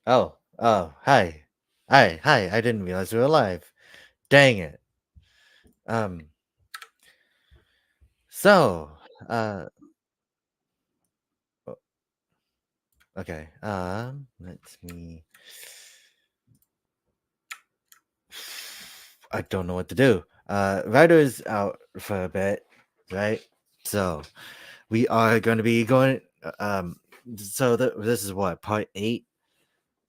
Hi. Hi, I didn't realize we were live. Dang it. Um, so, uh, o- okay, let me, I don't know what to do. Ryder's out for a bit, right? So, we are going to be going, this is what, part 8?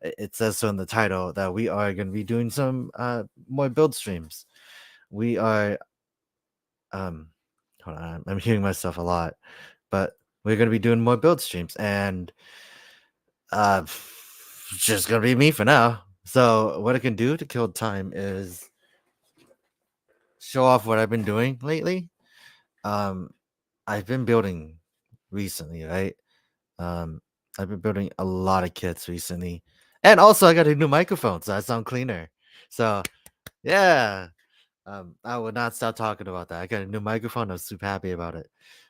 It says so in the title that we are going to be doing some, more build streams. We are, um, hold on, I'm hearing myself a lot, but we're gonna be doing more build streams, and uh, it's just gonna be me for now. So what I can do to kill time is show off what I've been doing lately. Um, I've been building recently, right? Um, I've been building a lot of kits recently, and also I got a new microphone, so I sound cleaner. So yeah, I would not stop talking about that. I got a new microphone. I'm super happy about it.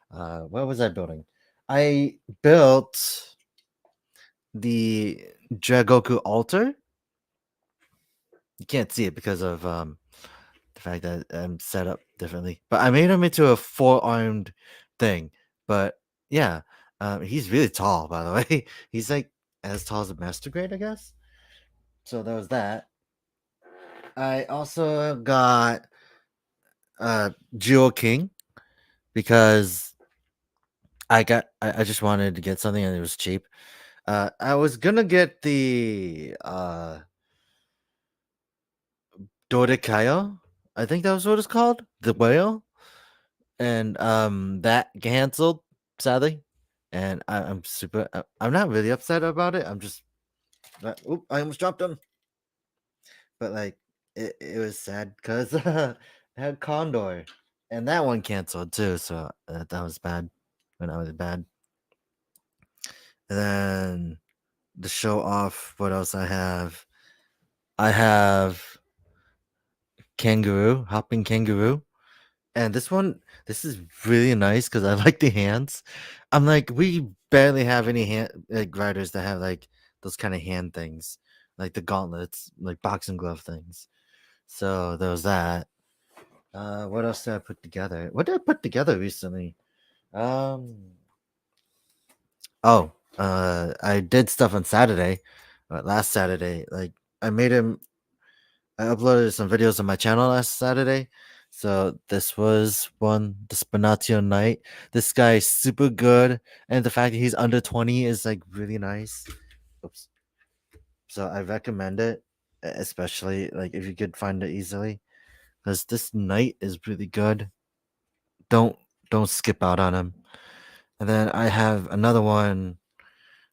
What was I building? I built the Dragoku altar. You can't see it because of the fact that I'm set up differently. But I made him into a four-armed thing. But yeah, he's really tall, by the way. He's like as tall as a master grade, I guess. So there was that. I also got Jewel King because I just wanted to get something and it was cheap. I was gonna get the Dodekayo. I think that was what it's called, the whale, and that canceled sadly. And I'm super. I'm not really upset about it. I'm just. Oop! I almost dropped him. But like, it was sad because it had Condor, and that one canceled too. So that was bad. When I was bad. And then to show off what else I have. I have kangaroo, hopping kangaroo. And this is really nice because I like the hands. I'm like, we barely have any hand like riders that have like those kind of hand things, like the gauntlets, like boxing glove things. So there was that. What else did I put together? What did I put together recently? Um, I did stuff on Saturday, last Saturday. Like I made him I uploaded some videos on my channel last Saturday. So this was one, the Spinatio Knight. This guy is super good, and the fact that he's under 20 is like really nice. Oops. So I recommend it, especially like if you could find it easily, because this knight is really good. Don't don't skip out on him. And then I have another one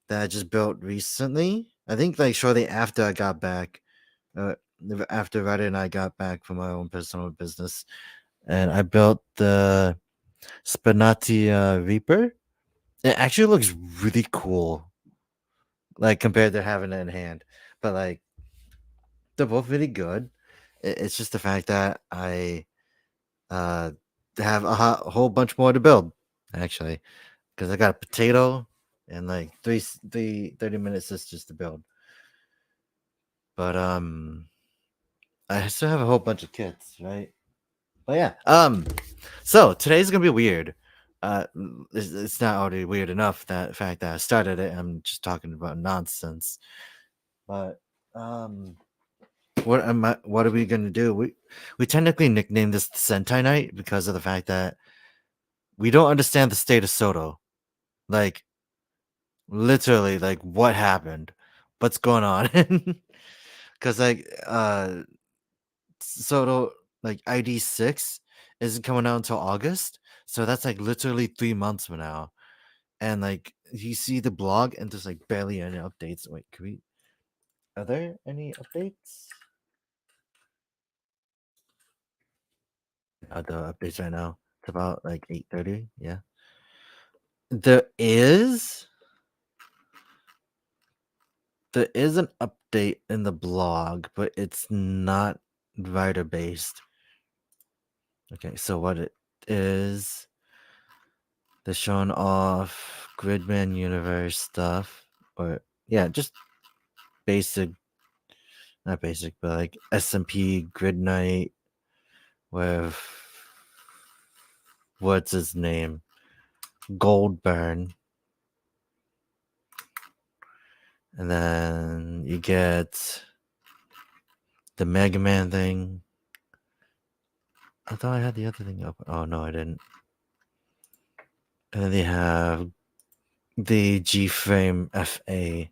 that I just built recently. I think like shortly after I got back, uh, after Reddit and I got back from my own personal business, and I built the Spinati Reaper. It actually looks really cool, like compared to having it in hand. But like they're both really good. It's just the fact that I uh have a whole bunch more to build actually, because I got a potato and like three 30-minute sisters to build. But I still have a whole bunch of kits, right? But yeah, so today's gonna be weird. It's not already weird enough that fact that I started it. I'm just talking about nonsense. But um, what are we gonna do? We technically nicknamed this the Sentai Night because of the fact that we don't understand the state of SHODO. Like literally, like what happened, what's going on? Because like SHODO like ID 6 isn't coming out until August, so that's like literally 3 months from now. And like you see the blog and there's like barely any updates. Wait, can we are there any updates? The updates right now. It's about like 8:30. Yeah. There is an update in the blog, but it's not writer based. Okay, so what it is, they're showing off Gridman universe stuff. Or yeah, just basic, not basic, but like SMP Grid Knight with what's his name? Goldburn. And then you get the Mega Man thing. I thought I had the other thing up. Oh no, I didn't. And then they have the G Frame FA.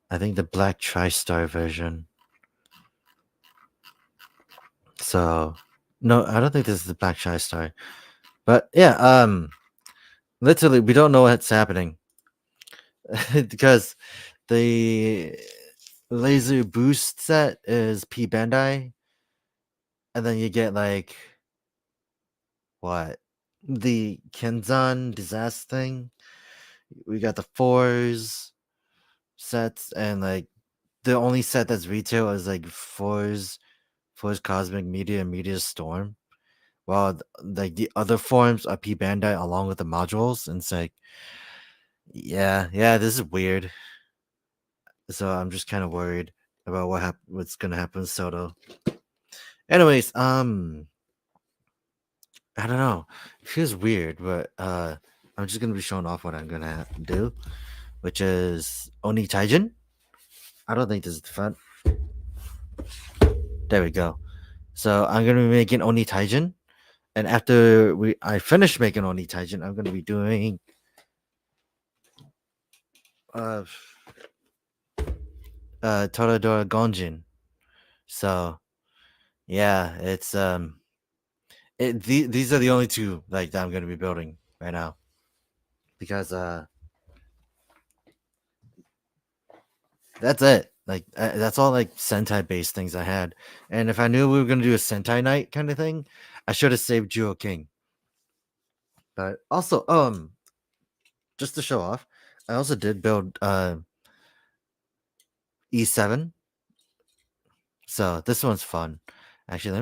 I think the Black TriStar version. So no, I don't think this is the Black TriStar. But yeah, literally we don't know what's happening. Because the laser boost set is P Bandai, and then you get like what, the Kenzan disaster thing. We got the fours sets, and like the only set that's retail is like fours Cosmic Media and Media Storm. While like the other forms are P Bandai along with the modules, and it's like, yeah, this is weird. So I'm just kind of worried about what's gonna happen with Soto. Anyways, I don't know. It feels weird, but I'm just gonna be showing off what I'm gonna do, which is Oni Taijin. I don't think this is the front. There we go. So I'm gonna be making Oni Taijin, and after I finish making Oni Taijin, I'm gonna be doing uh Toradora Gonjin. So yeah, it's these are the only two like that I'm gonna be building right now, because that's it. Like that's all like Sentai based things I had. And if I knew we were gonna do a Sentai night kind of thing, I should have saved Jewel King. But also, just to show off, I also did build E7. So this one's fun. Actually,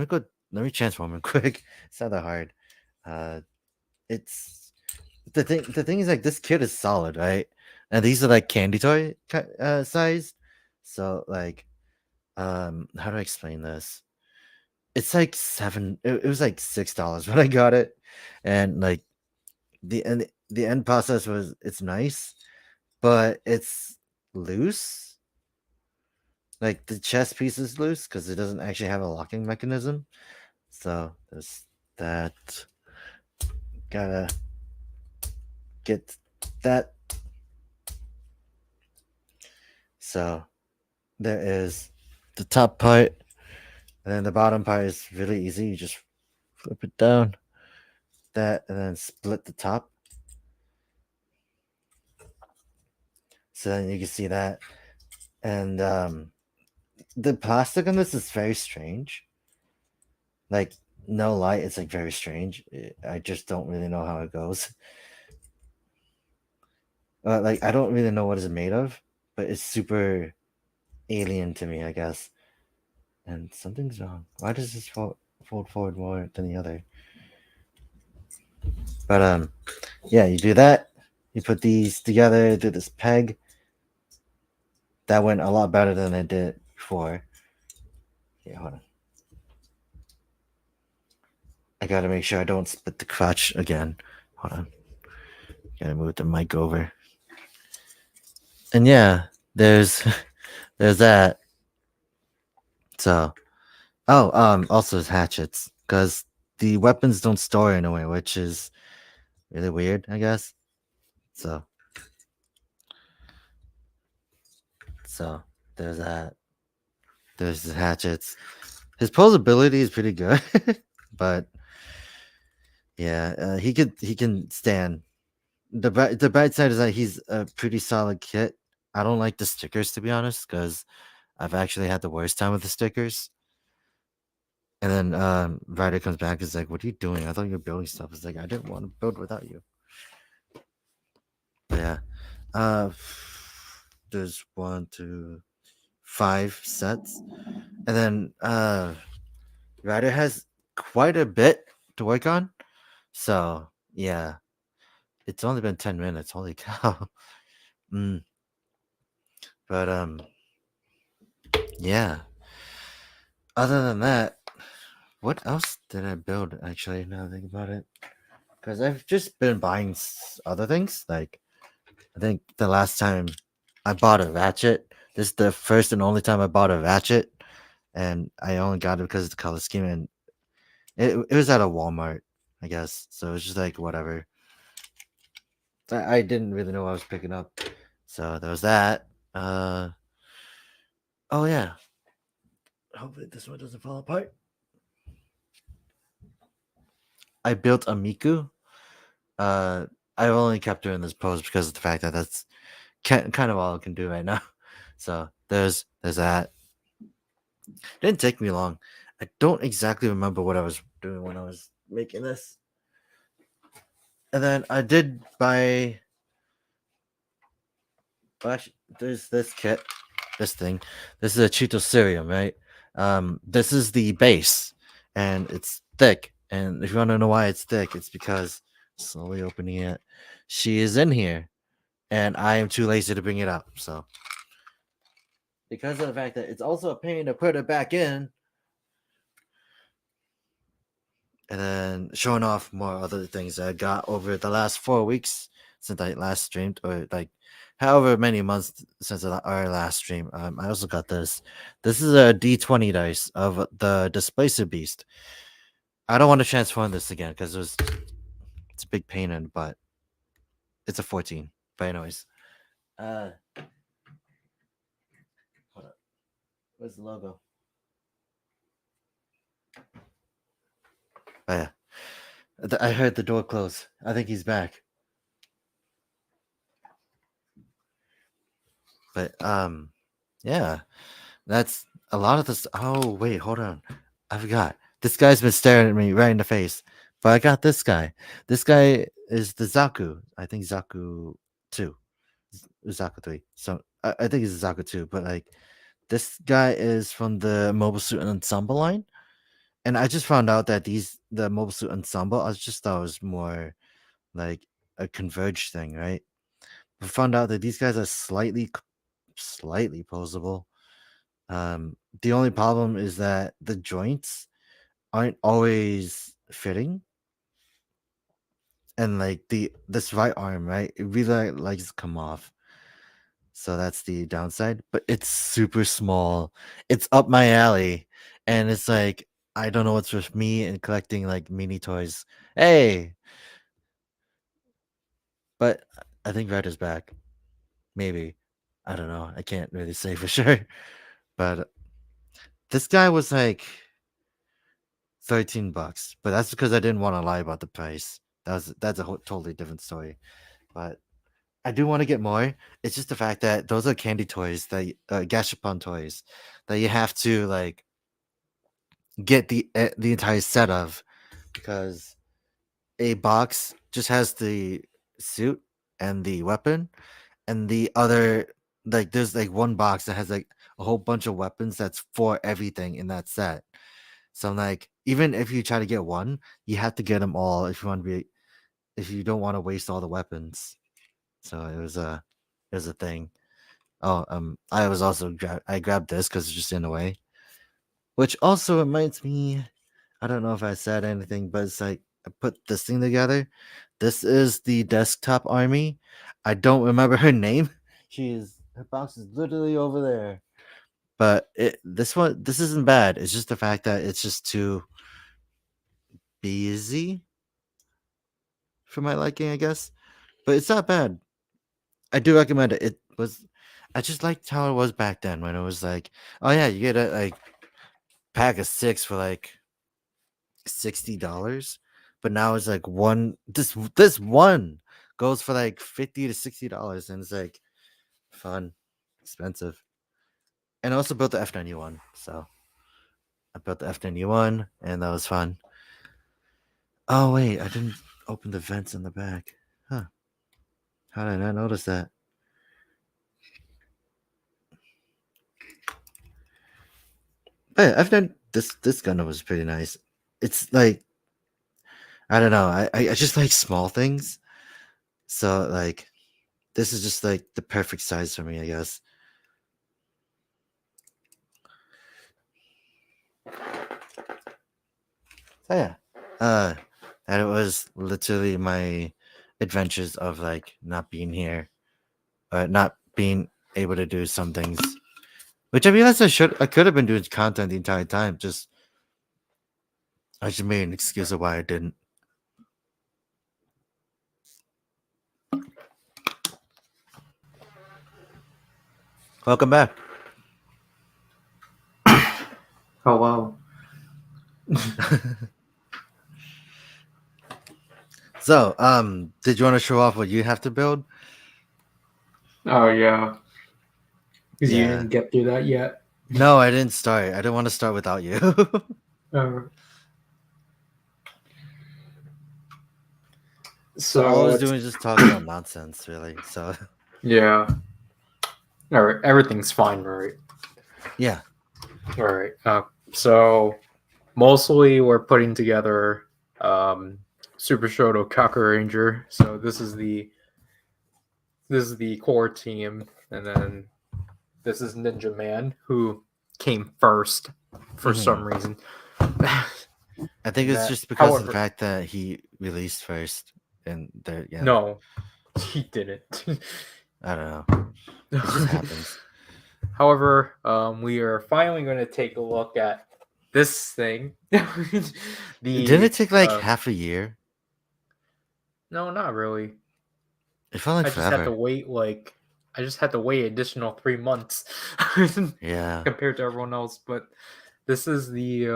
let me transform him quick. It's not that hard. Uh it's the thing is, like, this kit is solid, right? And these are like candy toy sized. So like, how do I explain this? It's like it was like $6 when I got it. And like the end process was, it's nice, but it's loose. Like the chest piece is loose because it doesn't actually have a locking mechanism. So there's that. Gotta get that. So there is the top part, and then the bottom part is really easy. You just flip it down, that, and then split the top. So then you can see that. And the plastic on this is very strange. Like, no light, it's like very strange. I just don't really know how it goes. Like, I don't really know what it's made of, but it's super alien to me, I guess. And something's wrong. Why does this fold forward more than the other? But yeah, you do that. You put these together, do this peg. That went a lot better than it did before. Yeah, hold on. I gotta make sure I don't split the crotch again. Hold on. Gotta move the mic over. And yeah, there's there's that. So, also there's hatchets, because the weapons don't store anywhere, which is really weird, I guess. So there's that. There's the hatchets. His posability is pretty good, but yeah, he can stand. The bright side is that he's a pretty solid kit. I don't like the stickers, to be honest, because I've actually had the worst time with the stickers. And then Ryder comes back and is like, "What are you doing? I thought you were building stuff." It's like, I didn't want to build without you. But yeah, uh, there's 1, 2, 5 sets, and then Ryder has quite a bit to work on. So yeah, it's only been 10 minutes. Holy cow! But yeah. Other than that, what else did I build? Actually, now that I think about it, because I've just been buying other things. Like I think the last time I bought a ratchet. This is the first and only time I bought a ratchet, and I only got it because of the color scheme, and it was at a Walmart, I guess. So it's just like whatever. I didn't really know what I was picking up, so there was that. Oh yeah. Hopefully this one doesn't fall apart. I built a Miku. Uh, I've only kept her in this pose because of the fact that that's kind of all I can do right now. So there's that. Didn't take me long. I don't exactly remember what I was doing when I was making this. And then I did buy. Well, actually, there's this kit, this thing. This is a Cheeto Cerium, right? This is the base, and it's thick. And if you want to know why it's thick, it's because slowly opening it, she is in here, and I am too lazy to bring it up. So because of the fact that it's also a pain to put it back in, and then showing off more other things I got over the last 4 weeks since I last streamed, or like however many months since our last stream. I also got this. This is a D20 dice of the Displacer Beast. I don't want to transform this again because it's a big pain in the butt. It's a 14. But anyways, uh, hold up. Where's the logo? Oh yeah, I heard the door close. I think he's back. But yeah, that's a lot of this. Oh wait, hold on, I forgot. This guy's been staring at me right in the face. But I got this guy. This guy is the Zaku. I think Zaku 2. Zaku 3. So I think it's Zaku 2. But like this guy is from the Mobile Suit Ensemble line. And I just found out that the Mobile Suit Ensemble, I just thought it was more like a converged thing, right? I found out that these guys are slightly posable. The only problem is that the joints aren't always fitting, and like this right arm, right, it really likes to come off. So that's the downside. But it's super small. It's up my alley, and it's like I don't know what's with me and collecting like mini toys. Hey, but I think Ryder's back. Maybe. I don't know. I can't really say for sure. But this guy was like $13, but that's because I didn't want to lie about the price. That's a totally different story. But I do want to get more. It's just the fact that those are candy toys that gashapon toys that you have to like get the entire set of, because a box just has the suit and the weapon, and the other, like there's like one box that has like a whole bunch of weapons that's for everything in that set. So I'm like, even if you try to get one, you have to get them all if you don't want to waste all the weapons. So it was a thing. Oh, I was also I grabbed this because it's just in the way, which also reminds me. I don't know if I said anything, but it's like I put this thing together. This is the desktop army. I don't remember her name. Her box is literally over there. But this isn't bad. It's just the fact that it's just too busy for my liking, I guess. But it's not bad. I do recommend it. I just liked how it was back then when it was like, oh yeah, you get a like pack of 6 for like $60. But now it's like this one goes for like $50 to $60, and it's like fun, expensive. And I also built the F91, so I built the F91, and that was fun. Oh wait, I didn't open the vents in the back. Huh? How did I not notice that? But yeah, I've done this gun was pretty nice. It's like I don't know. I just like small things. So like this is just like the perfect size for me, I guess. So yeah, uh, and it was literally my adventures of like not being here, not being able to do some things, which I realized I could have been doing content the entire time. I just made an excuse of why I didn't. Welcome back. Oh wow. So, did you want to show off what you have to build? Oh yeah. Because you Yeah. didn't get through that yet. No, I didn't start. I didn't want to start without you. Uh, So all I so was it's doing is just talking about nonsense, really. So yeah. All right. Everything's fine, right? yeah. All right. So mostly we're putting together Super Shoto Kaku Ranger. So this is the core team, and then this is Ninja Man, who came first for some Mhm. reason. I think it's That, just because of the however, fact that he released first, and there, yeah, no, he didn't. I don't know. It just happens. However, we are finally going to take a look at this thing. Didn't The it take like half a year? No, not really. It felt like I just had to forever. wait I just had to wait additional 3 months Yeah. compared to everyone else. But this is the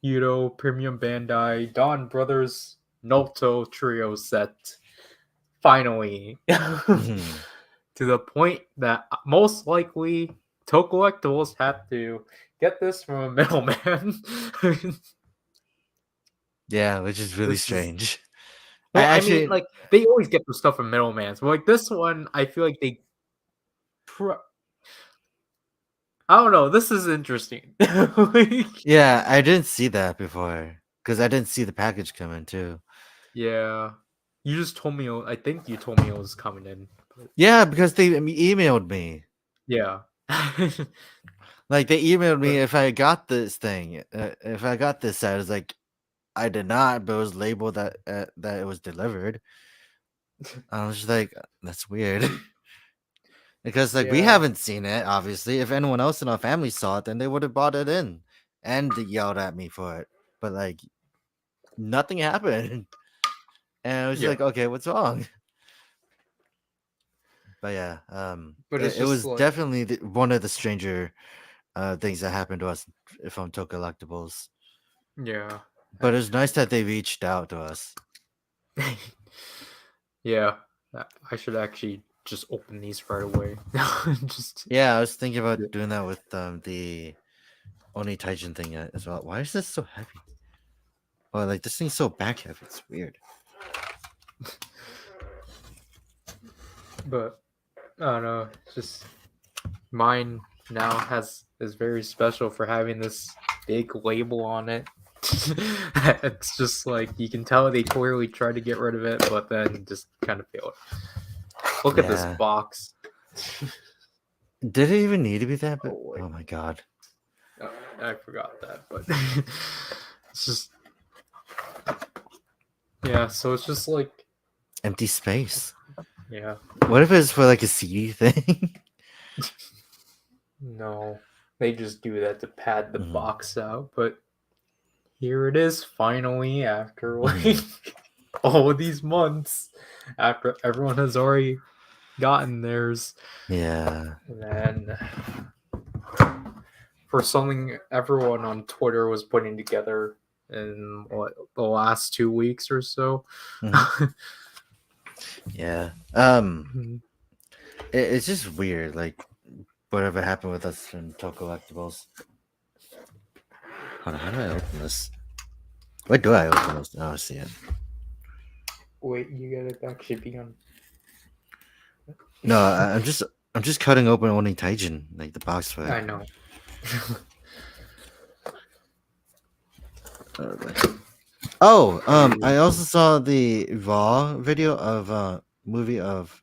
Yudo Premium Bandai Dawn Brothers Noto Trio set. Finally, Mhm. to the point that most likely Toe Collectibles had to get this from a middleman. Yeah, which is really This is strange. I well, I mean, actually, like they always get the stuff from middlemen. But like this one, I feel like they. I don't know. This is interesting. Like, yeah, I didn't see that before because I didn't see the package come in too. yeah, you just told me. I think you told me it was coming in. But Yeah, because they emailed me. yeah, Like they emailed me but if I got this thing, if I got this set. I was like, I did not, but it was labeled that it was delivered. I was just like, that's weird because like we yeah, haven't seen it. Obviously, if anyone else in our family saw it, then they would have brought it in and yelled at me for it. But like nothing happened, and I was just yeah. like, okay, what's wrong? But yeah, But it's it just was like definitely one of the stranger things that happened to us from Took Collectibles. yeah, But it's nice that they reached out to us. yeah. I should actually just open these right away. Just Yeah, I was thinking about doing that with the Oni Taijin thing as well. Why is this so heavy? Oh, like this thing's so back heavy. It's weird. but I don't know. It's just mine now is very special for having this big label on it. It's just like you can tell they clearly tried to get rid of it, but then just kind of failed. Look at this Yeah. box. Did it even need to be that big? Oh wait, Oh my god. oh, I forgot that, but it's just yeah. So it's just like Empty space. yeah, What if it's for like a CD thing? no, they just do that to pad the Mhm, box out, but here it is finally after like mhm. all of these months after everyone has already gotten theirs. Yeah. And then for something everyone on Twitter was putting together in what the last 2 weeks or so. Mhm. Yeah. It's just weird, like whatever happened with us from Toy Collectibles. Hold on, how do I open this? Where do I open this? Oh, I see it. Wait, you gotta actually be on. No, I'm just cutting open Oni Taijin, like the box for it. I know. Oh, I also saw the raw video of movie of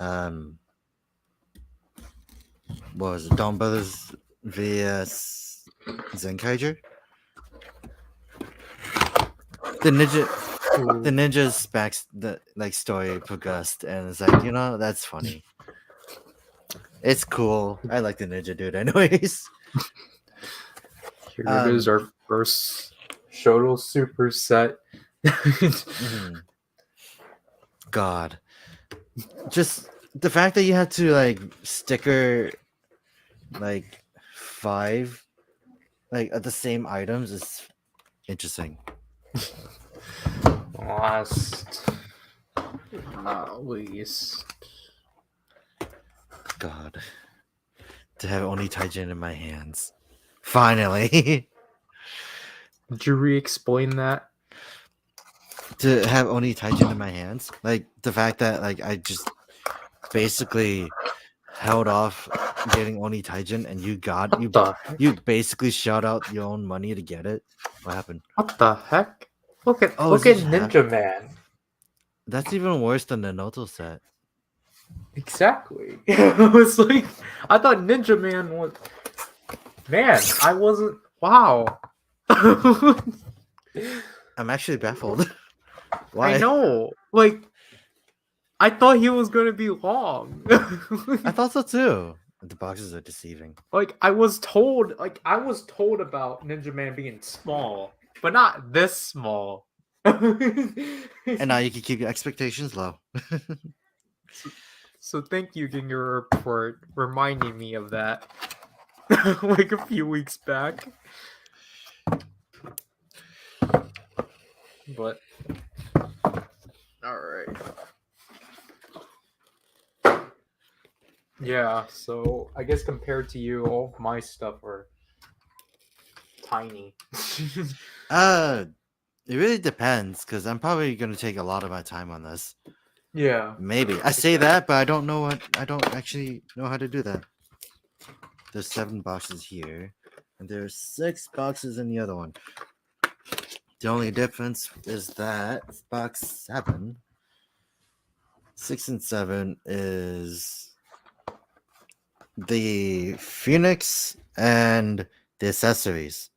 um what was it, Dawn Brothers vs Zenkaiger? the ninja Ooh. the ninja's story progressed, and it's like, that's funny. It's cool. I like the ninja dude, anyways. Here it is, our first SHODO Super set. Mhm. God, just the fact that you had to like sticker like 5 like at the same items is interesting. Last not least. God, to have Oni Taijin in my hands, finally. Did you re-explain that? To have Oni Taijin in my hands, like the fact that like I just basically held off getting Oni Taijin, and What the heck? you basically shot out your own money to get it. What happened? What the heck? Look at Oh, is it just half? Ninja Man. That's even worse than the Noto set. Exactly. I was like, I thought Ninja Man was. Man, I wasn't. Wow. I'm actually baffled. Why? I know. Like, I thought he was gonna be long. I thought so too. The boxes are deceiving. Like, I was told about Ninja Man being small, but not this small. And now you can keep your expectations low. So thank you, Ginger, for reminding me of that. Like a few weeks back. But alright. Yeah, so I guess compared to you, all of my stuff are tiny. It really depends, because I'm probably gonna take a lot of my time on this. Yeah. Maybe. I say that, but I don't actually know how to do that. There's 7 boxes here, and there's 6 boxes in the other one. The only difference is that box 7, 6 and 7 is the Phoenix and the accessories.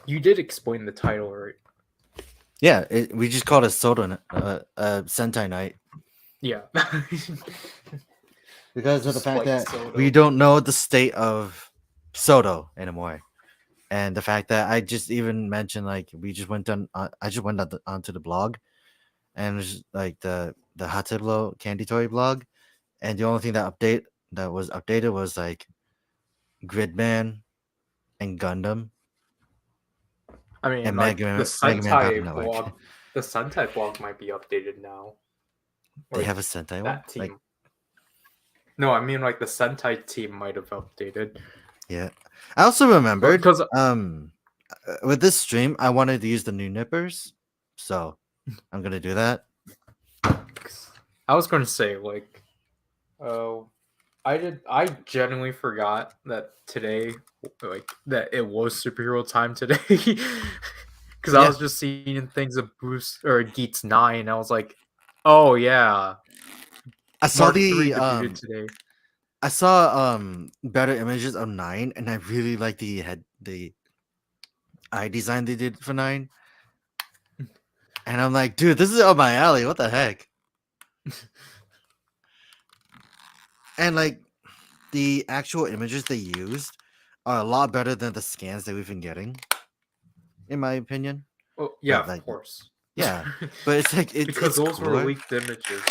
You did explain the title, right? Yeah, we just called it Sentai Night. Yeah. Because of the fact that SHODO. we don't know the state of SHODO anymore. And the fact that I just even mentioned, like, we just went on, I just went onto the blog, and it was like the Hateblo Candy Toy blog, and the only thing that was updated was like Gridman and Gundam. I mean, And like Mega Man the Sentai Battle blog, Network. the Sentai blog might be updated now. They have a Sentai one? That team. Like, no, I mean like the Sentai team might have updated. yeah. I also remembered Because with this stream, I wanted to use the new nippers, so I'm gonna do that. I was going to say, like, I genuinely forgot that today, like, that it was superhero time today. Because I was just seeing things of Bruce or Geats 9, and I was like, oh yeah. I saw Mark 3 debuted today. I saw better images of 9, and I really like the eye design they did for 9. And I'm like, dude, this is up my alley. What the heck? And like the actual images they used are a lot better than the scans that we've been getting, in my opinion. Oh yeah, like, of course. Yeah, but it's like because those were leaked images.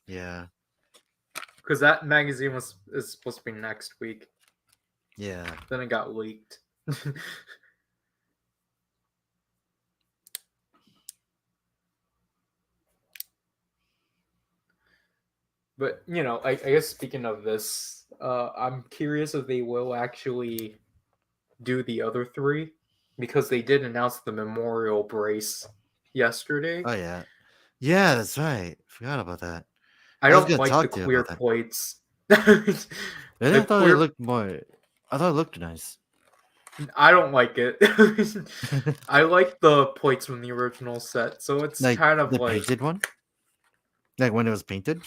Yeah. Because that magazine is supposed to be next week. Yeah. Then it got leaked. But you know, I guess speaking of this, I'm curious if they will actually do the other 3, because they did announce the memorial brace yesterday. Oh yeah, yeah, that's right. Forgot about that. I don't like the clear plates. Really? I thought it looked more. I thought it looked nice. I don't like it. I like the plates from the original set, so it's like kind of the like painted one. Like when it was painted.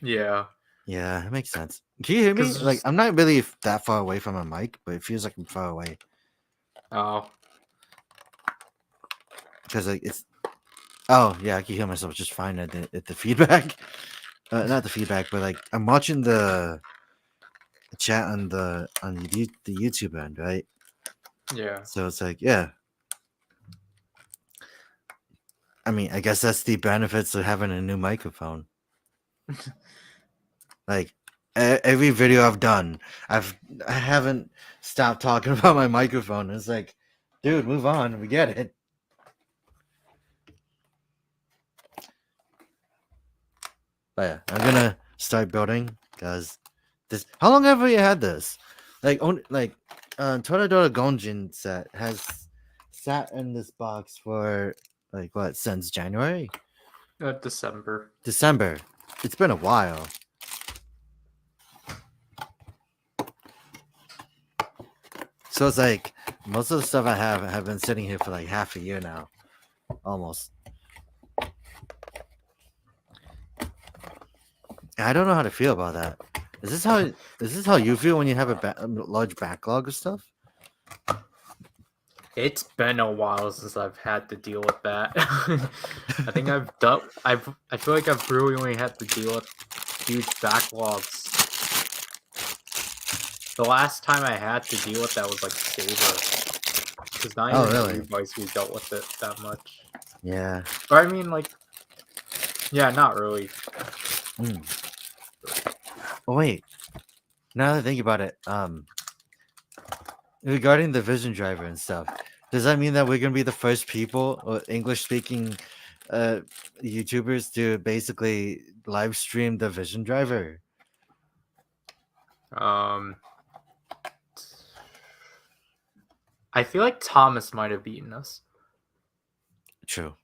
Yeah. Yeah, it makes sense. Can you hear me? Like, I'm not really that far away from my mic, but it feels like I'm far away. Oh. because like it's. Oh yeah, I can hear myself just fine at the feedback. Not the feedback, but like I'm watching the chat on the YouTube end, right? Yeah. So it's like, yeah. I mean, I guess that's the benefits of having a new microphone. Like every video I've done, I haven't stopped talking about my microphone. It's like, dude, move on. We get it. But yeah, I'm gonna start building because this. How long have we had this? Like, Toradora Gonjin set has sat in this box for like what since January, December. December. It's been a while. So it's like most of the stuff I have been sitting here for like half a year now, almost. I don't know how to feel about that. Is this how you feel when you have a large backlog of stuff? It's been a while since I've had to deal with that. I think I feel like I've really only had to deal with huge backlogs. The last time I had to deal with that was like Saber. Because not even really? everybody's we dealt with it that much. Yeah. Or I mean, like, yeah, not really. Oh wait. Now that I think about it, regarding the Vision driver and stuff, does that mean that we're gonna be the first people or English-speaking YouTubers to basically live stream the Vision driver? I feel like Thomas might have beaten us. True.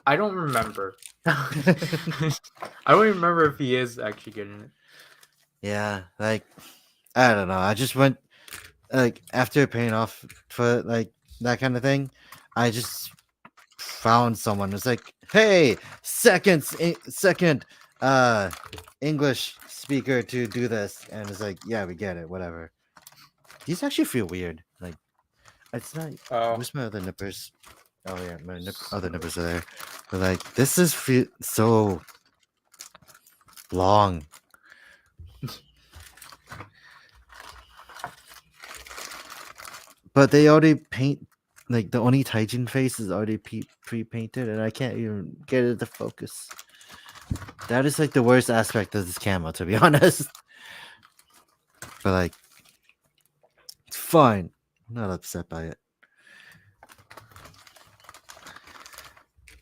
I don't remember. I don't even remember if he is actually getting it. Yeah, like I don't know. I just went like after paying off for like that kind of thing, I just found someone. It's like, hey, second English speaker to do this, and it's like, yeah, we get it, whatever. These actually feel weird. Like, it's not. Where's my other nippers? Oh yeah, my other nippers are there. But like, this is so long. But they already paint like the Oni Taijin face is already pre-painted, and I can't even get it to focus. That is like the worst aspect of this camo, to be honest. But like, it's fine. I'm not upset by it.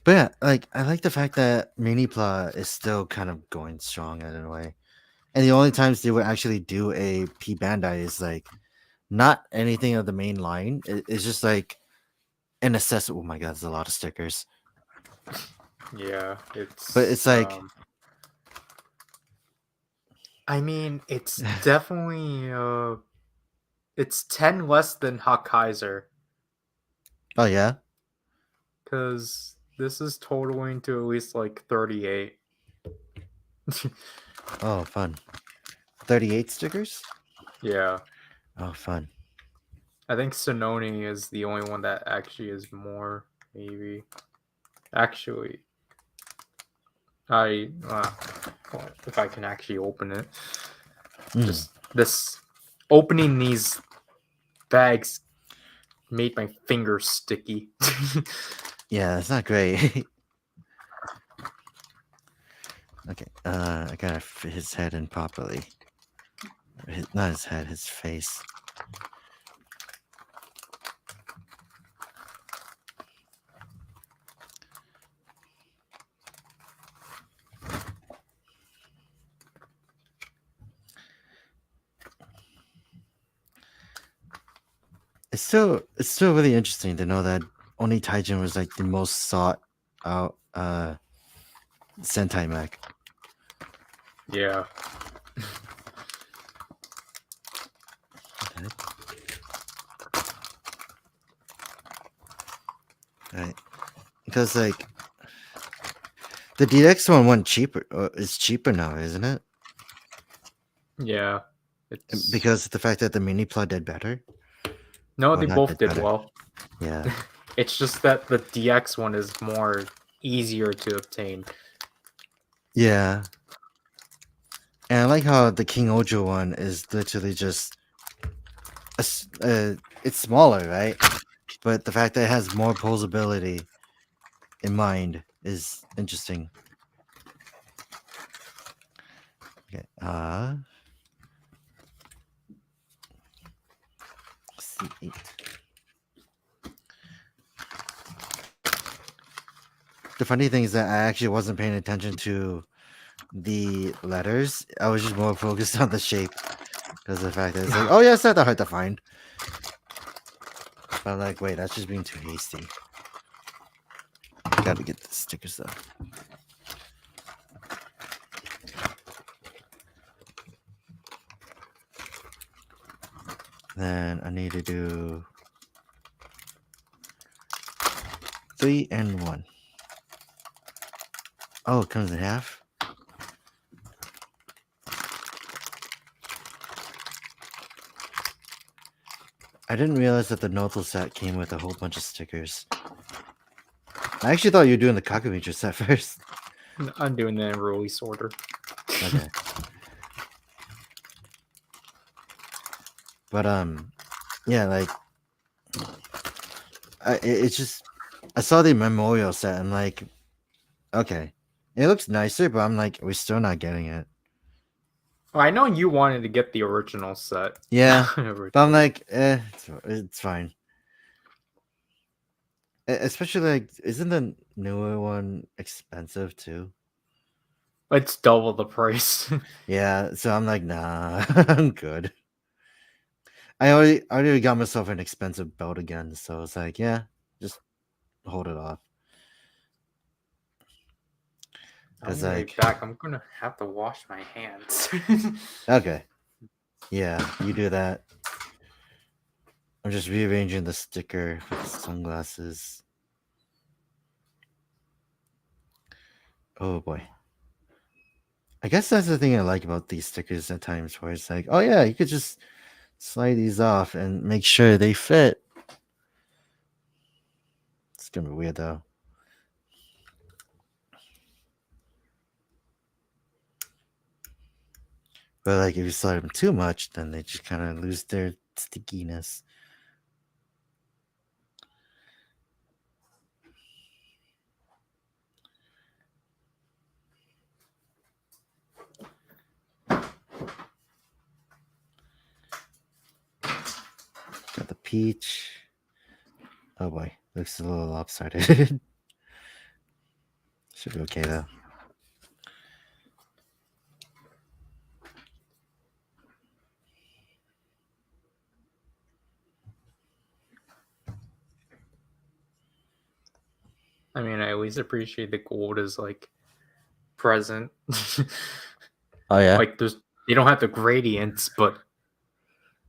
But yeah, like I like the fact that Miniplas is still kind of going strong in a way. And the only times they would actually do a P Bandai is like not anything of the main line. It's just like an accessory. Oh my god, there's a lot of stickers. Yeah, but it's like I mean, it's definitely it's 10 less than Hakkaiser. Oh yeah? Cuz this is totaling to at least like 38. Oh, fun. 38 stickers? Yeah. Oh, fun. I think Sononi is the only one that actually is more, maybe. Actually, if I can actually open it. Just this opening these bags made my fingers sticky. Yeah, that's not great. Okay, I gotta fit his head in properly. Not his head, his face. It's still really interesting to know that Oni Taijin was like the most sought out Sentai mech. Yeah. Right. Because like the DX one went cheaper. It's cheaper now, isn't it? Yeah. It's... Because of the fact that the Miniplas did better. No, they both did better. well. Yeah. It's just that the DX one is more easier to obtain. Yeah. And I like how the King Ojo one is literally just it's smaller, right? But the fact that it has more posability in mind is interesting. Okay. C8. The funny thing is that I actually wasn't paying attention to the letters. I was just more focused on the shape because of the fact that it's like, oh yeah, it's not that hard to find. But I'm like, wait, that's just being too hasty. Gotta get the stickers though. Then I need to do 3 and 1. Oh, it comes in half? I didn't realize that the Noto set came with a whole bunch of stickers. I actually thought you were doing the Kakumicho set first. I'm doing the release order. Okay. But yeah, like it's just I saw the memorial set and like, okay, it looks nicer, but I'm like, we're still not getting it. Well, I know you wanted to get the original set. Yeah, but I'm like, it's fine. Especially like, isn't the newer one expensive too? It's double the price. Yeah, so I'm like, nah, I'm good. I already got myself an expensive belt again, so it's like, yeah, just hold it off. I'm Cause gonna like, be back. I'm gonna have to wash my hands. okay, yeah, you do that. I'm just rearranging the sticker for the sunglasses. Oh boy. I guess that's the thing I like about these stickers at times, where it's like, oh yeah, you could just slide these off and make sure they fit. It's gonna be weird though. But like, if you slide them too much, then they just kind of lose their stickiness. Got the peach. Oh boy, looks a little lopsided. Should be okay though. I mean, I always appreciate the gold as like present. Oh yeah. Like they don't have the gradients, but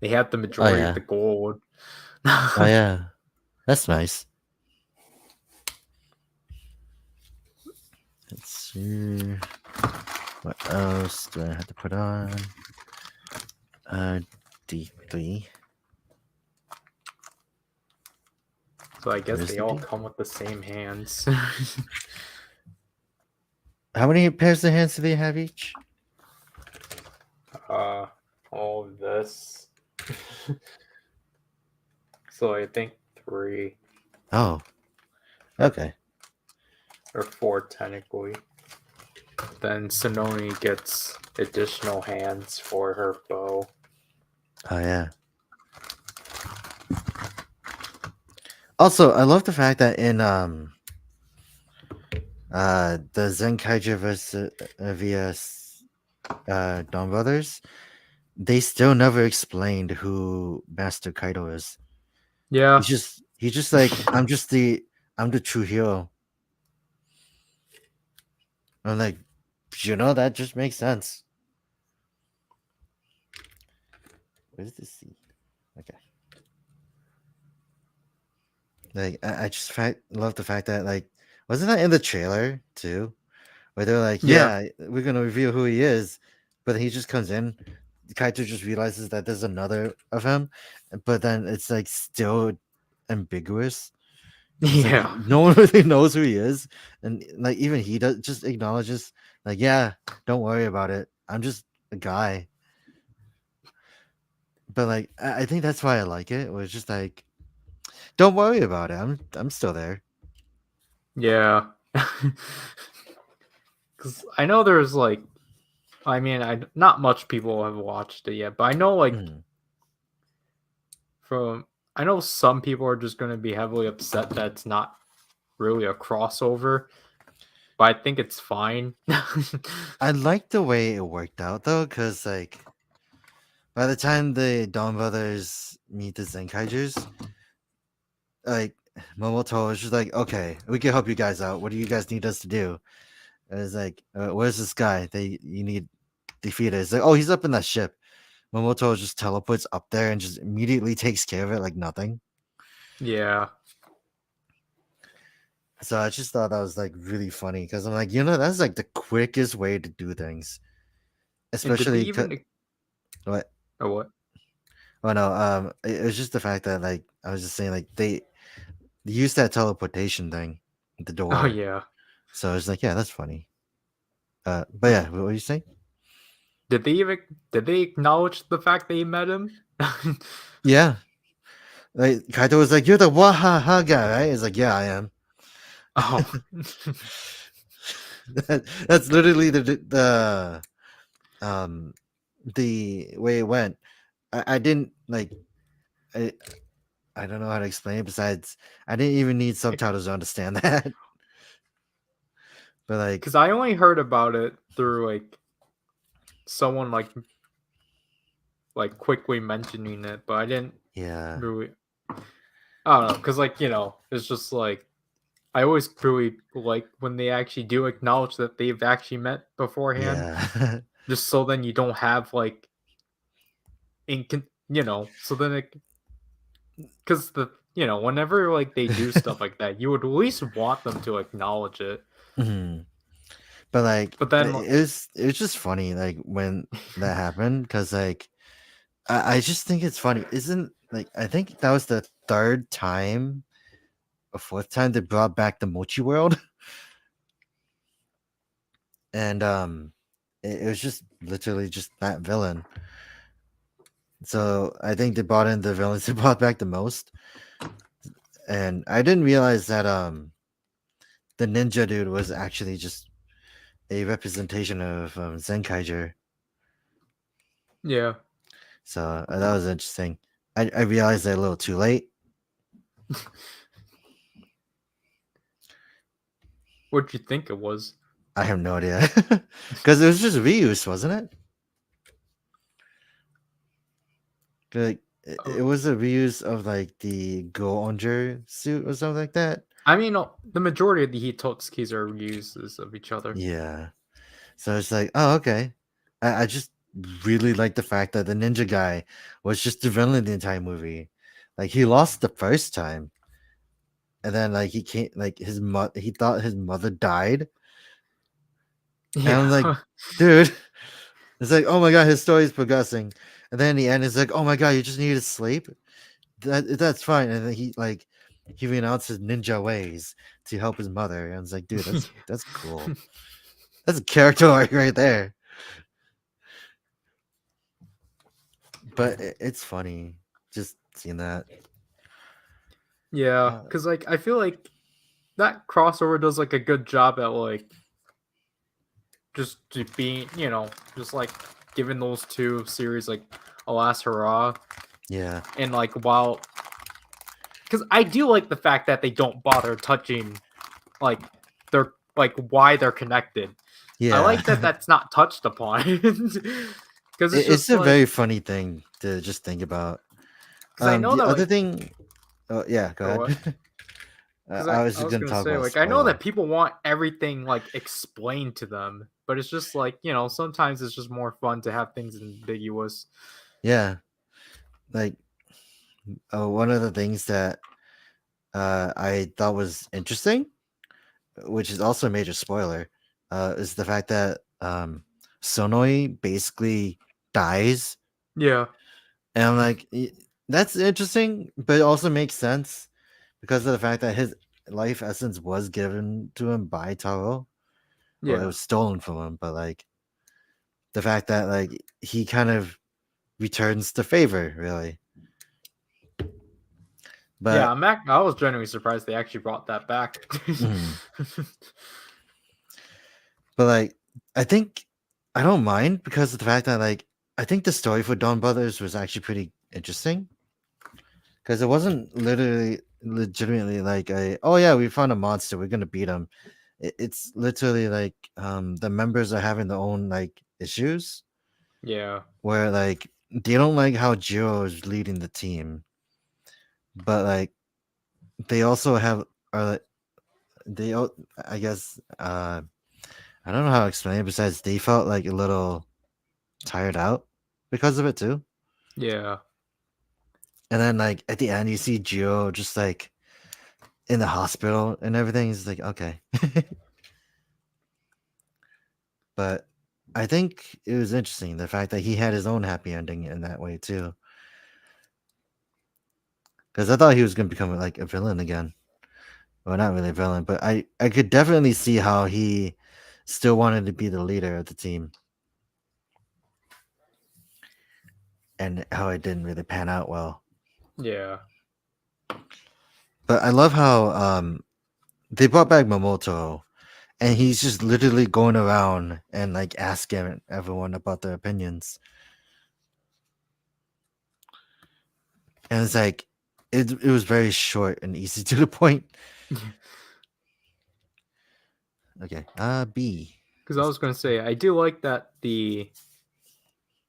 they have the majority of the gold. Oh yeah. That's nice. Let's see. What else do I have to put on? D3. So I guess Where's they the all D? come with the same hands. How many pairs of hands do they have each? All of this. So I think 3. Oh. Okay. Or 4 technically. Then Sononi gets additional hands for her bow. Oh yeah. Also, I love the fact that in the Zenkaija vs Dawn Brothers, they still never explained who Master Kaido is. Yeah. He's just like, I'm the true hero. I'm like, that just makes sense. Where's the C? Okay. Like, I just love the fact that, like, wasn't that in the trailer too? Where they're like, yeah, we're gonna reveal who he is, but then he just comes in. Kaito just realizes that there's another of him, but then it's like still ambiguous. It's like Yeah. no one really knows who he is, and like even he does just acknowledges like, yeah, don't worry about it. I'm just a guy. But like I think that's why I like it. It was just like, don't worry about it. I'm still there. Yeah. Because I know there's like, I mean, not much people have watched it yet, but I know like Mhm. from I know some people are just going to be heavily upset that it's not really a crossover, but I think it's fine. I like the way it worked out though, because like by the time the Dawn brothers meet the Zenkaijers, like Momoto was just like, okay, we can help you guys out. What do you guys need us to do? And it's like, where's this guy? You need defeated. It's like, oh, he's up in that ship. Momoto just teleports up there and just immediately takes care of it like nothing. Yeah. So I just thought that was like really funny because I'm like, that's like the quickest way to do things, And did they especially even what? or what? Oh no, it was just the fact that like I was just saying like they used that teleportation thing, at the Oh door. yeah. So it's like, yeah, that's funny. But yeah, what were you saying? Did they even did they acknowledge the fact they met him? Yeah, like Kaito was like, "You're the wahaha guy, right?" It's like, "Yeah, I am." Oh. That's literally um the way it went. I didn't like I I don't know how to explain it. Besides, I didn't even need subtitles to understand that. But like, Because I only heard about it through like someone like quickly mentioning it, but I didn't yeah, really. I don't know, because it's just like I always really like when they actually do acknowledge that they've actually met beforehand, yeah, just so then you don't have like so then it because whenever like they do stuff like that, you would at least want them to acknowledge it. Mhm. But like, But then, it's just funny like when that happened because like I just think it's funny. Isn't like I think that was the third time or fourth time they brought back the Mochi World, and it was just literally just that villain. So I think they brought in the villains they brought back the most, and I didn't realize that the ninja dude was actually just a representation of Zenkaiger. yeah, So that was interesting. I realized that a little too late. what'd you think it was? I have no idea because it was just reuse, wasn't it? Like it Oh, was a reuse of like the Go Onger suit or something like that. I mean, the majority of the Hitotskis are reuses of each other. Yeah. So it's like, oh, okay. I just really like the fact that the ninja guy was just the villain the entire movie. Like he lost the first time, and then like he can't like he thought his mother died, and I'm like, Yeah, dude, it's like, oh my god, his story is progressing, and then in the end, it's like, oh my god, you just need to sleep. That's fine, and then he renounced his ninja ways to help his mother, and I was like, dude, that's cool. That's a character arc right there. But it's funny just seeing that. yeah. Uh, Because like I feel like that crossover does like a good job at like just to being just like giving those two series like a last hurrah, yeah, and like while because I do like the fact that they don't bother touching like they're like why they're connected. I yeah. like that that's not touched upon because it's It's just a like very funny thing to just think about. because I know The that other like thing, oh yeah, go or what ahead. because I was I just was gonna gonna talk say about like I know that spoiler. people want everything like explained to them, but it's just like sometimes it's just more fun to have things ambiguous. Yeah, like one of the things that I thought was interesting, which is also a major spoiler, is the fact that Sonoi basically dies, Yeah, and I'm like, that's interesting, but it also makes sense because of the fact that his life essence was given to him by Taro, or it Yeah. was stolen from him, but like the fact that like he kind of returns the favor, really. Yeah, But I was genuinely surprised they actually brought that back. mm, but like I think I don't mind because of the fact that like I think the story for Dawn Brothers was actually pretty interesting because it wasn't literally legitimately like a oh yeah we found a monster we're gonna beat him. It's literally like the members are having their own like issues Yeah. where like they don't like how Jiro is leading the team, but like they also have are I guess I don't know how to explain it besides they felt like a little tired out because of it too. Yeah. And then like at the end you see Jiro just like in the hospital and everything. It's like okay. But I think it was interesting the fact that he had his own happy ending in that way too. Because I thought he was gonna become like a villain again. Well, not really a villain, but I could definitely see how he still wanted to be the leader of the team, and how it didn't really pan out well. Yeah. But I love how they brought back Momoto, and he's just literally going around and like asking everyone about their opinions, and it's like it was very short and easy to the point. Okay, B. Because I was gonna say, I do like that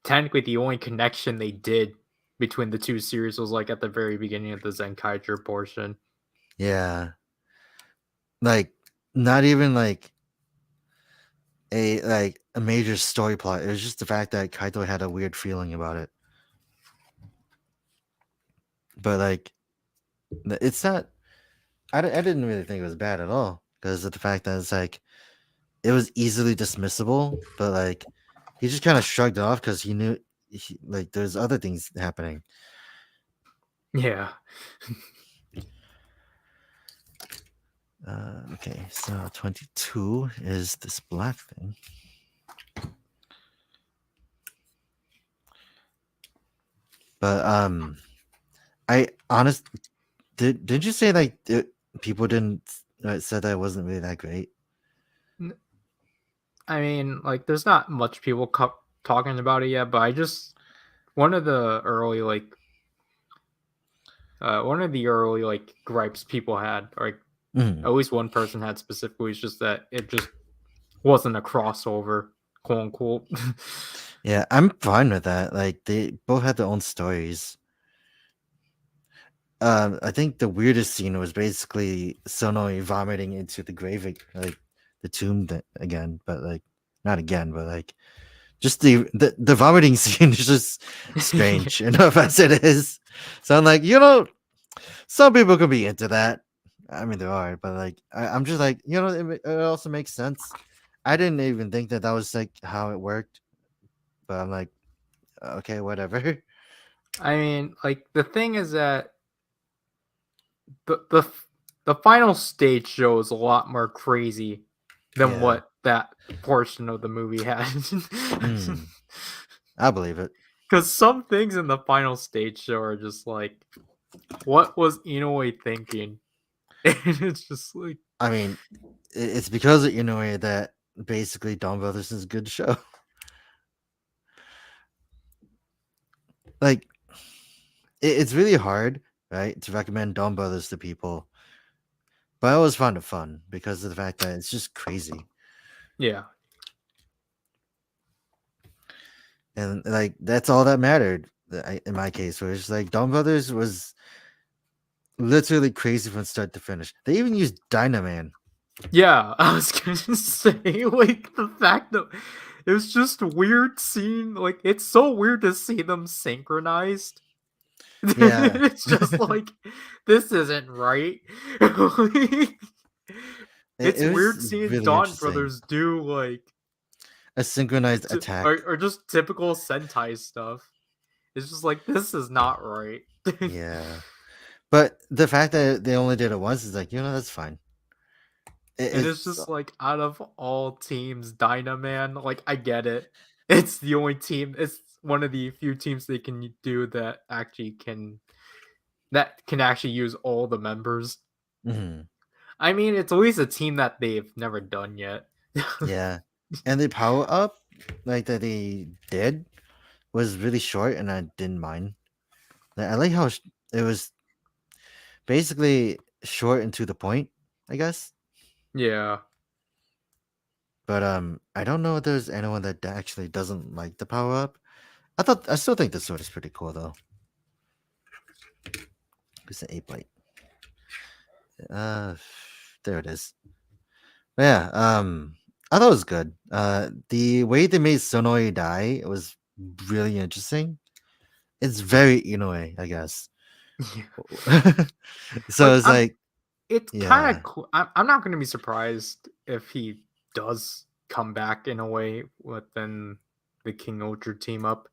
technically the only connection they did between the two series was like at the very beginning of the Zenkaiger portion. Yeah, like not even like a major story plot. It was just the fact that Kaito had a weird feeling about it. But like, it's not. I didn't really think it was bad at all because of the fact that it's like it was easily dismissible. But like, he just kind of shrugged it off because he knew like there's other things happening. Yeah. Okay, so 22 is this black thing. But I honest did you say like people didn't said that it wasn't really that great? I mean, like, there's not much people talking about it yet, but I just one of the early gripes people had, or like, Mhm. at least one person had specifically, is just that it just wasn't a crossover, quote unquote. Yeah, I'm fine with that. Like they both had their own stories. I think the weirdest scene was basically Sonoe vomiting into the grave, like the tomb again, but like not again, but like just the vomiting scene is just strange enough as it is. So I'm like, some people could be into that. I mean, there are, but like I'm just like, it also makes sense. I didn't even think that that was like how it worked, but I'm like, okay, whatever. I mean, like, the thing is that the final stage show is a lot more crazy than Yeah. what that portion of the movie had. Mm, I believe it. Because some things in the final stage show are just like, what was Inoue thinking? And it's just like, I mean, it's because of Inoue that basically Dawn Brothers is a good show. Like, it's really hard, right, to recommend Dawn Brothers to people, but I always found it fun because of the fact that it's just crazy. yeah, And like that's all that mattered in my case. Where it's like Dawn Brothers was literally crazy from start to finish. They even used Dynaman. yeah. I was gonna say, like, the fact that it was just weird seeing, like, it's so weird to see them synchronized. Yeah, It's just like, this isn't right. Like, it's it was weird seeing really Dawn interesting. Brothers do like A synchronized attack. or just typical Sentai stuff. It's just like, this is not right. Yeah, But the fact that they only did it once is like, that's fine. And it's It's just like out of all teams, Dynaman, like I get it. It's the only team. It's one of the few teams they can do that can actually use all the members. mhm, I mean, it's at least a team that they've never done yet. yeah. And the power up like that they did was really short, and I didn't mind. Like, I like how it was basically short and to the point, I guess. Yeah. But I don't know if there's anyone that actually doesn't like the power up. I still think the sword is pretty cool though. It's an 8 byte. Uh, there it is. But yeah, I thought it was good. The way they made Sonoi die was really interesting. It's very Inoue, I guess. So like it's like, it's kind yeah, of cool. I'm not going to be surprised if he does come back in a way within the King Ultra team up.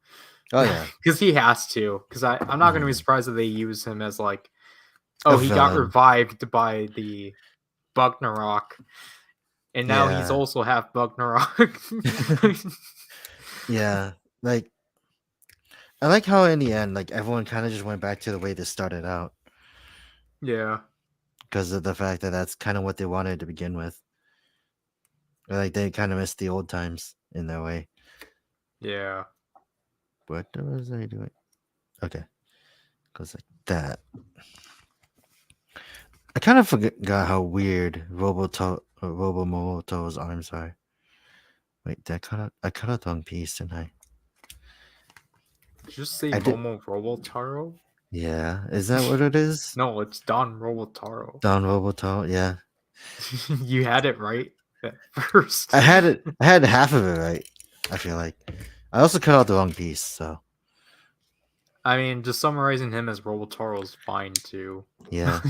oh yeah, Because he has to. Because I'm not going to be mhm. surprised if they use him as like, A oh, he got villain. revived by the Bugnarok, and now he's Yeah, also half Bugnarok. yeah. Like I like how in the end, like everyone kind of just went back to the way they started out Yeah, because of the fact that that's kind of what they wanted to begin with. Like they kind of missed the old times in their way. yeah. What was I doing? Okay, goes like that. I kind of forgot how weird Robomoto's arms are. Wait, I cut out the wrong piece, didn't I? Did you say I did. Momo Robotaro? Yeah, is that what it is? No, it's Don Robotaro. Don Roboto, yeah. You had it right at first. I had it. I had half of it right. I feel like. I also cut out the wrong piece, so I mean, just summarizing him as Robotaro is fine too. yeah.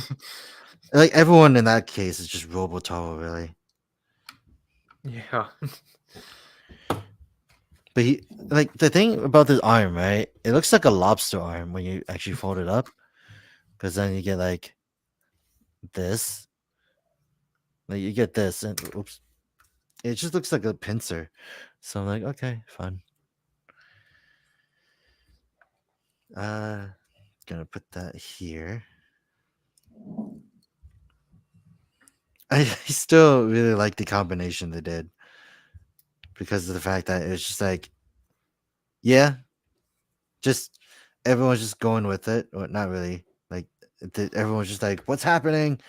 Like everyone in that case is just Robotaro, really. Yeah. But he, like the thing about this arm, right? It looks like a lobster arm when you actually fold it up, because then you get like this. Like you get this, and oops, it just looks like a pincer. So I'm like, okay, fun. Gonna put that here. I still really like the combination they did because of the fact that it's just like, yeah, just everyone's just going with it, or not really. Like everyone's just like, what's happening?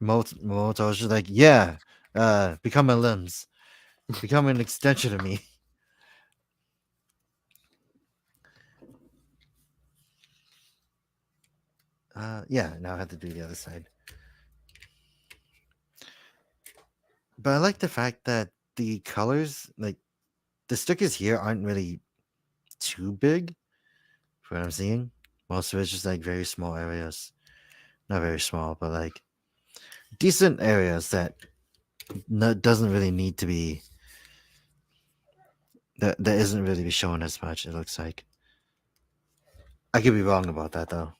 Moto's just like, yeah, become my limbs, become an extension of me. Yeah, now I have to do the other side. But I like the fact that the colors, like the stickers here, aren't really too big for what I'm seeing. Most of it's just like very small areas. Not very small, but like decent areas that doesn't really need to be that isn't really be shown as much. It looks like I could be wrong about that though.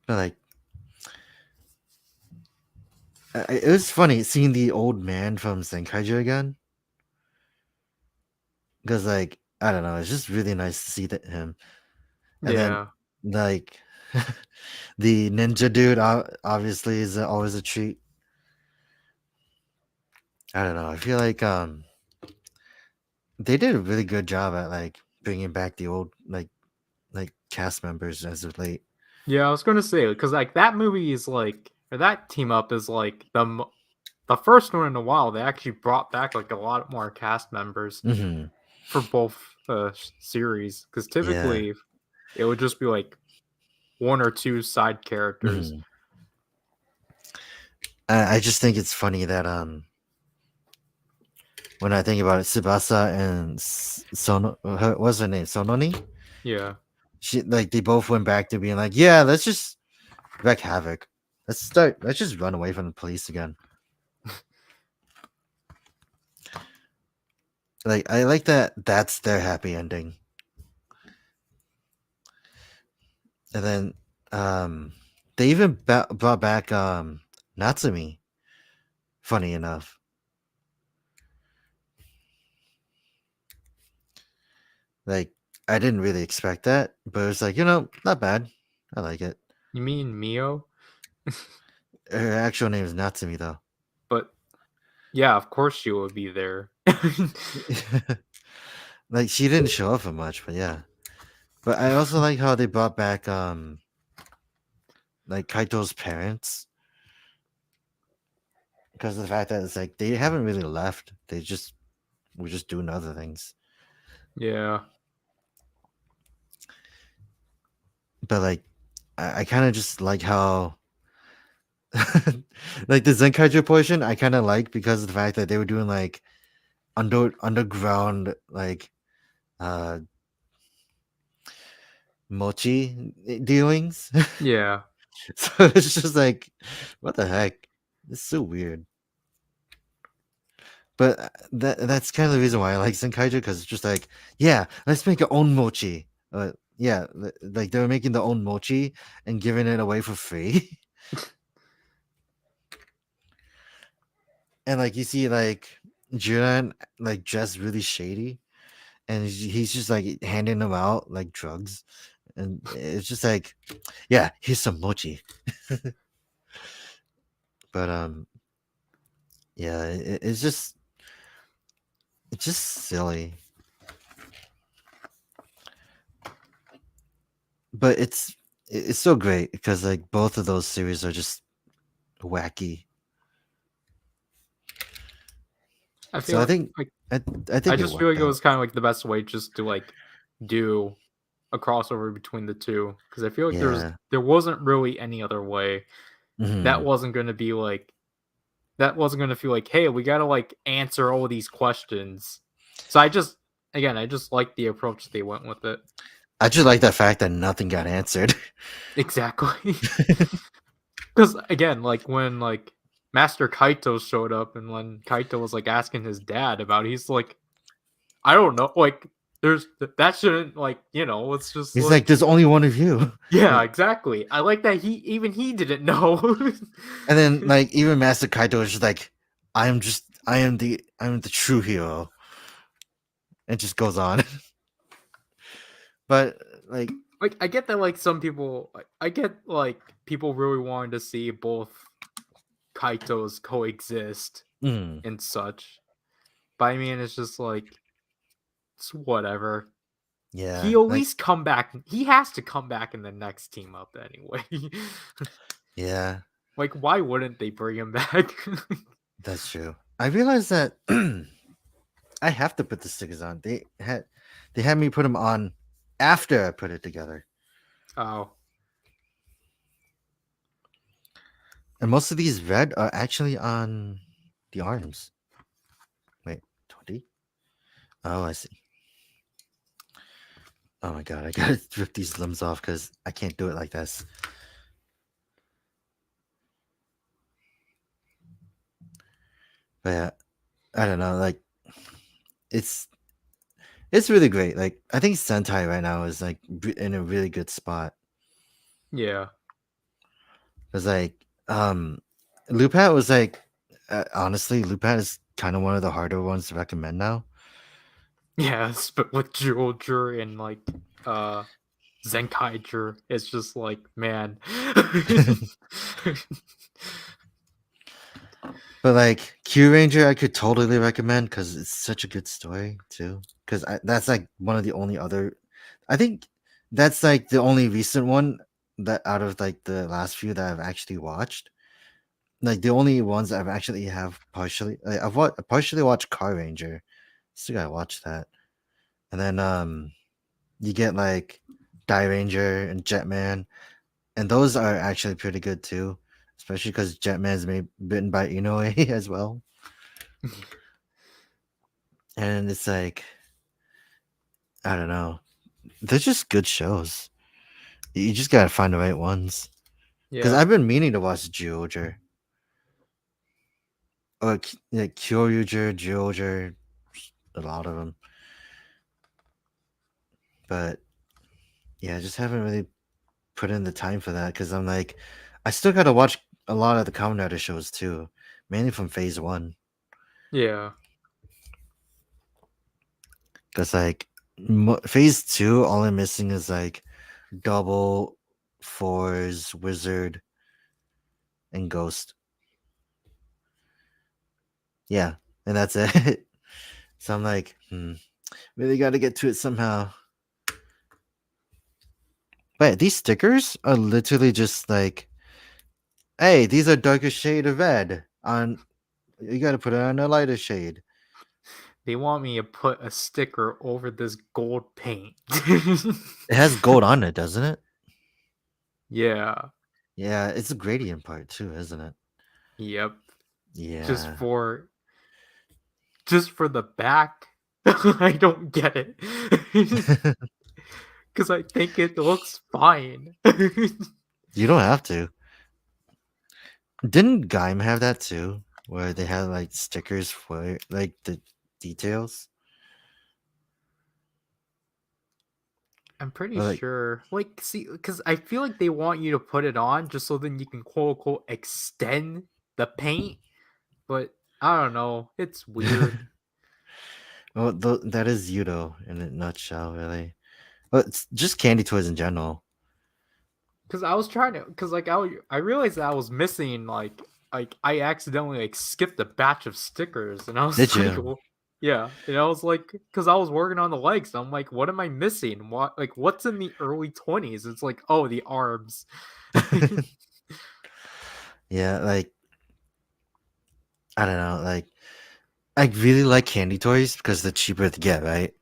But like, it was funny seeing the old man from Senkaiju again. Because like I don't know, it's just really nice to see him. And then Yeah. like the ninja dude obviously is always a treat. I don't know. I feel like they did a really good job at like bringing back the old like cast members as of late. Yeah, I was gonna say because like that movie is like or that team up is like the first one in a while. They actually brought back like a lot more cast members Hmm. for both series because Yeah. typically it would just be like one or two side characters. Hmm. I just think it's funny that when I think about it, Tsubasa and Sono, what's her name? Sononi? Yeah. She like they both went back to being like, yeah, let's just wreak havoc. Let's just run away from the police again. Like I like that that's their happy ending. And then they even brought back Natsumi. Funny enough, like I didn't really expect that, but it was like not bad. I like it. You mean Mio? Her actual name is Natsumi though. But yeah, of course she would be there. Like she didn't show up for much, but yeah. But I also like how they brought back like Kaito's parents because of the fact that it's like they haven't really left. They just were just doing other things. Yeah. But like I kind of just like how like the Zenkaiju portion I kind of like because of the fact that they were doing like underground like uh mochi dealings. Yeah. So it's just like what the heck? It's so weird. But that's kind of the reason why I like Zenkaiju because it's just like, yeah, let's make our own mochi. Yeah, like they were making their own mochi and giving it away for free. And like you see like Juran like dressed really shady and he's just like handing them out like drugs. And it's just like, yeah, here's some mochi. But yeah, it's just silly. But it's so great because like both of those series are just wacky. I So feel like I, I I think it just feel worked like it out. was kind of like the best way just to like do a crossover between the two because I feel like Yeah. there wasn't really any other way. That Hmm. wasn't going to be like that wasn't going to feel like, hey, we got to like answer all these questions. So I just like the approach they went with it. I just like the fact that nothing got answered. Exactly. Because again, like when like Master Kaito showed up and when Kaito was like asking his dad about it, he's like, I don't know, like there's that shouldn't like, it's just He's like, like "There's only one of you." yeah, Like, exactly. I like that he didn't know. and then like even Master Kaito is just like, I am the true hero." It just goes on. But like, Like I get that like some people I get like people really wanted to see both Kaitos coexist mm, and such. But I mean it's just like it's whatever. He yeah, at like least come back. He has to come back in the next team up anyway. yeah, Like, why wouldn't they bring him back? that's true. I realized that I have to put the stickers on. They had me put them on after I put it together. Oh, And most of these red are actually on the arms. Wait, 20? Oh, I see. Oh my god, I gotta rip these limbs off because I can't do it like this. But yeah, I don't know. Like, it's it's really great. Like, I think Sentai right now is like in a really good spot. yeah. Cause like, Lupat was like, honestly, Lupat is kind of one of the harder ones to recommend now. Yes, but with Jurger and like uh Zenkaiger, it's just like, man. But like Q Ranger, I could totally recommend because it's such a good story too. Because that's like one of the only other, I think that's like the only recent one that out of like the last few that I've actually watched. Like the only ones I've actually have partially, like, partially watched Car Ranger. Still gotta watch that. And then you get like Die Ranger and Jetman, and those are actually pretty good too. Especially because Jetman's made bitten by Inoue as well. And it's like I don't know. They're just good shows. You just gotta find the right ones. Because Yeah. I've been meaning to watch Geoger or like Kyoryuger, Geoger, a lot of them. But yeah, I just haven't really put in the time for that because I'm like, I still gotta watch a lot of the Kamen Rider shows too, mainly from Phase One. Yeah. Because like Phase Two, all I'm missing is like Double, Fours, Wizard, and Ghost. Yeah, and that's it. So I'm like, really got to get to it somehow. But these stickers are literally just like, hey, these are darker shade of red. On you got to put it on a lighter shade. They want me to put a sticker over this gold paint. It has gold on it, doesn't it? Yeah. Yeah, it's a gradient part too, isn't it? Yep. Just Yeah. for just for the back. I don't get it. Cuz I think it looks fine. You don't have to. Didn't Gaim have that too? Where they had like stickers for like the details? I'm pretty Or like sure. Like, see, because I feel like they want you to put it on just so then you can quote unquote extend the paint. But I don't know. It's weird. well, that is Yudo in a nutshell, really. But it's just candy toys in general. Because I was trying to, because like I realized that I was missing like I accidentally like skipped a batch of stickers, and I Did was like, you? yeah, and I was like, because I was working on the legs, and I'm like, what am I missing? What like what's in the early 20s? It's like, oh, the arms. Yeah, like I don't know, like I really like candy toys because they're cheaper to get, right?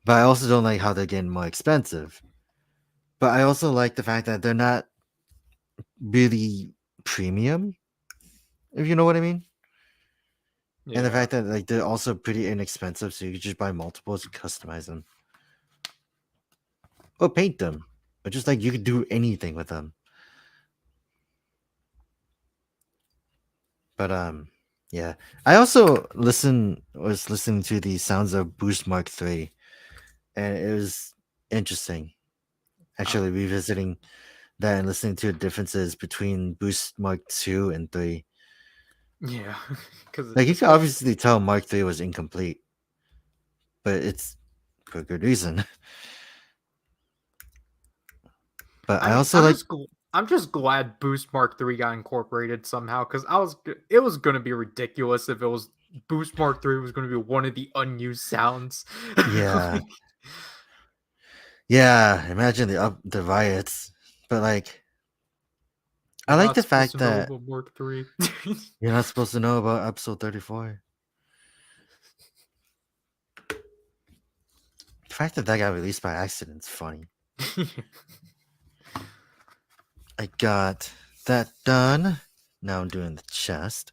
But I also don't like how they're getting more expensive. But I also like the fact that they're not really premium, if you know what I mean. And the Yeah. fact that like they're also pretty inexpensive, so you can just buy multiples and customize them. Or paint them. But just like you could do anything with them. But yeah. I also was listening to the sounds of Boost Mark 3, and it was interesting. Uh, Actually revisiting that and listening to the differences between Boost Mark 2 and 3. yeah, because Like you can especially obviously tell Mark 3 was incomplete, but it's for good reason. But I also like I'm just glad Boost Mark 3 got incorporated somehow because it was gonna be ridiculous if it was Boost Mark 3 was gonna be one of the unused sounds. yeah. Yeah, imagine the riots. But like I You're like not the supposed to fact know that about Mark 3. you're not supposed to know about episode 34. The fact that got released by accident is funny. I got that done. Now I'm doing the chest.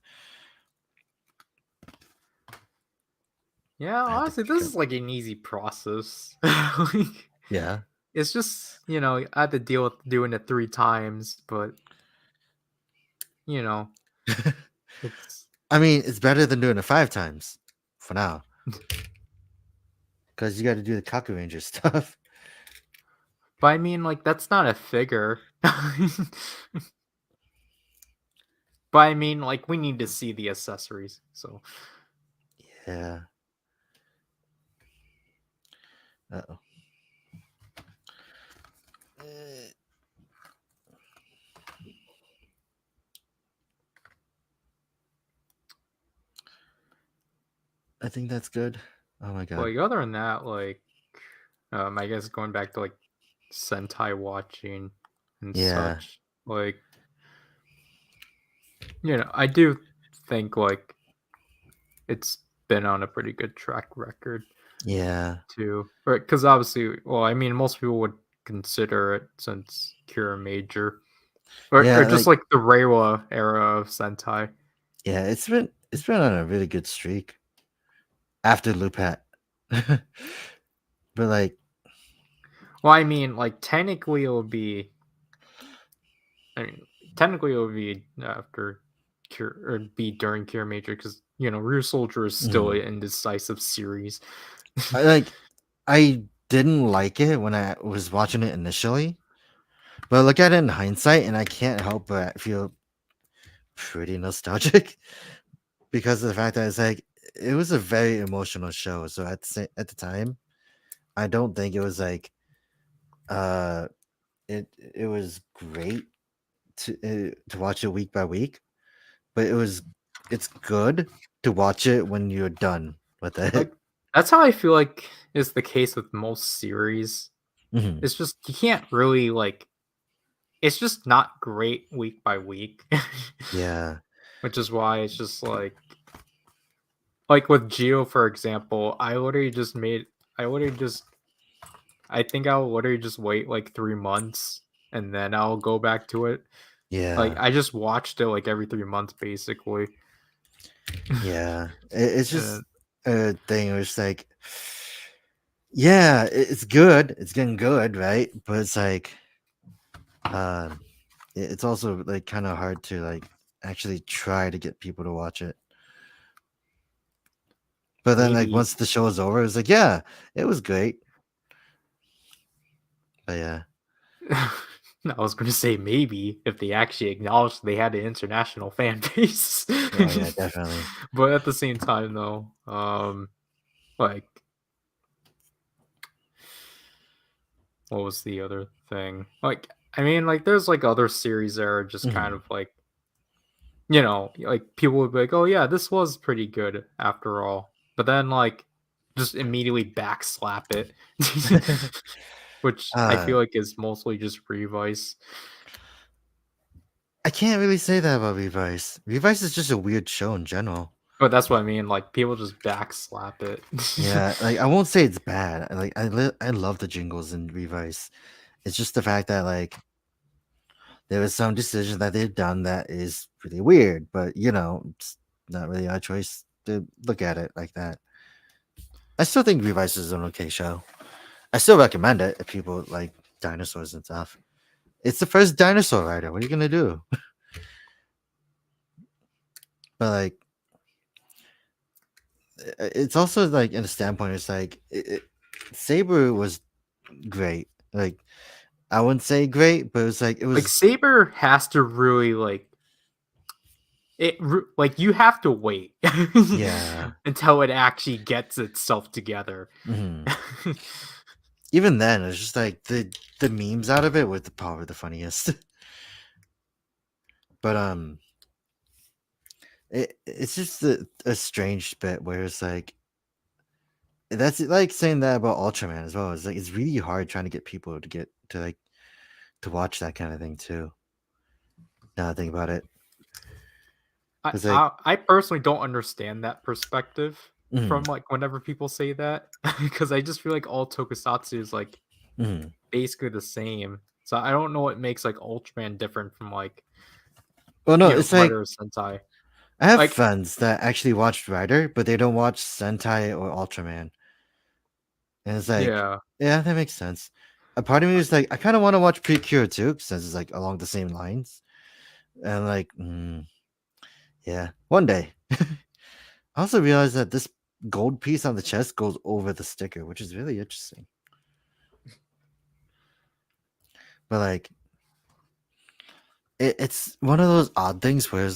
Yeah, I had to honestly, pick this up. is like an easy process. Like, Yeah. it's just, I had to deal with doing it 3 times, but you know, it's I mean, it's better than doing it 5 times for now. Because you got to do the Kaku Ranger stuff. but I mean like that's not a figure. But I mean, like, we need to see the accessories. So, Yeah. Uh-oh. I think that's good. Oh my god. like, other than that, like, I guess going back to like Sentai watching and Yeah. such, like, I do think like it's been on a pretty good track record Yeah. too. Because obviously, well, I mean, most people would consider it since Cure Major, or Yeah, just like like the Reiwa era of Sentai. yeah, it's been on a really good streak after Lupat. But like Well, I mean, like, technically, it would be I mean, technically it would be after Cure or be during Cure Major because Rear Soldier is still an mhm. indecisive series. I like I didn't like it when I was watching it initially, But I look at it in hindsight, and I can't help but feel pretty nostalgic because of the fact that it's like it was a very emotional show. So at the time, I don't think it was like uh it was great to watch it week by week, but it's good to watch it when you're done with it. Like, that's how I feel like is the case with most series. Mhm. It's just you can't really, like, it's just not great week by week, Yeah, which is why it's just like with Geo, for example, I literally just I think I'll literally just wait like 3 months and then I'll go back to it. Like, yeah, I just watched it like every 3 months basically. yeah. It's just And a thing where it's like, yeah, it's good. It's getting good, right? But it's like, um, it's also like kind of hard to like actually try to get people to watch it. But then, like maybe once the show is over, it's like, yeah, it was great. But yeah, I was gonna say maybe if they actually acknowledged they had an international fan base. oh yeah, definitely. But at the same time though, like, what was the other thing? Like, I mean, like, there's like other series that are just kind Mhm. of like, like people would be like, "Oh yeah, this was pretty good after all," but then like just immediately backslap it, which I uh, feel like is mostly just Revice. I can't really say that about Revice. Revice is just a weird show in general. But that's what I mean. Like people just backslap it. Yeah, like I won't say it's bad. Like I love the jingles in Revice. It's just the fact that like there was some decision that they've done that is pretty weird, but it's not really our choice to look at it like that. I still think Revice is an okay show. I still recommend it if people like dinosaurs and stuff. It's the first dinosaur rider. What are you gonna do? But like, it's also like in a standpoint, it's like Saber was great. Like I wouldn't say great, but it was like it Like was. Saber has to really like you have to wait Yeah. until it actually gets itself together. Mhm. Even then, it's just like the memes out of it were probably the funniest. But it's just a strange bit where it's like that's like saying that about Ultraman as well. It's like it's really hard trying to get people to get to like to watch that kind of thing too. Now I think about it, I, because like, I I personally don't understand that perspective mhm, from like whenever people say that because I just feel like all tokusatsu is like mhm. basically the same. So I don't know what makes like Ultraman different from like Well, no, it's like regular Sentai. I have Like, friends that actually watch Ryder, but they don't watch Sentai or Ultraman, and it's like, yeah, yeah, that makes sense. A part of me is like, I kind of want to watch Precure too, since it's like along the same lines, and like, yeah, one day. I also realized that this gold piece on the chest goes over the sticker, which is really interesting. But like, it's one of those odd things where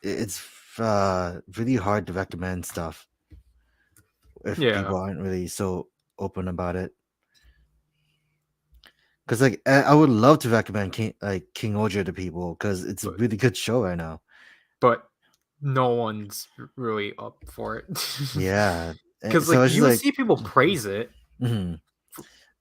it's really hard to recommend stuff if yeah. people aren't really so open about it. Because like, I would love to recommend King Oja to people because it's a But really good show right now. but no one's really up for it. Yeah, Because so like it's just you would like, see people praise it, mhm,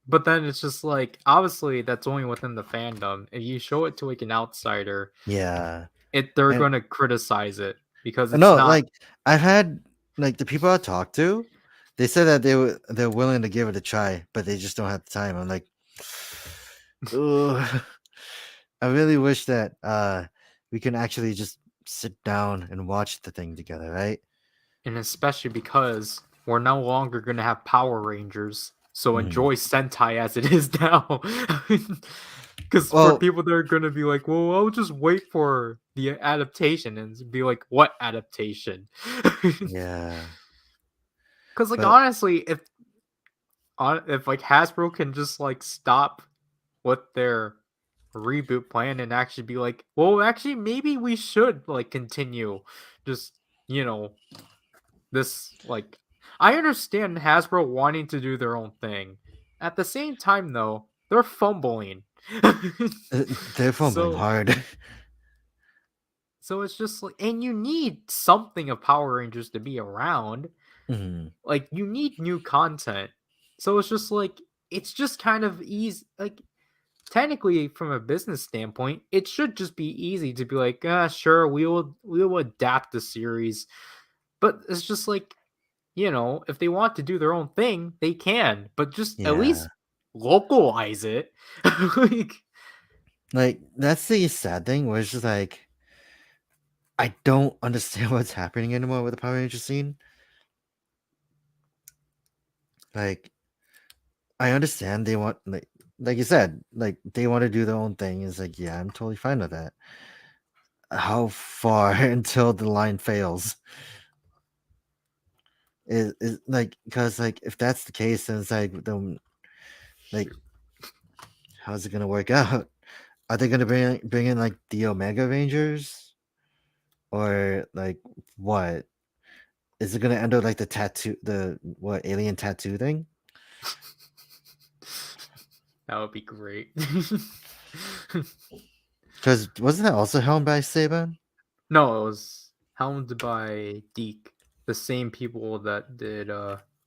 but then it's just like obviously that's only within the fandom. If you show it to like an outsider, yeah, they're and gonna criticize it because it's no, not. like I've had like the people I talked to, they said that they're willing to give it a try, but they just don't have the time. I'm like, ugh. I really wish that we can actually just sit down and watch the thing together, right? And especially because we're no longer gonna have Power Rangers, so Mhm. enjoy Sentai as it is now. Because for Well, people that are gonna be like, "Well, I'll just wait for the adaptation," and be like, "What adaptation?" yeah, Because like but honestly, if like Hasbro can just like stop what they're reboot plan and actually be like, well, actually, maybe we should like continue, just you know, this like. I understand Hasbro wanting to do their own thing. At the same time, though, they're fumbling. They're fumbling so hard. so it's just like, and you need something of Power Rangers to be around. Mhm. Like you need new content. So it's just like it's just kind of easy. Like technically, from a business standpoint, it should just be easy to be like, sure, we will adapt the series. But it's just like, if they want to do their own thing, they can. But just at Yeah. least localize it. like, Like, that's the sad thing where it's just like, I don't understand what's happening anymore with the Power Ranger scene. Like, I understand they want, like you said, like, they want to do their own thing. It's like, yeah, I'm totally fine with that. How far until the line fails? Is like, because, like, if that's the case, then it's like, like, how's it gonna work out? Are they gonna bring in like the Omega Rangers, or like what? Is it gonna end up like the tattoo, the what alien tattoo thing? that would be great. Because wasn't that also helmed by Saban? No, it was helmed by Deke, the same people that did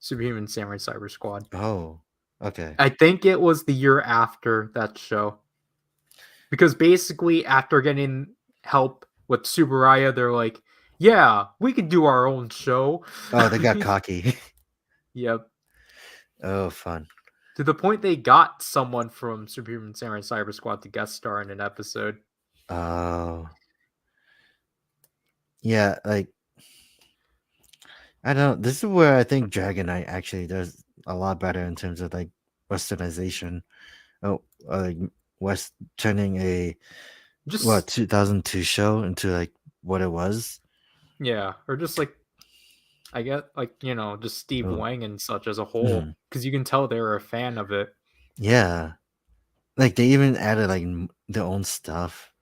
Superhuman Samurai Cyber Squad. Oh, okay. I think it was the year after that show. Because basically, after getting help with Subaraya, they're like, yeah, we could do our own show. Oh, they got cocky. Yep. Oh, fun. To the point they got someone from Superhuman Samurai Cyber Squad to guest star in an episode. Oh, yeah. Like, I don't know. This is where I think Dragon Knight actually does a lot better in terms of like westernization. Oh, like West turning a Just 2002 show into like what it was. yeah, or just like I get like just Steve Oh, Wang and such as a whole, mhm. because you can tell they were a fan of it. Yeah. Like they even added like their own stuff.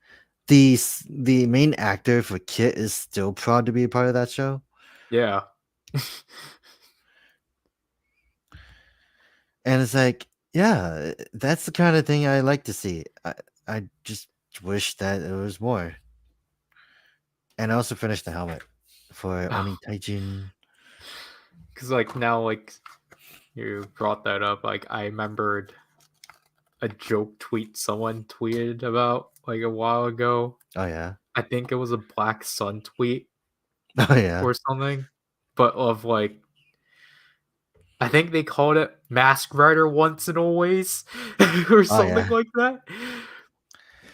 The main actor for Kit is still proud to be a part of that show, Yeah. and it's like, yeah, that's the kind of thing I like to see. I just wish that it was more. And I also finished the helmet for Oni Taijin. Because like now, like you brought that up, like I remembered a joke tweet someone tweeted about like a while ago. Oh yeah, I think it was a Black Sun tweet oh yeah, or something, but of like I think they called it Mask Rider once and always or oh something yeah. like that.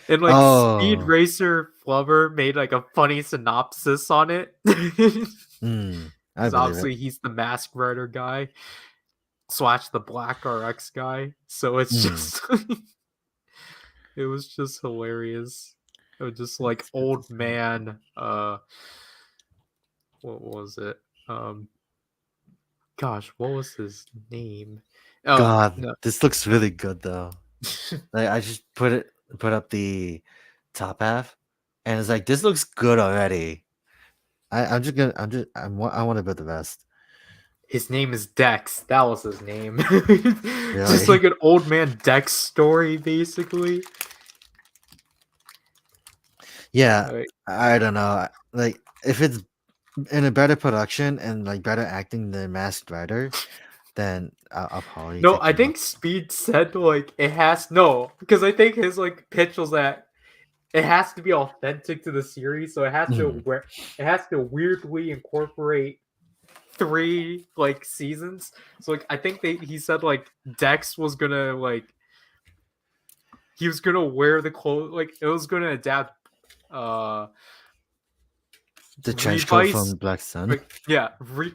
And like Speed Oh, Racer Flubber made like a funny synopsis on it. I Because believe it. obviously he's the Mask Rider guy slash the Black RX guy. So it's Mm, just it was just hilarious. It was just like that's good to old see. man what was it? Um gosh, what was his name? Oh God, no. this looks really good though. Like I just put up the top half, and it's like this looks good already. I want to build the best. His name is Dex. That was his name. Just Really? like an old man Dex story, basically. Yeah, Like, I don't know. Like if it's in a better production and like better acting than Masked Rider, then I'll probably no, take I the look. think Speed said like it has no, because I think his like pitch was that it has to be authentic to the series, so Mhm. it has to weirdly incorporate three like seasons. So like I think he said like Dex was gonna like he was gonna wear the clothes like it was gonna adapt uh The trench coat Revice, from Black Sun. like yeah,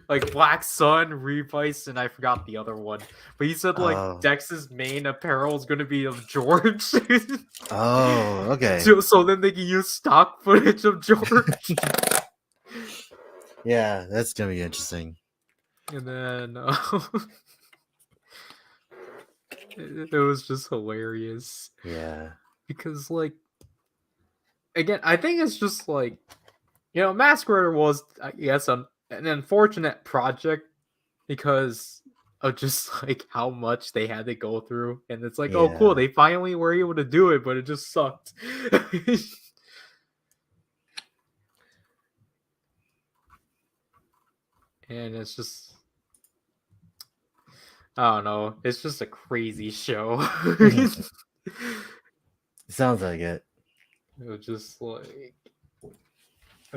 like Black Sun, Revice, and I forgot the other one. But he said like Oh, Dex's main apparel is gonna be of George, oh, okay. so then they can use stock footage of George. Yeah, that's gonna be interesting. And then it was just hilarious Yeah. because like again, I think it's just like Mask Rider was, I guess, an unfortunate project because of just like how much they had to go through, and it's like, oh, cool, Yeah. they finally were able to do it, but it just sucked. And it's just, I don't know, it's just a crazy show. Mhm. Sounds like it. It was just like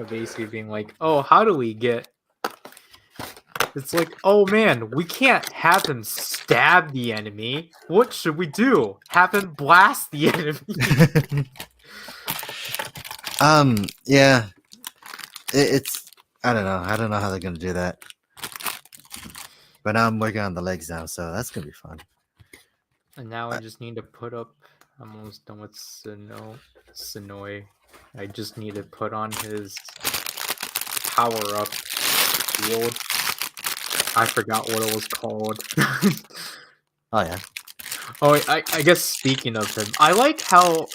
basically being like, oh, how do we get? It's like, oh man, we can't have him stab the enemy. What should we do? Have him blast the enemy. Yeah. It's I don't know. I don't know how they're gonna do that. But now I'm working on the legs now, so that's gonna be fun. And now I just need to put up. I'm almost done with Sonoy. I just need to put on his power up shield. I forgot what it was called. Oh yeah. Oh, I guess speaking of him, I like how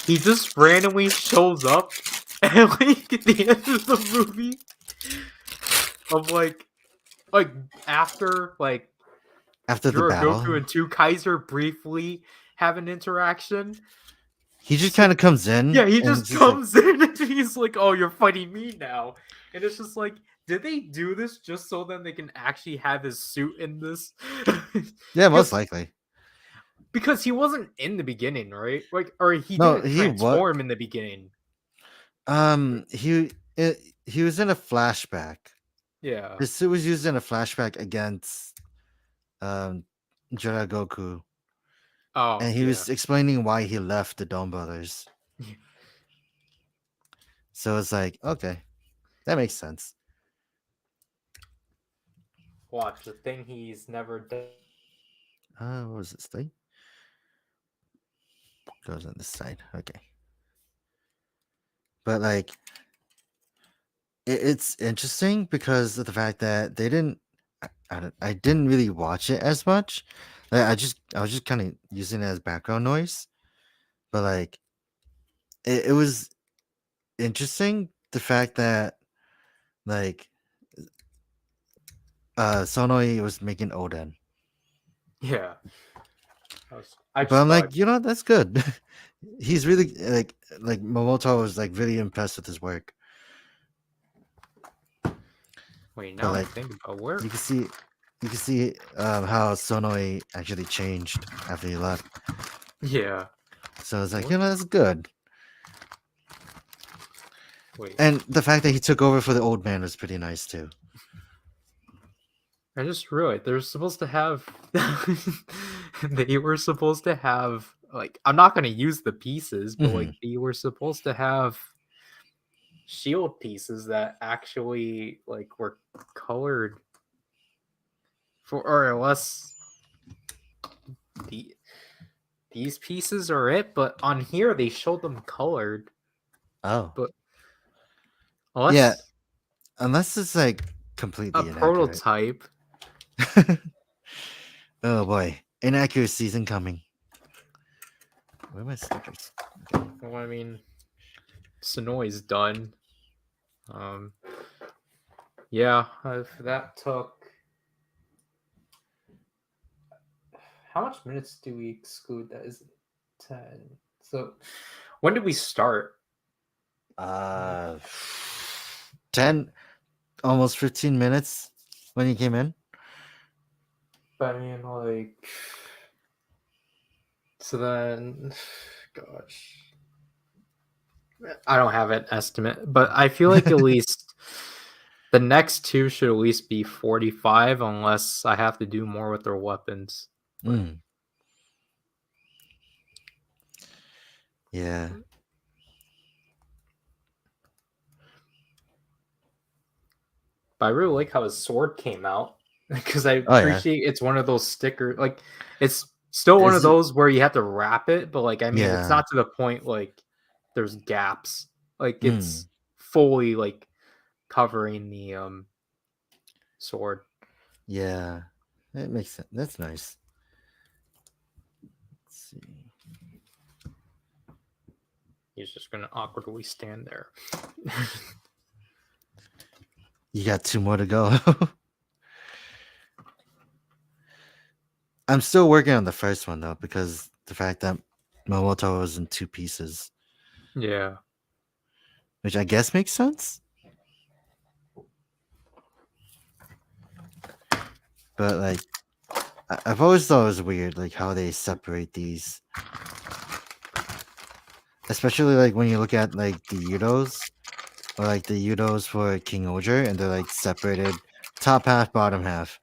he just randomly shows up at like at the end of the movie of like after like After the Goku battle, and two Kaiser briefly have an interaction. he just Just kind like, of comes in yeah, he and it's just just like, comes in and he's like, "Oh, you're fighting me now," and it's just like, did they do this just so then they can actually have his suit in this? yeah, most Because likely. he wasn't in the beginning, right? Like, or he No, didn't he what? transform in the beginning. He he was in a flashback. Yeah. His suit was used in a flashback against um Goku, Oh and he yeah. was explaining why he left the Dome Brothers. So it's like, okay, that makes sense. Watch the thing he's never done. What was this thing? Goes on this side. Okay. But like it's interesting because of the fact that they didn't I didn't really watch it as much. Like I was just kind of using it as background noise. But like it was interesting the fact that like Sonoi was making Oden. Yeah. I But just I'm thought. like, that's good. He's really like Momoto was like really impressed with his work. Wait, But now I like think about where. you can see how Sonoi actually changed after he left. Yeah. So it's like, Where? that's good. Wait. And the fact that he took over for the old man was pretty nice too. I just realized they're supposed to have. They were supposed to have like, I'm not gonna use the pieces, but Hmm. like they were supposed to have shield pieces that actually like were colored for, or unless the these pieces are it, but on here they showed them colored. Oh. But Yeah, unless unless it's like a completely inaccurate. prototype. Oh boy, inaccuracies incoming. Where are my stickers? Okay. Well, I mean, Sonoy's done. Um, yeah, that took. How much minutes do we exclude? That is 10. So, when did we start? Uh, 10, almost 15 minutes when he came in. I mean, like, so then, gosh, I don't have an estimate, but I feel like at least the next two should at least be 45, unless I have to do more with their weapons. But Mm, yeah. I really like how his sword came out because I Oh yeah. appreciate it's one of those stickers. Like, it's still one of Is it? those where you have to wrap it, but like, I mean, it's Yeah. not to the point like there's gaps. Like, Mm, it's fully like covering the sword. yeah. That makes sense. That's nice. Let's see. He's just gonna awkwardly stand there. You got 2 more to go. I'm still working on the first one though, because the fact that Momoto was in 2 pieces, Yeah. which I guess makes sense. But like, I've always thought it was weird, like how they separate these, especially like when you look at like the Yudos, or like the Yudos for King Oger, and they're like separated, top half, bottom half,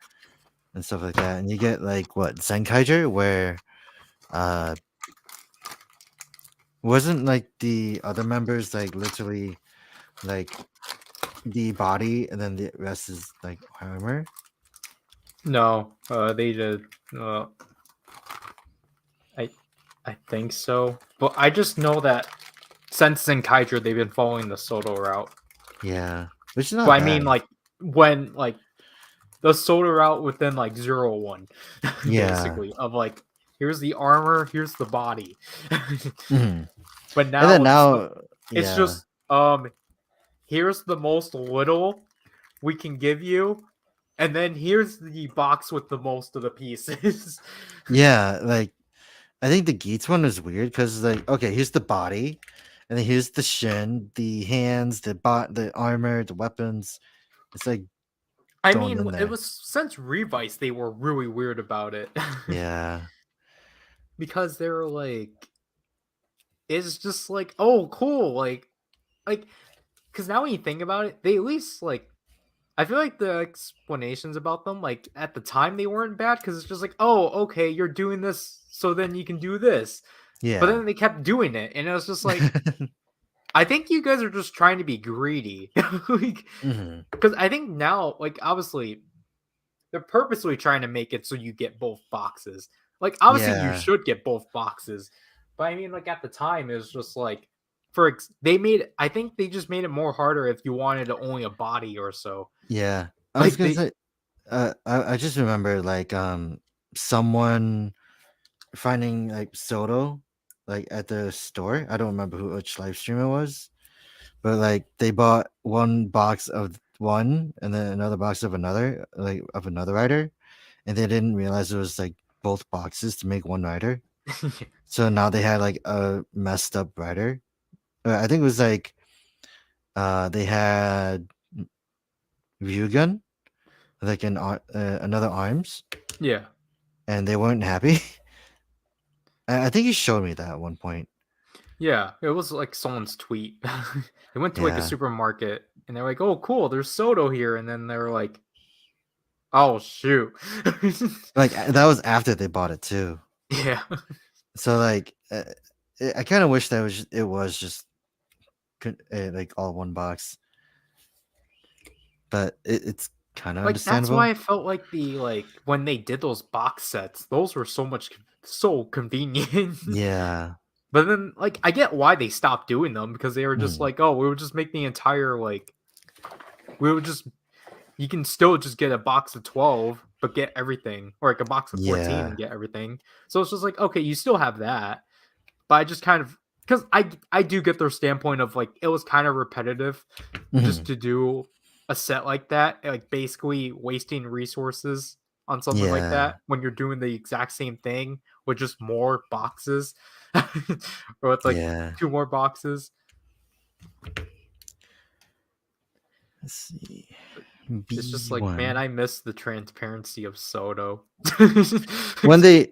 and stuff like that. And you get like what Zenkaiger, where uh wasn't like the other members like literally like the body, and then the rest is like armor. No, they did. I I think so, but I just know that since Zenkaiger, they've been following the Soto route. Yeah, which is not But I bad. mean, like when like the Soto route within like 0-1, Yeah. basically of like here's the armor, here's the body. Mhm. But And then now now, it's yeah, just here's the most little we can give you, and then here's the box with the most of the pieces. yeah, like I think the Geats one is weird because like okay, here's the body, and then here's the shin, the hands, the armor, the weapons. It's like I thrown mean, in it there. was since Revice they were really weird about it. Yeah, Because they were like it's just like, oh cool, like because now when you think about it, they at least like I feel like the explanations about them, like at the time they weren't bad because it's just like, oh, okay, you're doing this, so then you can do this. But yeah, then they kept doing it, and it was just like, I think you guys are just trying to be greedy. Like, hmm because I think now, like, obviously, they're purposely trying to make it so you get both boxes. Like, obviously, you yeah, should get both boxes. But I mean, like, at the time, it was just like, I think they just made it more harder if you wanted only a body or so. yeah. I was Like, gonna say, I just remember like someone finding like Soto like at the store. I don't remember which live stream it was, but like they bought one box of one and then another box of another, like of another rider, and they didn't realize it was like both boxes to make one rider. So now they had like a messed up rider. I think it was like they had Ryugun, like another arms, yeah. and they weren't happy. I think he showed me that at one point. Yeah, it was like someone's tweet. They went to like a Yeah, supermarket and they're like, "Oh, cool, there's Soto here," and then they were like, "Oh shoot." like that was after they bought it too. Yeah, So like, I kind of wish that it was just like all one box, but it's kind of like that's why understandable. I felt like the like when they did those box sets, those were so convenient. Yeah. But then like I get why they stopped doing them because they were just Mhm. like, "Oh, we would just make the entire like we would just you can still just get a box of 12 but get everything or like a box of 14 and Yeah. get everything." So it's just like, okay, you still have that. But I just kind of because I do get their standpoint of like it was kind of repetitive just Mhm. to do a set like that, like basically wasting resources on something like Yeah. that when you're doing the exact same thing with just more boxes or with like Yeah. two more boxes. Let's see. It's just like, man, B1. I miss the transparency of Soto. When they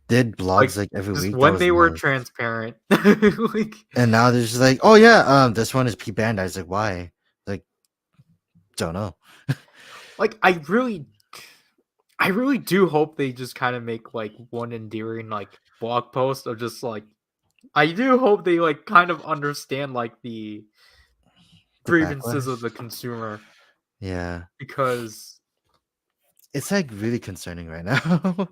did Like blogs like every just week, that when was they were nice. transparent. Like And now they're just like, oh yeah, this one is P Bandai. It's like why? Like, don't know. like I really do hope they just kind of make like one endearing like blog post of just like I do hope they like kind of understand like the The grievances of backlash. the consumer Yeah. because It's like really concerning right now.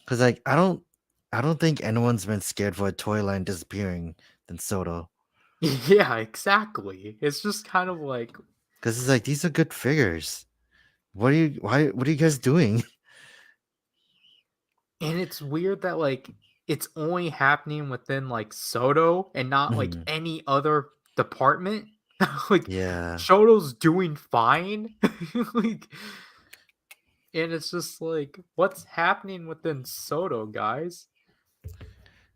Cause like I don't think anyone's been scared for a toy line disappearing than Soto. yeah, exactly. It's just kind of like Cause it's like these are good figures. What are you guys doing? and it's weird that like it's only happening within like SHODO and not like Mhm. any other department. Like Yeah. SHODO's doing fine. Like, and it's just like, what's happening within SHODO, guys?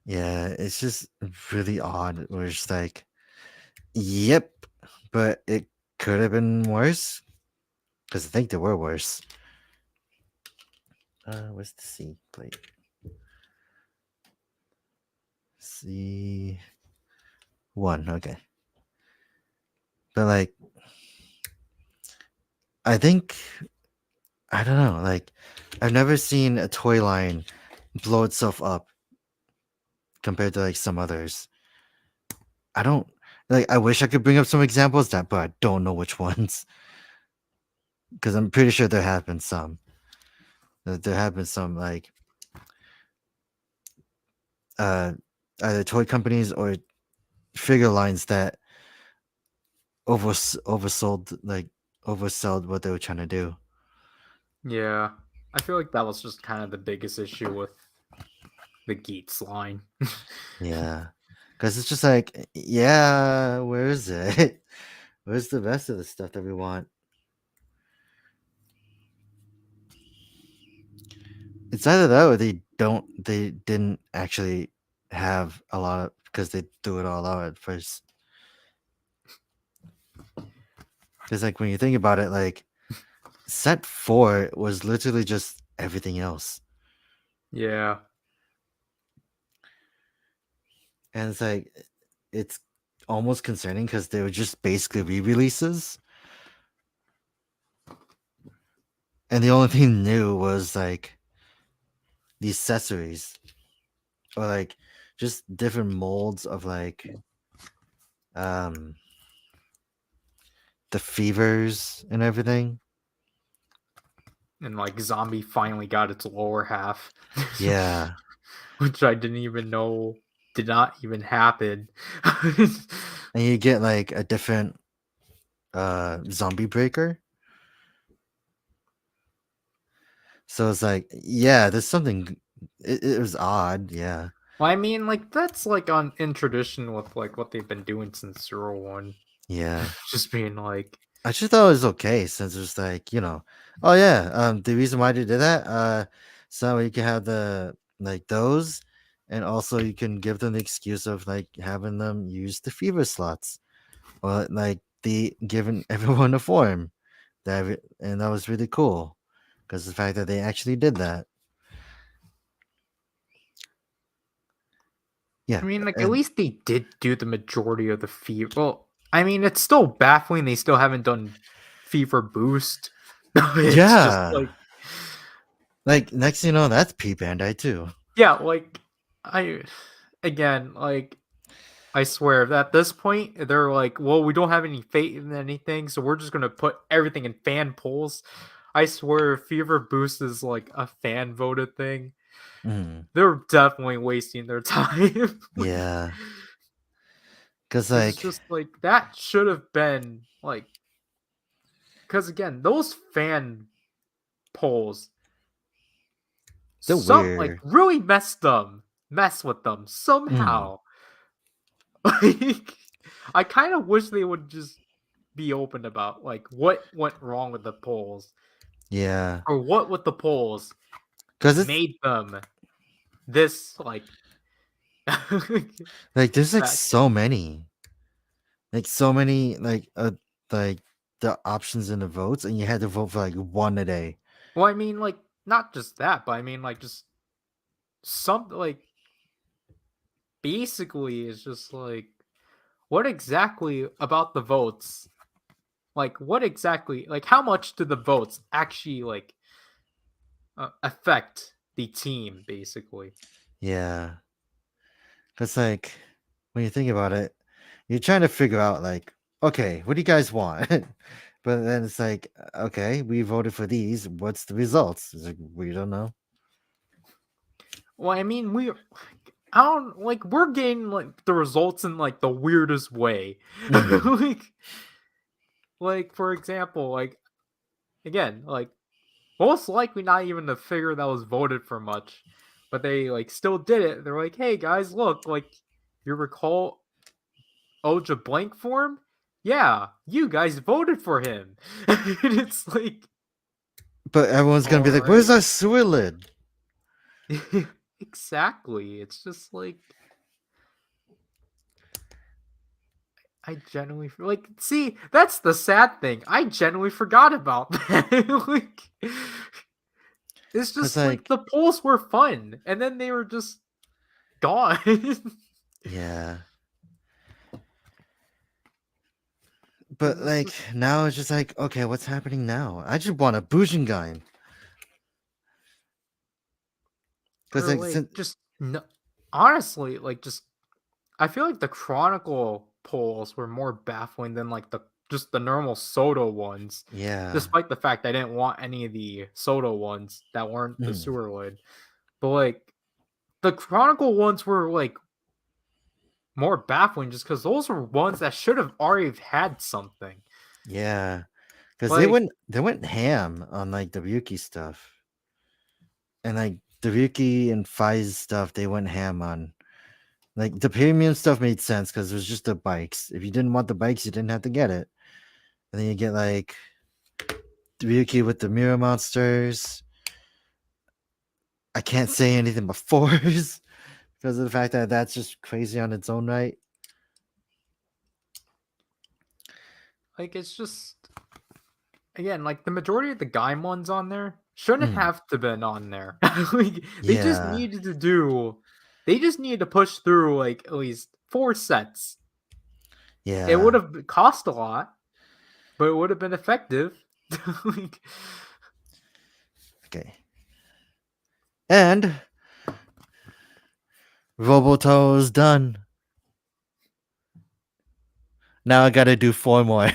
Yeah, it's just really odd. We're just like, yep, but it could have been worse. Because I think there were worse. Where's the C plate? C1, okay. But like, I think, I don't know, like, I've never seen a toy line blow itself up compared to like some others. I don't, like, I wish I could bring up some examples that, but I don't know which ones. Because I'm pretty sure there have been some. There have been some, like, uh, either toy companies or figure lines that oversold, like, oversold what they were trying to do. Yeah. I feel like that was just kind of the biggest issue with the Geats line. Yeah. Because it's just like, yeah, where is it? Where's the rest of the stuff that we want? It's either that or they didn't actually have a lot of, because they threw it all out at first. Because, like, when you think about it, like, set 4 was literally just everything else. Yeah. And it's like, it's almost concerning because they were just basically re-releases, and the only thing new was like the accessories, or like just different molds of like um the fevers and everything. And like Zombie finally got its lower half. Yeah. Which I didn't even know did not even happen. And you get like a different zombie breaker. So it's like, yeah, there's something, it was odd, yeah. Well, I mean, like that's like on in tradition with like what they've been doing since 01. Yeah. Just being like, I just thought it was okay since it's like, oh yeah, the reason why they did that, so you can have the like those, and also you can give them the excuse of like having them use the fever slots, or like the giving everyone a form, and that was really cool, because the fact that they actually did that, yeah, I mean, like at and least they did do the majority of the fever. Well, I mean, it's still baffling they still haven't done fever boost. It's just yeah, like, like next thing you know, that's P Bandai too. yeah, like I again, like I swear, at this point, they're like, well, we don't have any faith in anything, so we're just gonna put everything in fan polls. I swear, Fever Boost is like a fan voted thing. Mhm. They're definitely wasting their time. Yeah, because Because it's like just like, that should have been like, because again, those fan polls, they're some like weird. really mess with them Mhm. somehow. Like, I kind of wish they would just be open about like what went wrong with the polls Yeah, or what with the polls because it's made them this like like there's like affected. so many like the options in the votes, and you had to vote for like one a day. Well, I mean, like not just that, but I mean, like just some like basically is just like what exactly about the votes? Like what exactly? Like how much do the votes actually like affect the team? Basically, Yeah, because like when you think about it, you're trying to figure out like, okay, what do you guys want? But then it's like, okay, we voted for these. What's the results? It's like, we don't know. well, I mean, I don't like we're getting like the results in like the weirdest way. Hmm. like for example, like again, like most likely not even the figure that was voted for much. but they like still did it. They're like, hey guys, look, like you recall Oja blank form? Yeah, you guys voted for him. And it's like, But everyone's gonna all be like, "Where's right. our sewer lid?" Exactly. It's just like I genuinely like see, that's the sad thing. I genuinely forgot about that. Like it's Cause just like like, the polls were fun and then they were just gone. yeah. Cuz But it's like just now it's just like, okay, what's happening now? I just want a Bujingan. Cause or like like since, just no, honestly, like just I feel like the Chronicle polls were more baffling than like the just the normal Soto ones. yeah. Despite the fact I didn't want any of the Soto ones that weren't the Mhm. sewer lid. But like the Chronicle ones were like more baffling just because those were ones that should have already had something. Yeah. Cause Like, they went ham on like the Ryuki stuff. And like the Ryuki and Fai's stuff, they went ham on. Like the premium stuff made sense because it was just the bikes. If you didn't want the bikes, you didn't have to get it. And then you get like Ryuki with the mirror monsters. I can't say anything but fours because of the fact that that's just crazy on its own right. it's just again, like the majority of the Gaim ones on there shouldn't Mhm. have to been on there. Like they just Yeah, needed to do, they just needed to push through like at least 4 sets. It would yeah. have cost a lot, but it would have been effective. Like, Okay. And Roboto's done. Now I gotta do four more.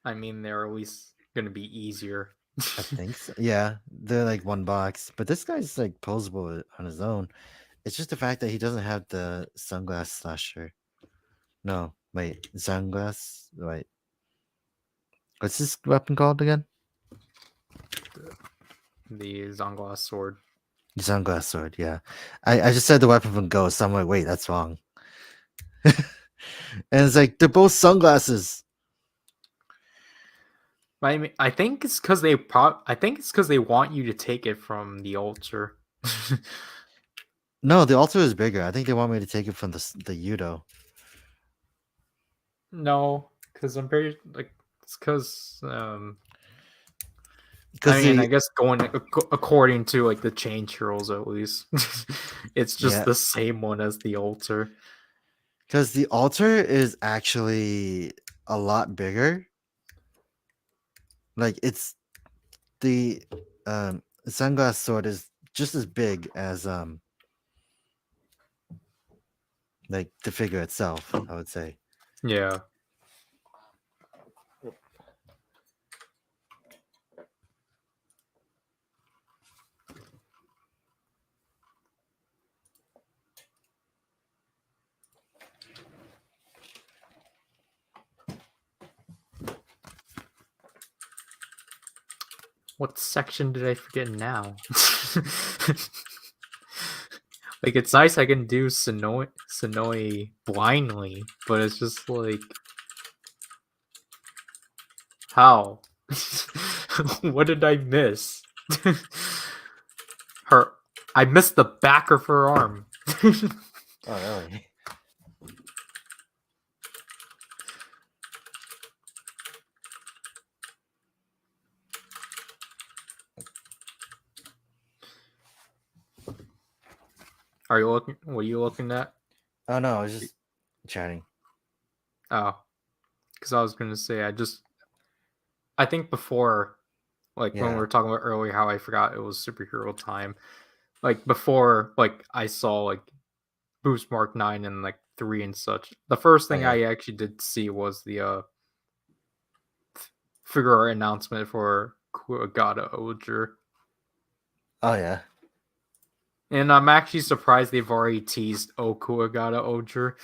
I mean, they're at least gonna be easier. I think so. Yeah, they're like one box, but this guy's like posable on his own. It's just the fact that he doesn't have the sunglass slasher. No, wait, sunglass. Wait, what's this weapon called again? The Zanglass sword. Sunglass sword. Yeah, I just said the weapon from Ghost. So I'm like, wait, that's wrong. And it's like they're both sunglasses. I mean, I think it's because they want you to take it from the altar. No, the altar is bigger. I think they want me to take it from the Yudo. No, because I'm pretty like it's because I Because mean I the guess going according to like the change rules at least, it's just yeah, the same one as the altar. because the altar is actually a lot bigger. Like it's the sunglass sword is just as big as like the figure itself, I would say. Yeah. What section did I forget now? Like it's nice I can do Sonoe blindly, but it's just like how? What did I miss? Her I missed the back of her arm. Oh, really? Are you looking what are you looking at? Oh no, I was just chatting. Oh, because I was gonna say I think before like when we Yeah. were talking about earlier how I forgot it was superhero time. Like before like I saw like Boost Mark 9 and like 3 and such. The first Oh thing yeah. I actually did see was the figure art announcement for Kuagata Oger. Oh yeah. And I'm actually surprised they've already teased Kuagata Oger.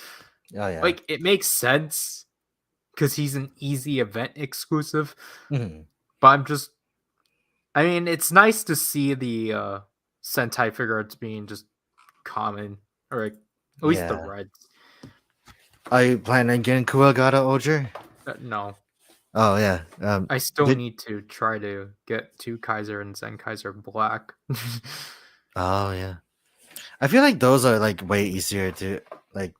Oh yeah. Like it makes sense because he's an easy event exclusive. Mhm. But I'm just I mean, it's nice to see the Sentai figure arts being just common, or like, at least the Yeah. reds. Are you planning on getting Kuwagata Oger? No, Oh yeah. I still Did need to try to get 2 Kaiser and Zen Kaiser Black. oh yeah. I feel like those are like way easier to like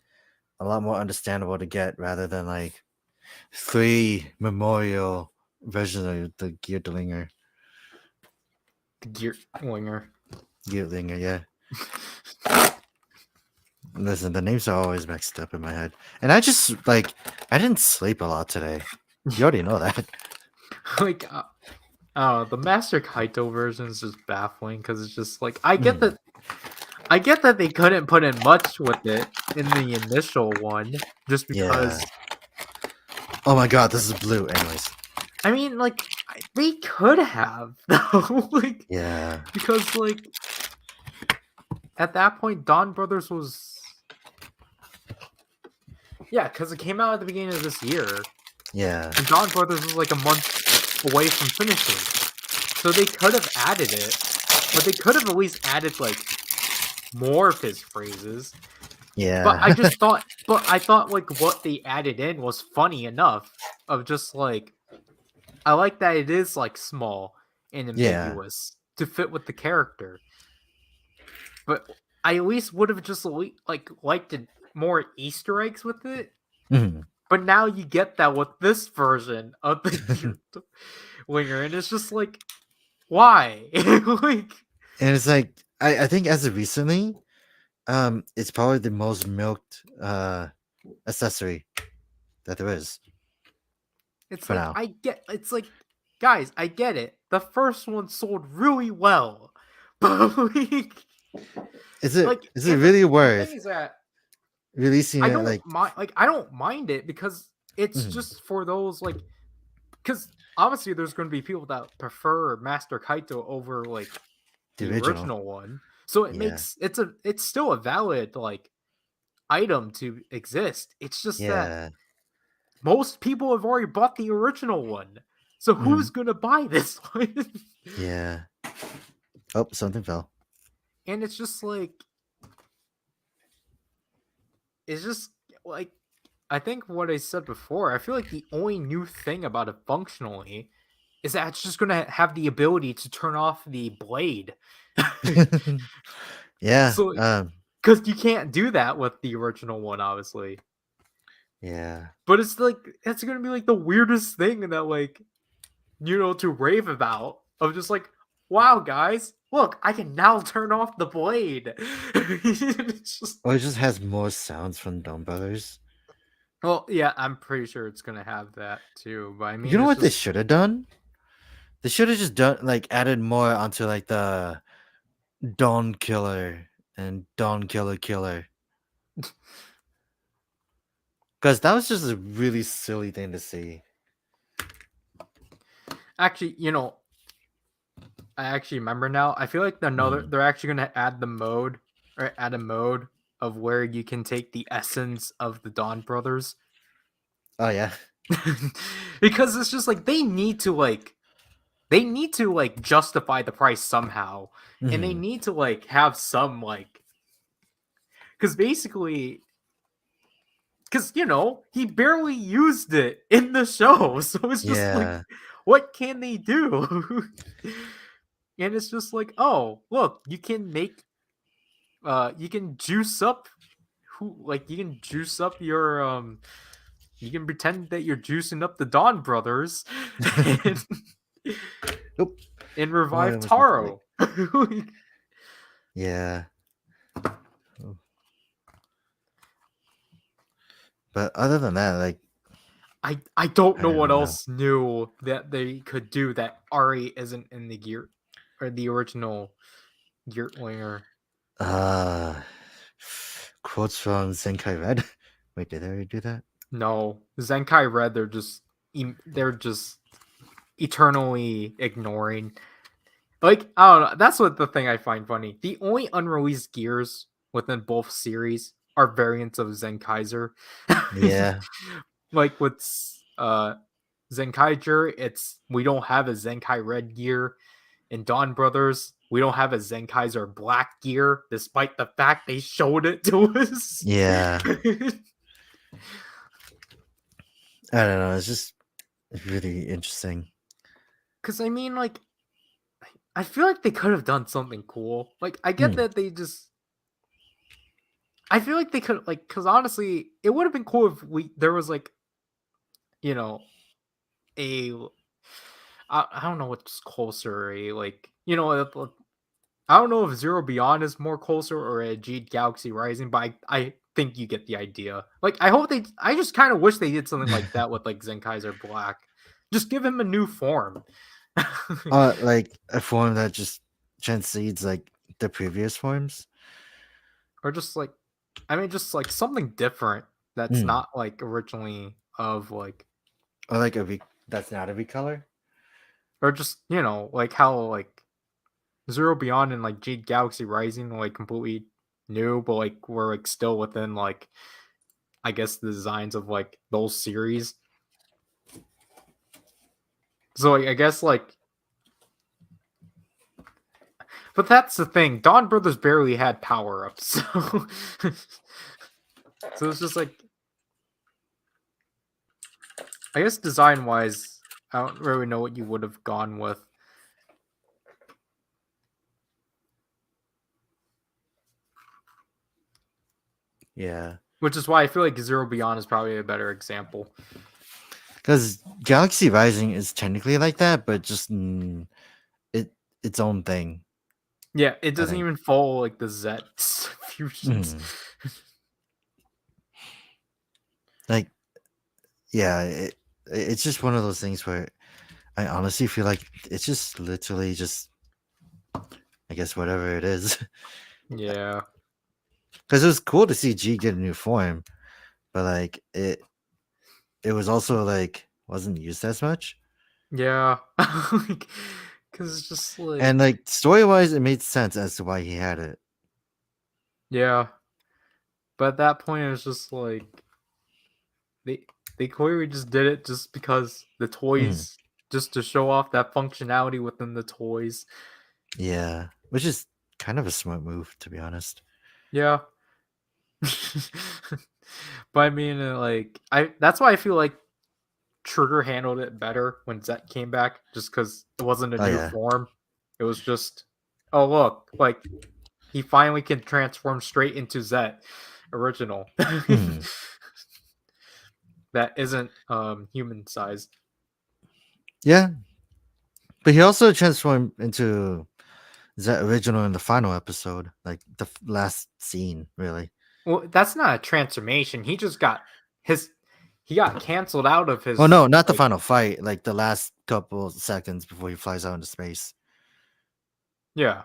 a lot more understandable to get rather than like 3 memorial versions of the Geardlinger. The Gear Winger. Geardlinger, yeah. Listen, the names are always mixed up in my head. And I just like I didn't sleep a lot today. You already know that. Like, the Master Kaito version is just baffling because it's just like I get that they couldn't put in much with it in the initial one, just Yeah. because. Oh my god, this is blue. Anyways. I mean, like, they could have though, like, Yeah. because like at that point, Dawn Brothers was, yeah, because it came out at the beginning of this year, Yeah. and Dawn Brothers was like a month away from finishing, so they could have added it, but they could have at least added like more of his phrases. But Yeah. I thought like what they added in was funny enough. Of just like, I like that it is like small and Yeah. ambiguous to fit with the character. But I at least would have just like liked more Easter eggs with it. Mhm. But now you get that with this version of the Winger, and it's just like, why? Like, And it's like I think as of recently, it's probably the most milked accessory that there is it's for like now. it's like, guys, I get it. The first one sold really well, but like, Is it and really the thing worth is that releasing I it don't like mind. Like, I don't mind it because it's mhm, just for those like, because obviously there's going to be people that prefer Master Kaito over like the the original? original one. So it Yeah. makes it's still a valid like item to exist. It's just that Yeah. most people have already bought the original one. So who's Mhm. gonna buy this one? Yeah. Oh, something fell. And it's just like, it's just like, I think what I said before, I feel like the only new thing about it functionally is that it's just gonna have the ability to turn off the blade. Yeah. So, because you can't do that with the original one, obviously. Yeah. But it's like, it's gonna be like the weirdest thing that like, to rave about, of just like, wow, guys, look, I can now turn off the blade. It's just, Or it just has more sounds from Dumb Brothers. well, yeah, I'm pretty sure it's gonna have that too. But I You mean, know it's what they just, should have done? They should have just done like added more onto like the Dawn Killer and Dawn Killer Killer. Because that was just a really silly thing to see. actually, I actually remember now. I feel like Mhm. they're actually gonna add the mode, or add a mode of where you can take the essence of the Dawn Brothers. Oh yeah. Because it's just like they need to like justify the price somehow, and they Mhm. need to like have some like, because basically, because he barely used it in the show, so it's just like, Yeah. what can they do? And it's just like, oh, look, you can juice up, you can juice up your you can pretend that you're juicing up the Dawn Brothers, and, Oop. and Oh, I revive almost went to lake. Taro. Yeah. Oh. But other than that, like I don't I know what don't know. else new that they could do that Ari isn't in the gear, or the original Geartlinger. Uh quotes from Zenkai Red. Wait, did I already do that? No, Zenkai Red, they're just eternally ignoring. Like, I don't know. That's what the thing I find funny. The only unreleased gears within both series are variants of Zenkaiser. Yeah. Like with Zenkaiger, it's we don't have a Zenkai Red gear. In Dawn Brothers, we don't have a Zenkaiser black gear, despite the fact they showed it to us. Yeah. I don't know. It's just really interesting. Because I mean, like, I feel like they could have done something cool. Like, I get that they just. I feel like they could, like, because honestly, it would have been cool if there was like, you know, a I don't know what's closer, a like, I don't know if Zero Beyond is more closer or a Jade Galaxy Rising, but I think you get the idea. Like, I just kind of wish they did something like that with like Zenkaiser Black. Just give him a new form. Like a form that just transcends like the previous forms. Or just like, I mean, just like something different that's not like originally of like, Or like that's not a recolor. or just, like how like Zero Beyond and like Jade Galaxy Rising were like completely new, but like we're like still within like, I guess, the designs of like those series. So like, I guess like, but that's the thing. Dawn Brothers barely had power ups, so so it's just like, I guess design wise, I don't really know what you would have gone with. Yeah. Which is why I feel like Zero Beyond is probably a better example. Because Galaxy Rising is technically like that, but just its own thing. Yeah, it doesn't even follow like the Zets fusions. Like, yeah, it's just one of those things where I honestly feel like it's just literally just, I guess, whatever it is. Yeah. Because it was cool to see G get a new form, but like it was also like wasn't used as much. Yeah. Because it's just like, And like story wise, it made sense as to why he had it. yeah. But at that point, it was just like, they clearly just did it just because the toys, just to show off that functionality within the toys. Yeah, which is kind of a smart move, to be honest. Yeah. But I mean, like, that's why I feel like Trigger handled it better when Zet came back, just because it wasn't a Oh new yeah. form. It was just, oh look, like he finally can transform straight into Zet original. That isn't human sized. Yeah, but he also transformed into the original in the final episode, like the last scene, really. Well, that's not a transformation. He got canceled out of Oh his, no, not the like, final fight, like the last couple seconds before he flies out into space. yeah.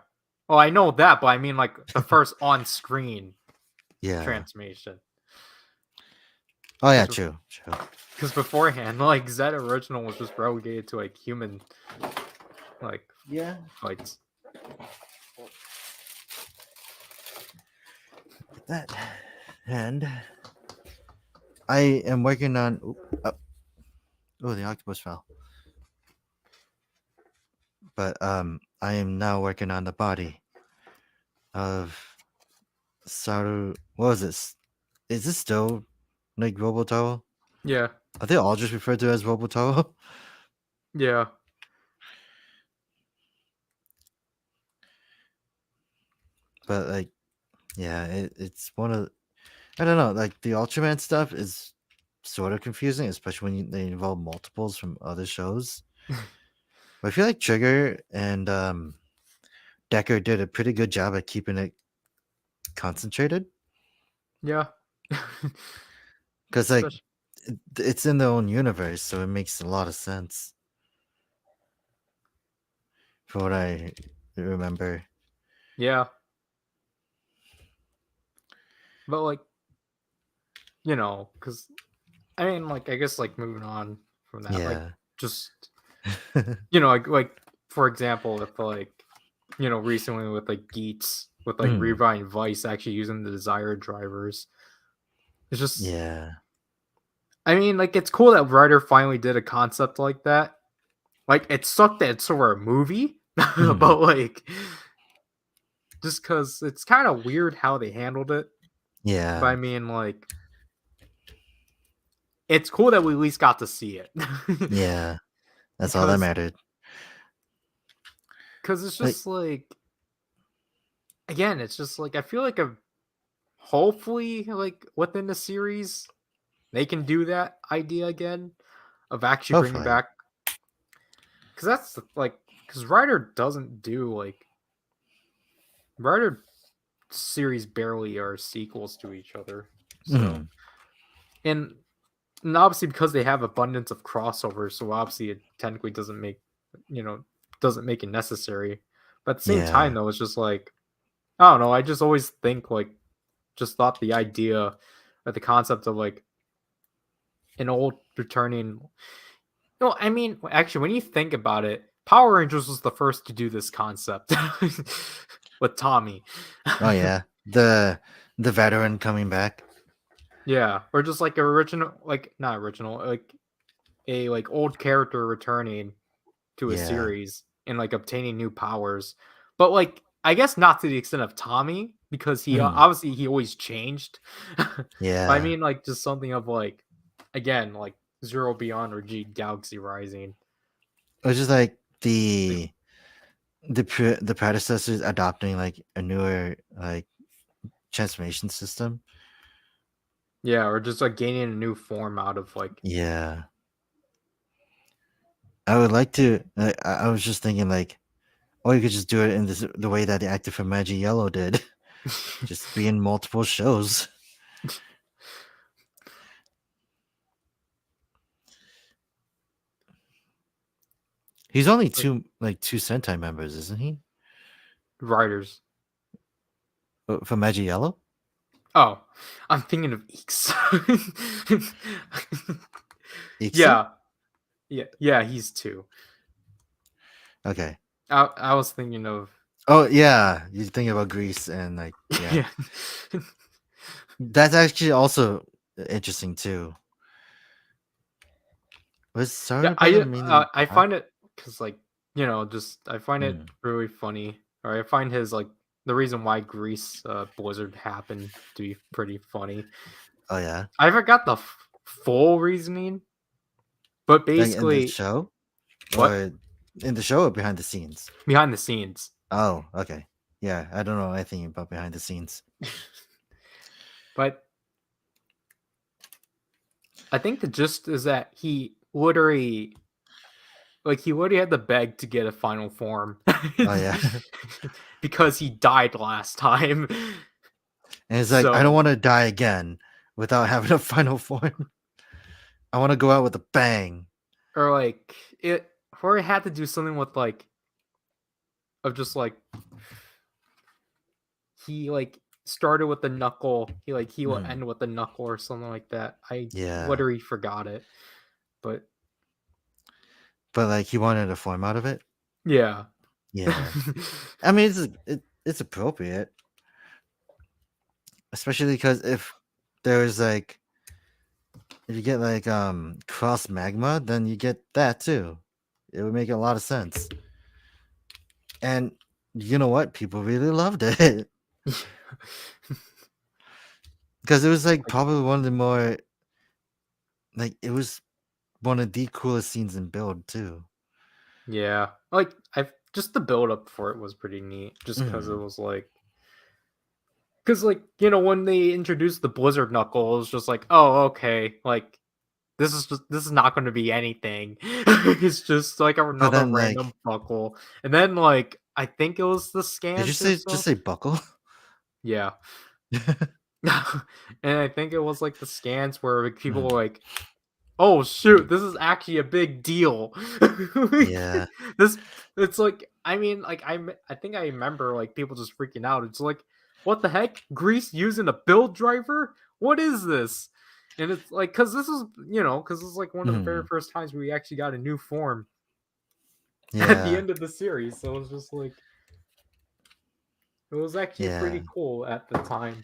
Well, I know that, but I mean like the first on screen Yeah. transformation. Oh yeah, true. Because beforehand, like Zed original was just relegated to like human, like, Yeah. fights. That and I am working on. Oh, the octopus fell. But I am now working on the body of Saru. What was this? Is this still like Robotaro? Yeah, Are they all just referred to as Robotaro? yeah, But like, yeah, it's one of, I don't know. Like the Ultraman stuff is sort of confusing, especially when they involve multiples from other shows. But I feel like Trigger and Decker did a pretty good job at keeping it concentrated, yeah. because like Especially- it's in their own universe, so it makes a lot of sense for what I remember. yeah, but like, because I mean, like, I guess like moving on from that, like, Yeah. just like for example, if like recently with like Geats with like Revi and Vice actually using the desired drivers, it's just Yeah. I mean, like, it's cool that Ryder finally did a concept like that. Like, it sucked that it's sort of a movie, but like, just because it's kind of weird how they handled it. But Yeah. I mean, like, it's cool that we at least got to see it. Yeah. That's all that because mattered. it's Like, just like, again, it's just like I feel like hopefully like within the series they can do that idea again of actually bringing hopefully. back, because that's like, because Ryder doesn't do like, Ryder series barely are sequels to each other. So Mhm. and obviously because they have abundance of crossovers, so obviously it technically doesn't make, you know, doesn't make it necessary. But at the same time Yeah. though, it's just like, I don't know, I just always think like, just thought the idea or the concept of like an old returning, no, I mean, actually, when you think about it, Power Rangers was the first to do this concept with Tommy. Oh yeah. The veteran coming back. Yeah, or just like original, like not original, like a like old character returning to a Yeah. series and like obtaining new powers, but like I guess not to the extent of Tommy because he Mhm. obviously he always changed. But I Yeah. mean, like just something of like, again, like Zero Beyond or G Galaxy Rising. Which is like the predecessors adopting like a newer like transformation system. Yeah, or just like gaining a new form out of like, Yeah. I would like to. I was just thinking like, or you could just do it in the way that the actor from Magic Yellow did, just be in multiple shows. He's only like two Sentai members, isn't he? writers. For Magic Yellow, Oh, I'm thinking of Eeks. Iksu. Yeah, yeah, he's two. Okay. I was thinking of, Oh yeah, you think about Greece and like yeah, yeah. that's actually also interesting too. Was Yeah, Sorry Brother mainly I part? find it because like, just I find it Hmm. really funny, or I find his like the reason why Greece Blizzard happened to be pretty funny. Oh yeah, I forgot the full reasoning, but like in the basically, show what, or in the show or behind the scenes? behind the scenes. Oh, okay. Yeah, I don't know anything about behind the scenes. But I think the gist is that he literally had to beg to get a final form Oh yeah, because he died last time. and it's like I don't So, want to die again without having a final form. I want to go out with a bang. or like it, or he had to do something with like, of just like, he like started with the knuckle. He will Hmm. end with the knuckle or something like that. I Yeah, literally forgot it, but but like he wanted a form out of it. yeah. Yeah, I mean it's appropriate, especially because if there's like if you get like cross magma, then you get that too. It would make a lot of sense. And you know what? People really loved it because it was like Like, probably one of the more like it was one of the coolest scenes in Build too. yeah, like I just the build up for it was pretty neat, just because it Mhm. was like, because like, when they introduced the Blizzard knuckle, it was just like, oh, okay, like this is not going to be anything. It's just like But another then random like, buckle, and then like I think it was the did you scans or say so. just say buckle? Yeah. And I think it was like the scans where like, people were Mhm. like, oh shoot, this is actually a big deal. Like, Yeah, this, it's like, I mean, like I think I remember like people just freaking out. It's like, what the heck? Greece using a build driver? What is this? And it's like, because this is, because it's like one of the very Mhm. first times we actually got a new form at the Yeah, end of the series. So it was just like, it was actually yeah. pretty cool at the time.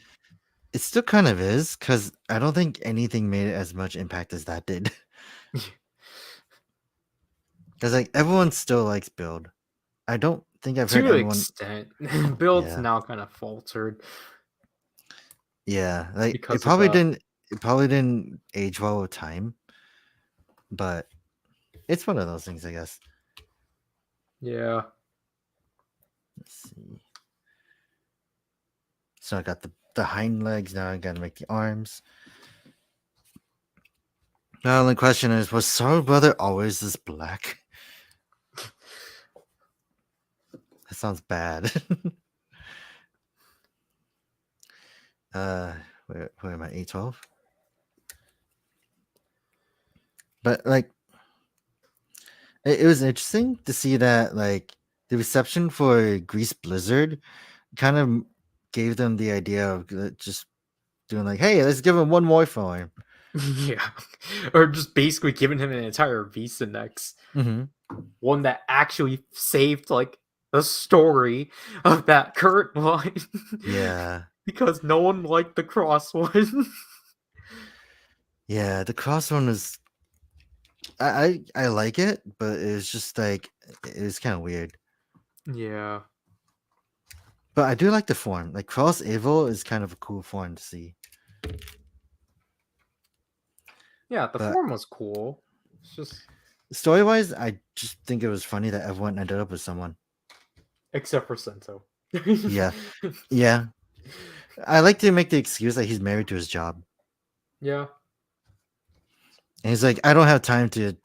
It still kind of is because I don't think anything made as much impact as that did. Because like everyone still likes Build. I don't think I've heard To an everyone. extent. Build's Yeah, now kind of faltered yeah. Like because of that. It probably didn't age well with time, but it's one of those things, I guess. Yeah. Let's see. So I got the hind legs. Now I gotta make the arms. The only question is, was Sorrow Brother always this black? That sounds bad. uh, where am I? 812. But like, it was interesting to see that like the reception for Grease Blizzard kind of gave them the idea of just doing like, hey, let's give him one more form. Yeah. Or just basically giving him an entire Visa next. Mm-hmm. One that actually saved like the story of that current line. Yeah, Because no one liked the cross one. yeah. The cross one was I like it, but it was just like it was kind of weird. Yeah. But I do like the form. Like Cross Evil is kind of a cool form to see. Yeah, the But form was cool. It's just story wise, I just think it was funny that everyone ended up with someone. except for Sento. Yeah, yeah. I like to make the excuse that he's married to his job, Yeah. and he's like, I don't have time to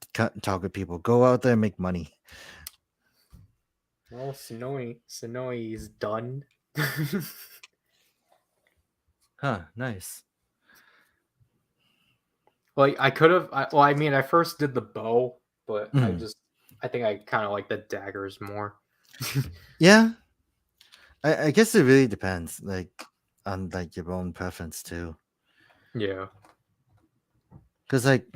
talk with people. Go out there and make money. Well, Sonoe is done. Huh? Nice. Like I could have. Well, I mean, I first did the bow, but Mhm. I think I kind of like the daggers more. Yeah, I guess it really depends, like on like your own preference too. Yeah. Because like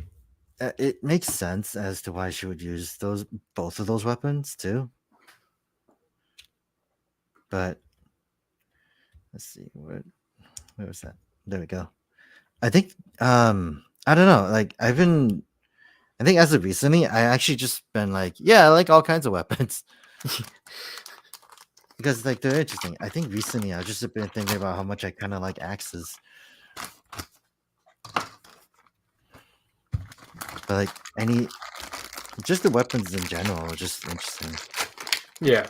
it makes sense as to why she would use those both of those weapons too. But let's see where was that? There we go. I think I don't know. Like I think as of recently, I actually just been like, yeah, I like all kinds of weapons because like they're interesting. I think recently I've just been thinking about how much I kind of like axes, but like any just the weapons in general are just interesting. Yeah.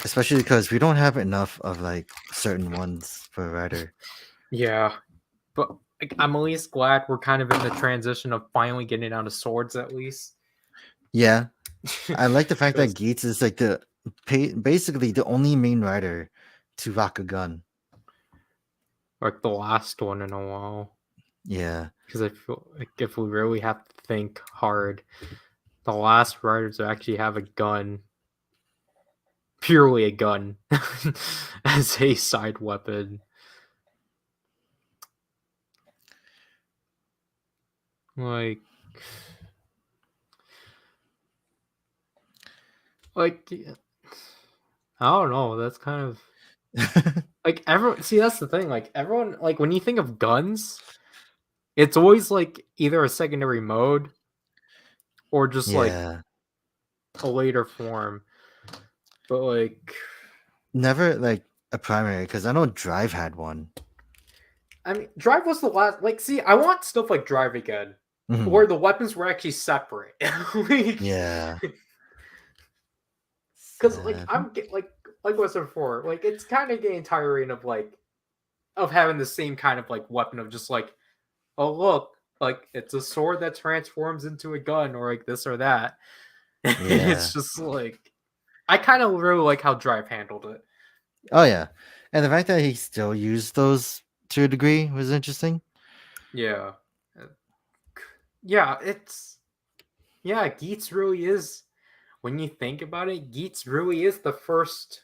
Especially because we don't have enough of like certain ones for a rider. Yeah. But like, I'm at least glad we're kind of in the transition of finally getting out of swords, at least. Yeah, I like the fact that 'Cause, Gates is like basically the only main rider to rock a gun. like the last one in a while. Yeah, Because I feel like if we really have to think hard, the last riders to actually have a gun, purely a gun, as a side weapon. Like, like I don't know. That's kind of like everyone. See, that's the thing. Like everyone, like when you think of guns, it's always like either a secondary mode or just like yeah. a later form. But like, Never like a primary because I know Drive had one. I mean, Drive was the last. Like, see, I want stuff like Drive again, Mhm. where the weapons were actually separate. Like, Yeah. because like Seven. like I said before, like it's kind of getting tiring of like of having the same kind of like weapon of just like, oh look, like it's a sword that transforms into a gun or like this or that. Yeah. It's just like I kind of really like how Drive handled it. Oh yeah, and the fact that he still used those to a degree was interesting. Yeah. Yeah, it's yeah, Geats really is when you think about it, Geats really is the first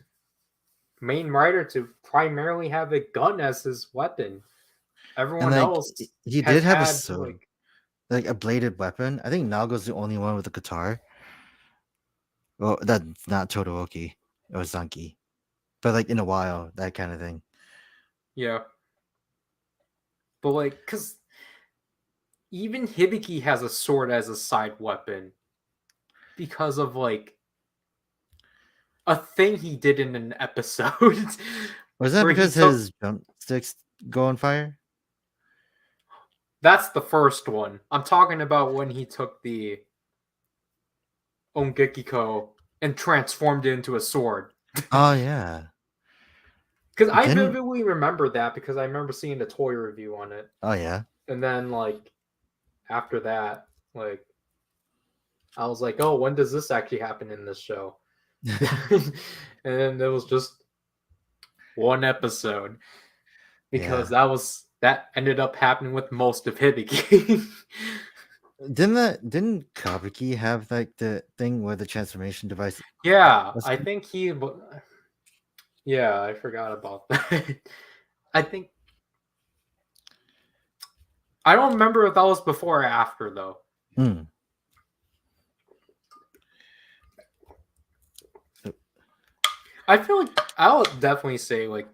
main rider to primarily have a gun as his weapon. And Everyone like else he has did have a had sword, like like a bladed weapon. I think Nalgo's the only one with a guitar. Well, that's not Todoroki or Zanki, but like in a while, that kind of thing. yeah, but like cuz even Hibiki has a sword as a side weapon because of like a thing he did in an episode Was that where he because took. his drumsticks go on fire? That's the first one. I'm talking about when he took the Ongekiko and transformed it into a sword. Oh yeah. Because I Didn't vividly remember that because I remember seeing the toy review on it. oh yeah. And then like after that, like I was like, oh, when does this actually happen in this show? And then it was just one episode because Yeah. that ended up happening with most of Hibiki. Didn't Kabuki have like the thing where the transformation device Yeah, was I think he. Yeah, I forgot about that. I think I don't remember if that was before or after though. Hmm. I feel like I'll definitely say like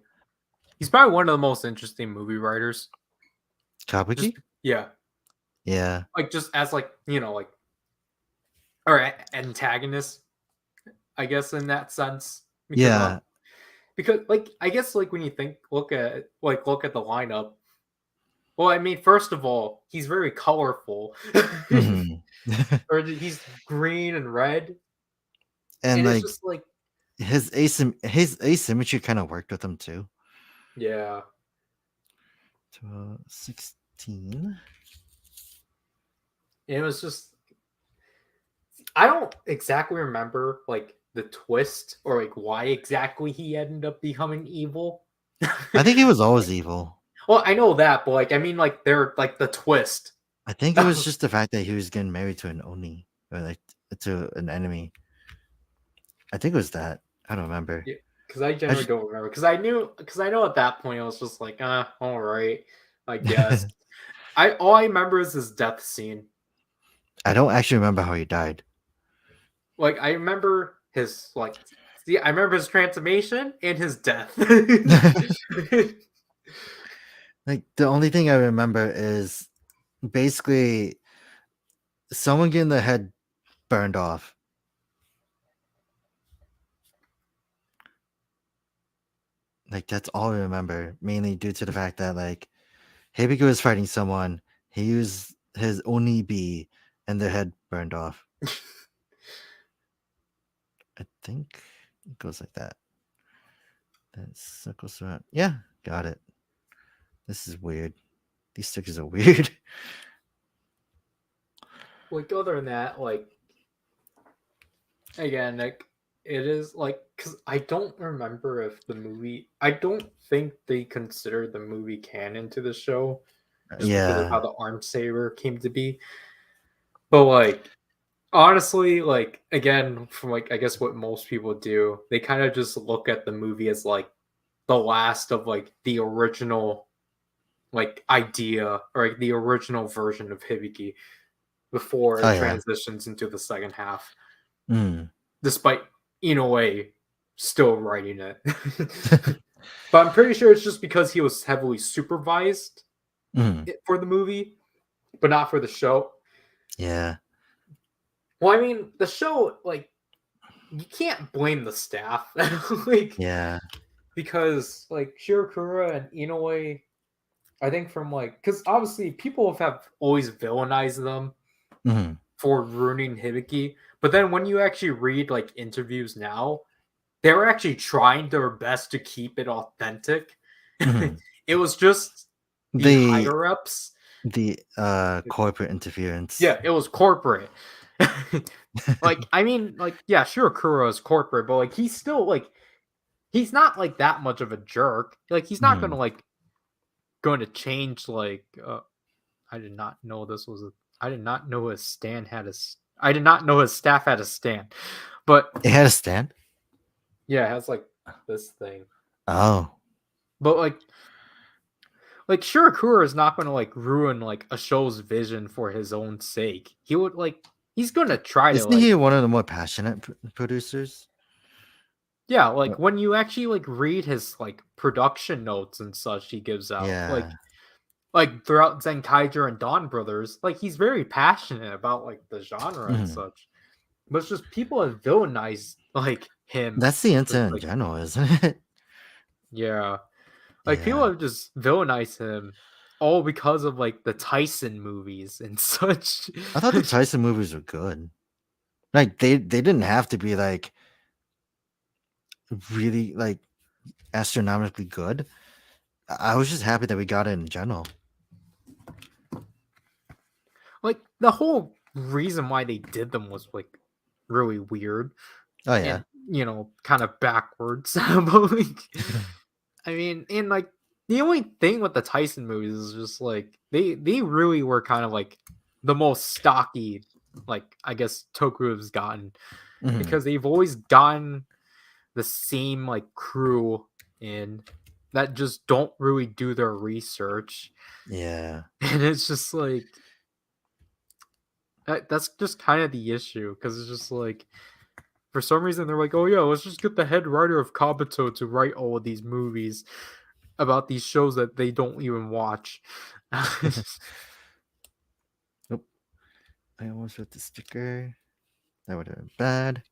he's probably one of the most interesting movie writers. Just Kabuki? yeah, Yeah. like just as like like or antagonist, I guess in that sense Yeah. because like I guess like when you look at the lineup. Well, I mean, first of all, he's very colorful, Mhm. or he's green and red, And and it's like just like his asymmetry kind of worked with him too. yeah. 16. And it was just I don't exactly remember like the twist or like why exactly he ended up becoming evil. I think he was always evil. Well, I know that, but like I mean like they're like the twist. I think it was just the fact that he was getting married to an Oni or like to an enemy. I think it was that. I don't remember. Yeah, because I I generally just don't remember. Because I know at that point I was just like, all right, I guess. All I remember is his death scene. I don't actually remember how he died. Like I remember his like see, I remember his transformation and his death. Like the only thing I remember is basically someone getting their head burned off. Like that's all I remember, mainly due to the fact that like Hibiki was fighting someone, he used his Oni B and their head burned off. I think it goes like that. That circles around. Yeah, got it. This is weird. These stickers are weird. Like other than that, like again, like it is like because I don't remember if the movie. I don't think they consider the movie canon to the show, just because of Yeah. how the arm saber came to be. But like honestly, like again, from like I guess what most people do, they kind of just look at the movie as like the last of like the original like idea or like the original version of Hibiki before Oh it yeah. transitions into the second half. Mm. Despite Inoue still writing it. But I'm pretty sure it's just because he was heavily supervised Mm. for the movie, but not for the show. Yeah. Well, I mean, the show, like, you can't blame the staff. Like, Yeah. because, like, Shirakura and Inoue, I think from, like, because obviously people have always villainized them Mm. for ruining Hibiki. But then when you actually read, like, interviews now, they were actually trying their best to keep it authentic. Mm. It was just the The higher ups. corporate interference. Yeah, it was corporate. Like, I mean, like, yeah, sure, Kuro is corporate, but like, he's still like, he's not like that much of a jerk. Like, he's not Mm. going to change. Like, I did not know this was. I did not know his stand had a. I did not know his staff had a stand, but It had a stand? yeah, it has like this thing. Oh. But like Shirakura is not going to like ruin like a show's vision for his own sake. He would like he's going to try to Isn't like he one of the more passionate producers? yeah, like when you actually like read his like production notes and such he gives out Yeah. like throughout Zenkaiger and Dawn Brothers, like he's very passionate about like the genre and Mm. such. But it's just people have villainized like him. That's the Just internet in like general, isn't it? yeah, like people Yeah. have just villainized him all because of like the Tyson movies and such. I thought the Tyson movies were good. Like they didn't have to be like really like astronomically good. I was just happy that we got it in general. Like the whole reason why they did them was like really weird Oh yeah. and kind of backwards. But like, I mean, and like the only thing with the Tyson movies is just like they really were kind of like the most stocky, like I guess Toku has gotten Mhm. because they've always gotten the same like crew in that just don't really do their research, Yeah. and it's just like that's just kind of the issue because it's just like for some reason they're like, oh yeah, let's just get the head writer of Kabuto to write all of these movies about these shows that they don't even watch. Nope. I almost wrote the sticker. That would have been bad.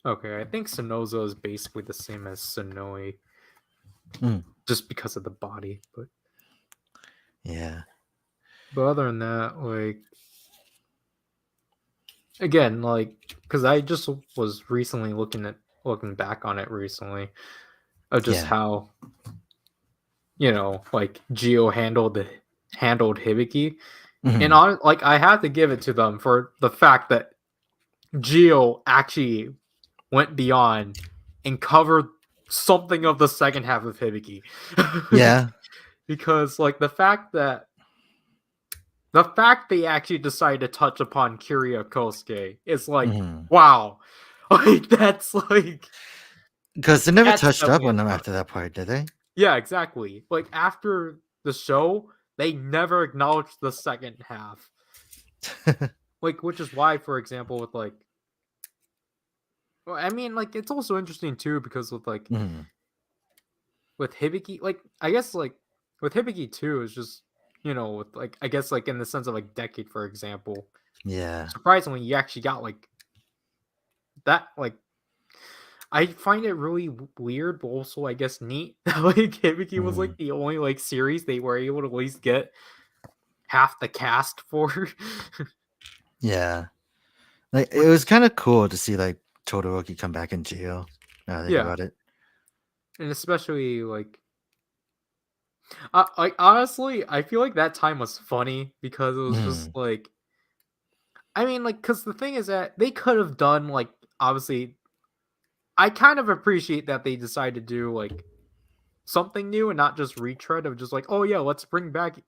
Okay, I think Sonozo is basically the same as Sonoe, Mm. just because of the body. Yeah. But other than that, like again, like because I just was recently looking back on it recently of just Yeah. how like Geo handled Hibiki, and Mhm. on like I have to give it to them for the fact that Geo actually went beyond and covered something of the second half of Hibiki. Yeah. Because like the fact they actually decided to touch upon Kiria Kosuke is like Mhm. wow. Like that's like Because they never that's touched up definitely a on them touch. after that part, did they? Yeah, exactly. Like after the show, they never acknowledged the second half. Like which is why, for example, with like well, I mean, like it's also interesting too because Mhm. with Hibiki, like I guess like with Hibiki too, is just with like I guess like in the sense of like Decade, for example. Yeah. Surprisingly, you actually got like that. Like I find it really weird, but also I guess neat. That like Hibiki was like Mhm. the only like series they were able to at least get half the cast for. Yeah. Like it was kind of cool to see like Todoroki come back in jail. Now I think Yeah, about it. and especially like honestly, I feel like that time was funny because it was just Mhm. like I mean, like, because the thing is that they could have done like obviously. I kind of appreciate that they decided to do like something new and not just retread of just like, oh yeah, let's bring back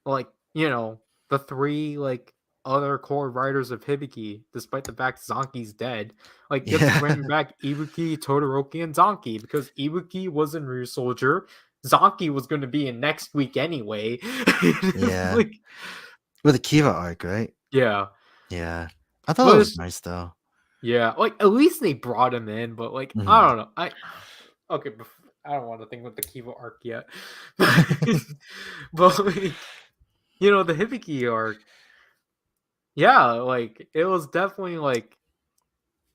like the three like other core writers of Hibiki, despite the fact Zanki's dead. Like, let's bring Yeah. back Ibuki, Todoroki, and Zanki because Ibuki was in Ryu Soldier. Zanki was going to be in next week anyway. It's Yeah. like, With the Kiva arc, right? yeah, Yeah. I thought that but was it's nice though. yeah, like at least they brought him in. But like, I Mhm. don't know, okay, I don't want to think with the Kiva arc yet, but like the Hibiki arc, yeah, like it was definitely like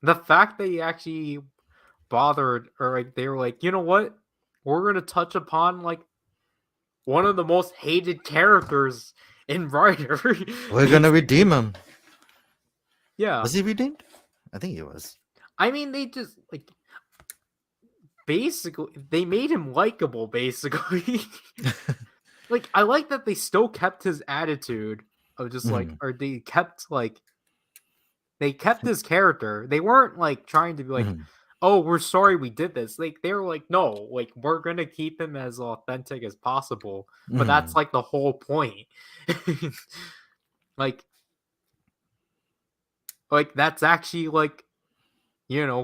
the fact that he actually bothered, or like they were like, you know what, we're gonna touch upon like one of the most hated characters in Ryder, We're gonna basically. redeem him. Yeah, Was he redeemed? I think he was. I mean they just like basically they made him likable, basically. Like I like that they still kept his attitude of just like, Mhm. or they kept his character. They weren't like trying to be like, Mhm. oh, we're sorry we did this. Like they were like, no, like we're gonna keep him as authentic as possible. But that's Mhm. like the whole point. like like that's actually like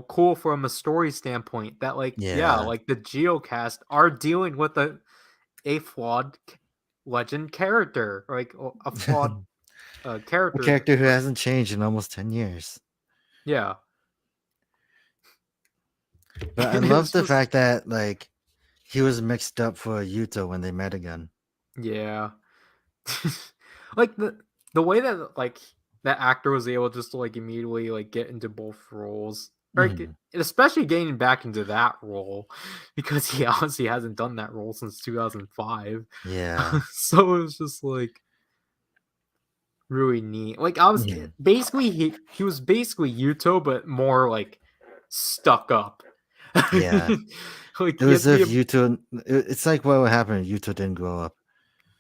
cool from a story standpoint that like yeah, Yeah. like the Geocast are dealing with a flawed legend character, like a flawed A character. character who hasn't changed in almost 10 years. Yeah. But I And love it's the just fact that like he was mixed up for Yuto when they met again. yeah. Like the way that like that actor was able just to like immediately like get into both roles. Mhm. Especially getting back into that role because he honestly hasn't done that role since 2005. Yeah. So it was just like really neat. Like I was Mhm. basically he was basically Yuto, but more like stuck up. Yeah. Like It he had was to be if a Yuto it's like what would happen if Yuto didn't grow up.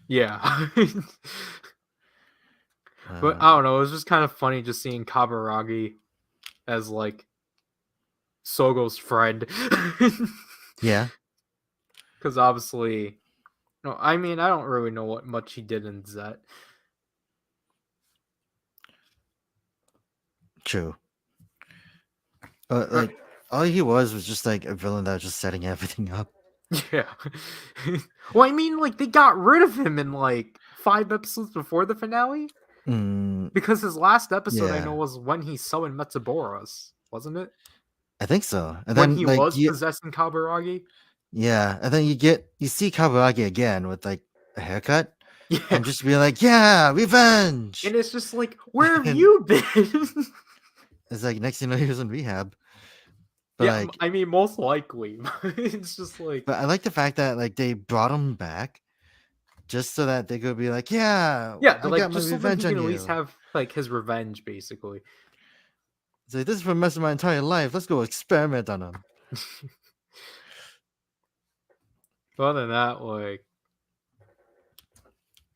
yeah. But Uh, I don't know. It was just kind of funny just seeing Kaburagi as like Sogo's friend, yeah, because obviously, no, I mean I don't really know what much he did in Zet. true. Uh, Like all he was just like a villain that was just setting everything up. Yeah. Well, I mean, like they got rid of him in like 5 episodes before the finale Mm, because his last episode I know yeah, was when he summoned Metsuboros, wasn't it? I think so. And When then he like was possessing Kaburagi. yeah, and then you see Kaburagi again with like a haircut, Yeah, and just be like, yeah, and revenge. it's just like, where have And you been? it's like next thing you know he was in rehab. But Yeah, like, I mean, most likely. It's just like, but I like the fact that like they brought him back just so that they could be like, yeah, yeah, I like got my just so that he revenge on can at least you. have like his revenge, basically. It's like this is for the rest of my entire life. Let's go experiment on him. But other than that, like,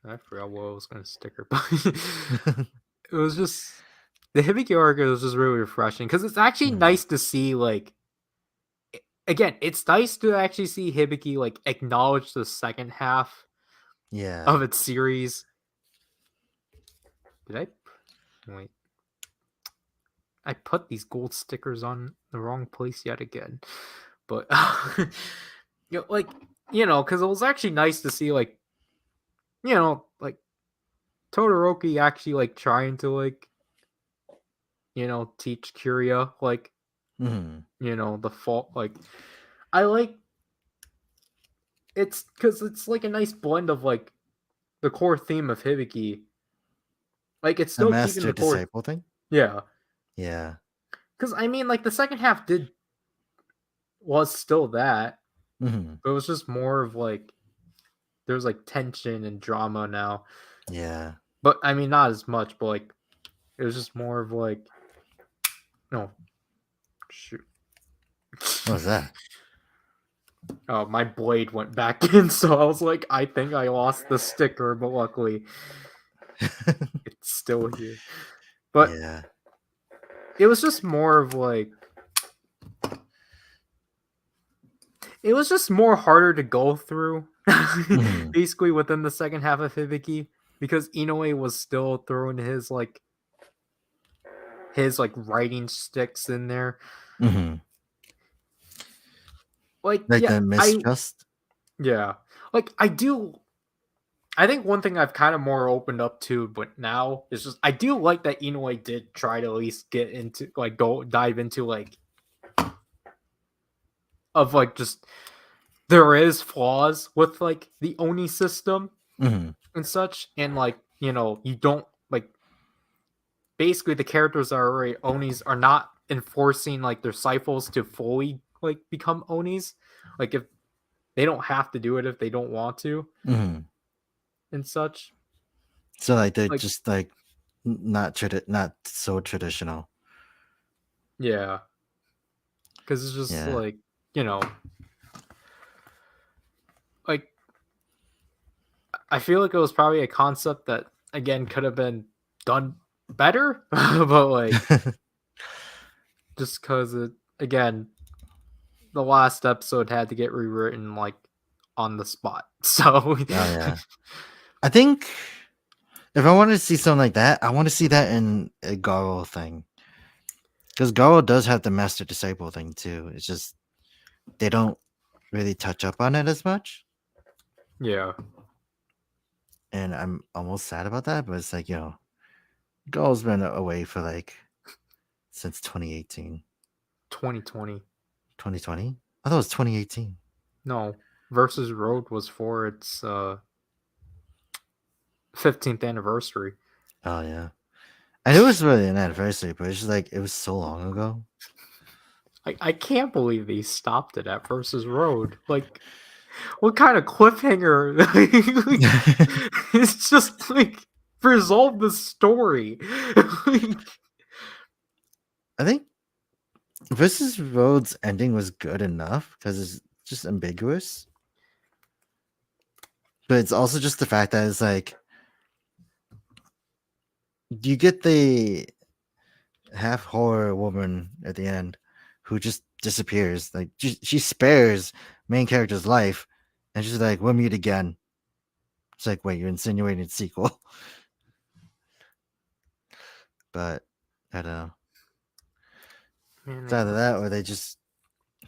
I forgot what I was gonna sticker, but it was just the Hibiki arc was just really refreshing because it's actually Mhm. nice to see like again, it's nice to actually see Hibiki like acknowledge the second half Yeah. of its series. Did I wait? I put these gold stickers on the wrong place yet again. But like because it was actually nice to see like like Todoroki actually like trying to like teach Curia like Hmm. the fault like I like it's because it's like a nice blend of like the core theme of Hibiki. Like it's The still keeping master the core, disciple thing. yeah. Yeah. Because I mean, like the second half was still that, Hmm. but it was just more of like there's like tension and drama now. Yeah. But I mean, not as much. But like it was just more of like no shoot. What was that? Oh, my blade went back in, so I was like, I think I lost the sticker, but luckily it's still here. But Yeah. it was just more of like it was just more harder to go through, Hmm. basically within the second half of Hibiki, because Inoue was still throwing his like writing sticks in there. Hmm. Like Like the mistrust. yeah, like I do. I think one thing I've kind of more opened up to, but now is just I do like that Inoue did try to at least get into like go dive into like of like just there is flaws with like the Oni system Hmm. and such, and like you don't like basically the characters that are already Onis are not enforcing like their cyphers to fully like become Onis. Like if they don't have to do it if they don't want to Hmm. and such. So like they're Like just like not so traditional. yeah, because it's just Yeah. like you know like I feel like it was probably a concept that again could have been done better, but like just because it again the last episode had to get rewritten like on the spot. So Oh yeah. I think if I wanted to see something like that, I want to see that in a Garo thing. Because Garo does have the master disciple thing too. It's just they don't really touch up on it as much. yeah, And I'm almost sad about that, but it's like, Garo's been away for like since 2018. 2020. 2020? I thought it was 2018. No, Versus Road was for its 15th anniversary. Oh yeah. I knew it was really an anniversary, but it's just like it was so long ago. I can't believe they stopped it at Versus Road. Like, what kind of cliffhanger? Like, it's just like resolve the story. Like, I think Versus Road's ending was good enough because it's just ambiguous. But it's also just the fact that it's like you get the half horror woman at the end who just disappears. Like she spares main character's life, and she's like, "We'll meet again." It's like, wait, you're insinuating sequel, but I don't know. man, It's either that or they just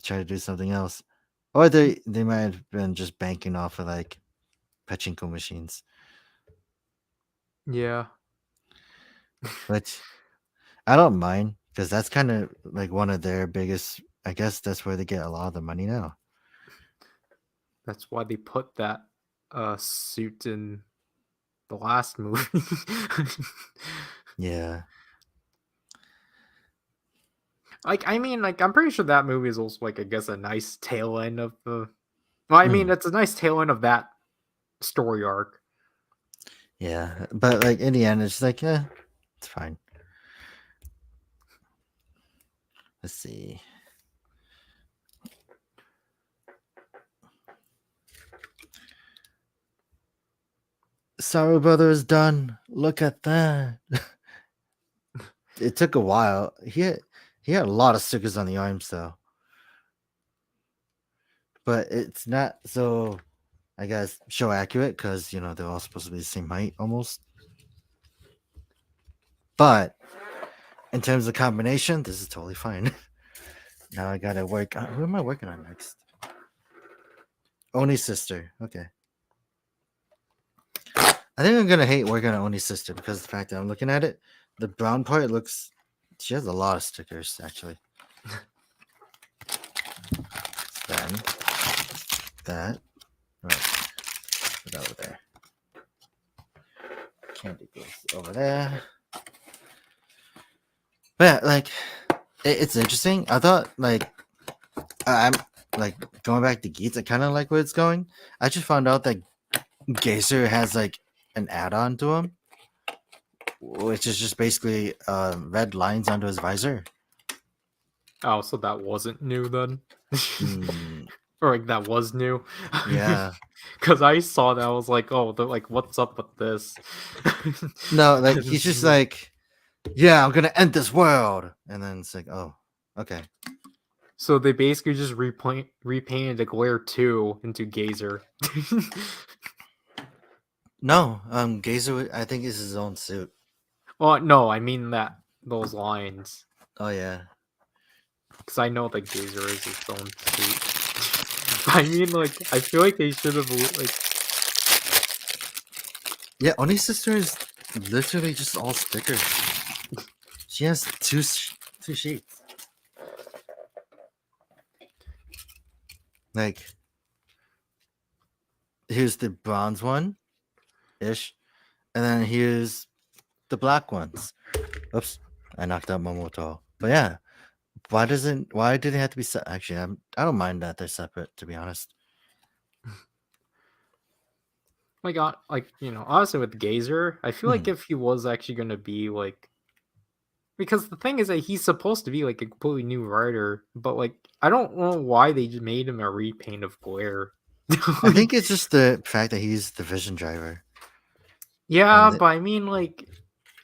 try to do something else, or they might have been just banking off of like pachinko machines, yeah, which I don't mind because that's kind of like one of their biggest. I guess that's where they get a lot of the money now. that's why they put that suit in the last movie. Yeah. Like, I mean, like, I'm pretty sure that movie is also like, I guess, a nice tail end of the. Well, I mean, Mm, it's a nice tail end of that story arc. yeah. But like in the end, it's like, yeah, it's fine. Let's see. Sorry, brother is done. Look at that. It took a while. He had a lot of stickers on the arms though, but it's not so. I guess show accurate because they're all supposed to be the same height almost. But in terms of combination, this is totally fine. Now I gotta work. Who am I working on next? Oni's sister. Okay. I think I'm gonna hate working on Oni's sister because of the fact that I'm looking at it. The brown part looks. She has a lot of stickers actually. Then that. Right. Put that over there. Candy goes over there. But yeah, like it's interesting. I thought like I'm like going back to Geats. I kind of like where it's going. I just found out that Gazer has like an add-on to him, which is just basically red lines onto his visor. Oh, so that wasn't new then? Mm, Or like that was new? yeah. Because I saw that, I was like, oh, like, what's up with this? No, like And he's it's just just like, like, yeah, I'm gonna end this world, and then it's like, oh, okay. so they basically just repainted the Glare 2 into Gazer. No, Gazer, I think is his own suit. Well, no, I mean that those lines. Oh yeah, Because I know that Gazer is his own suit. I mean, like, I feel like they should have, like, yeah. Oni's sister is literally just all stickers. She has two sheets. Like, here's the bronze one, ish, and then here's the black ones. Oops, I knocked out Momoto. But yeah, why did it have to be set? Actually, I don't mind that they're separate. To be honest. honestly, with Gazer, I feel like Mhm. if he was actually going to be, like, because the thing is that he's supposed to be, like, a completely new writer, but, like, I don't know why they just made him a repaint of Glare. I Like, think it's just the fact that he's the vision driver, yeah, and but I mean, like,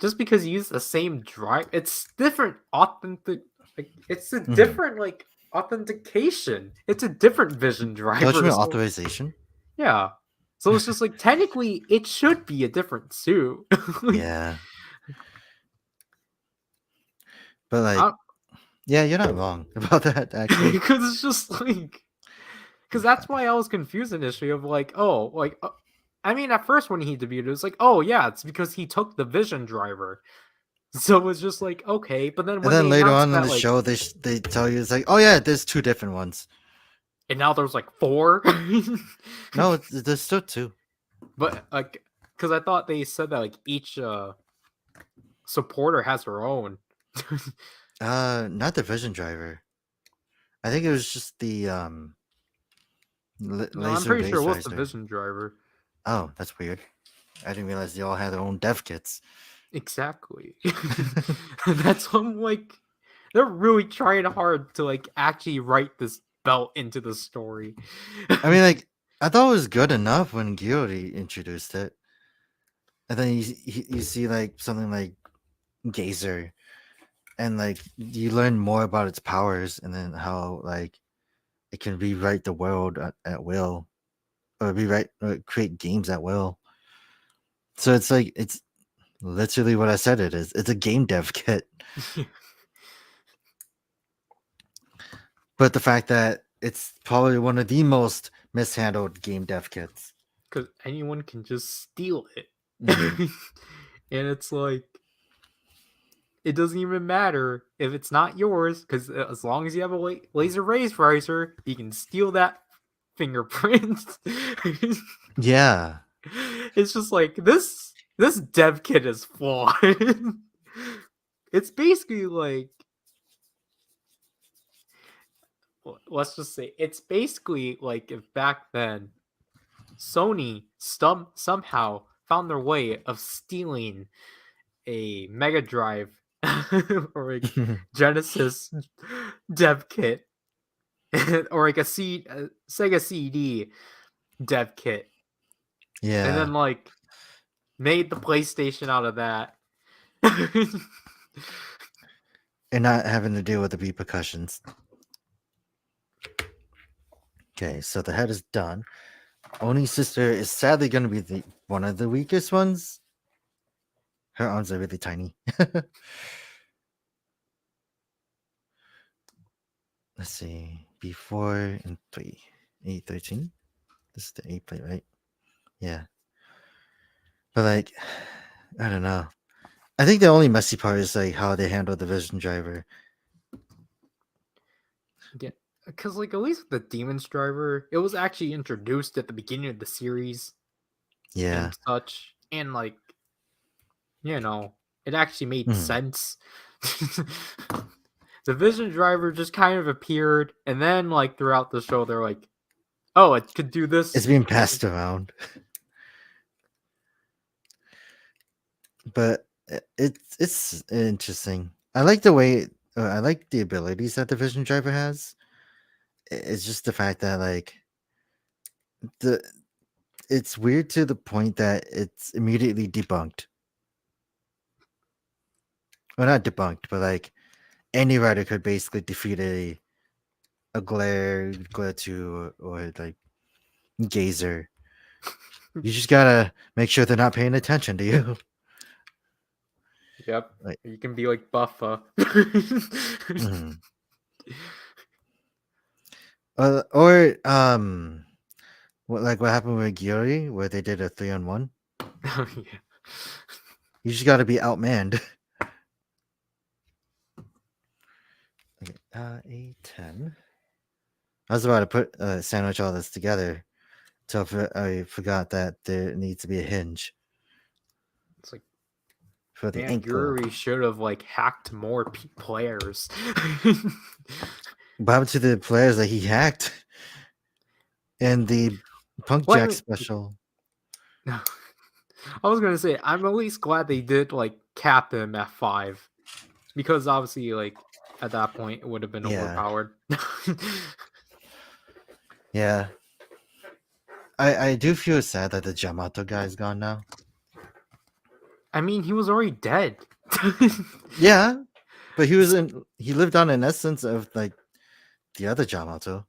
just because you use the same drive, it's different authentic. Like, it's a Mhm. different, like, authentication. It's a different vision Don't you driver. mean So authorization? yeah, so it's just like technically it should be a different suit. Like, Yeah, but like, I, yeah, you're not wrong about that. Actually, because it's just like, because that's why I was confused initially of like, oh, like, I mean, at first when he debuted, it was like, oh yeah, it's because he took the vision driver. So it was just like, okay, but then and when then they later announced on in that, the like, show, they tell you it's like, oh yeah, there's two different ones. and now there's like four. No, there's still two. But like, because I thought they said that like each supporter has her own. Not the Vision Driver. I think it was just the No, I'm laser pretty sure it was the vaser. Vision Driver. Oh, that's weird. I didn't realize they all had their own dev kits. Exactly. That's what I'm like. They're really trying hard to like actually write this belt into the story. I mean, like, I thought it was good enough when Gyori introduced it, and then you see like something like Gazer, and like you learn more about its powers, and then how like it can rewrite the world at will, or rewrite or create games at will. So it's like it's literally what I said it is. It's a game dev kit. But the fact that it's probably one of the most mishandled game dev kits. Because anyone can just steal it. Mhm. And it's like, it doesn't even matter if it's not yours, because as long as you have a laser raise riser, you can steal that fingerprint. Yeah. It's just like this dev kit is flawed. It's basically like, let's just say it's basically like if back then Sony somehow found their way of stealing a Mega Drive or a Genesis dev kit or like a Sega CD dev kit, and Yeah. then like made the PlayStation out of that. And not having to deal with the repercussions. Okay, so the head is done. Oni's sister is sadly going to be one of the weakest ones. Her arms are really tiny. Let's see. B4 and 3. 813. This is the 8 plate, right? Yeah. But like, I don't know. I think the only messy part is like how they handle the Vision Driver. Yeah, because like at least with the Demon's Driver, it was actually introduced at the beginning of the series Yeah. and such, and like, it actually made Mhm. sense. The Vision Driver just kind of appeared, and then like throughout the show, they're like, "Oh, it could do It's this." being passed around. But it's interesting. I like the way I like the abilities that the Vision Driver has. It's just the fact that like the it's weird to the point that it's immediately debunked. Well, not debunked, but like any writer could basically defeat a glare two or like gazer. You just gotta make sure they're not paying attention to you. Yep, Like, you can be like Buffa. mhm. Or what happened with Gyori, where they did a 3-on-1. Oh, yeah. You just gotta be outmanned. Okay, A10. I was about to put sandwich all this together, so I forgot that there needs to be a hinge It's like, for the man, ankle. Yuri should have like hacked more players. What happened to the players that he hacked in the Punk Well, I Jack mean, special? I was gonna say I'm at least glad they did like cap him at 5, because obviously like at that point it would have been Yeah, overpowered. yeah. I do feel sad that the Yamato guy is gone now. I mean, he was already dead. Yeah, but he lived on an essence of like the other Yamato.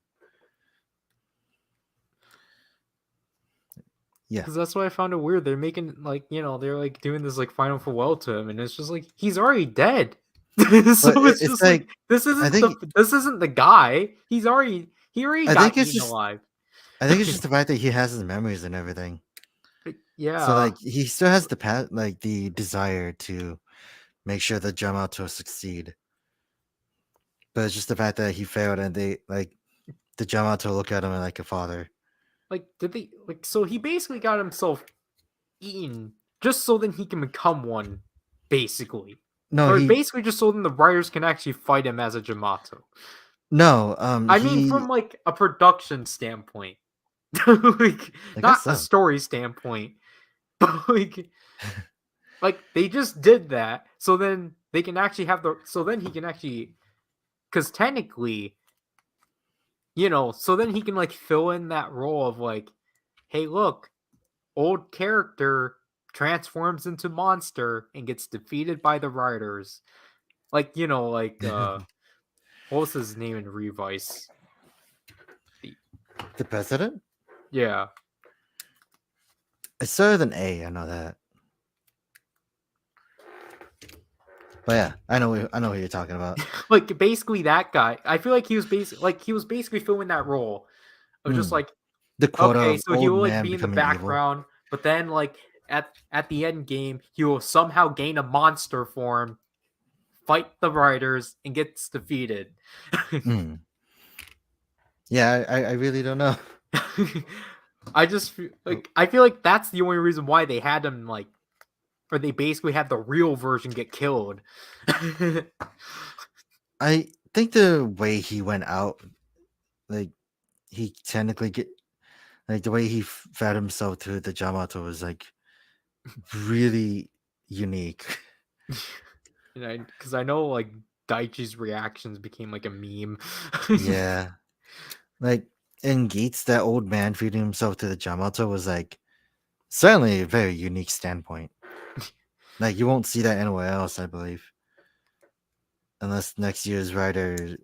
Yeah, Because that's why I found it weird. They're making like they're like doing this like final farewell to him, and it's just like he's already dead. but So it's it's just like like this I isn't think the guy. He already I think got it's eaten just alive. I think it's just the fact that he has his memories and everything. So Yeah, like he still has like the desire to make sure that Yamato succeed. But it's just the fact that he failed and they like the Yamato look at him like a father. like did they like so he basically got himself eaten just so then he can become one. basically. No, Or he basically just so then the writers can actually fight him as a Jamato. no, I mean, from he like a production standpoint, like I guess not a so. story standpoint, but like they just did that, so then they can actually have the so then he can actually because technically, so then he can like fill in that role of like, hey, look, old character transforms into monster and gets defeated by the writers. Like, what was his name in Revice? The The president? Yeah. It started with an A, I know that. But yeah, I know what you're talking about. Like basically that guy. I feel like he was basically filming that role of just Mm. like, The quota okay, of so he old will like man be in the becoming evil. background, but then like at the end game, he will somehow gain a monster form, fight the writers, and gets defeated. Mm. Yeah, I really don't know. I just Oh, I feel like that's the only reason why they had him like, or they basically had the real version get killed. I think the way he went out, like he technically get like the way he fed himself through the Jamato was like really unique. And because I know like Daichi's reactions became like a meme. Yeah. Like in Geats, that old man feeding himself to the Jamato was like certainly a very unique standpoint. Like you won't see that anywhere else, I believe. Unless next year's writer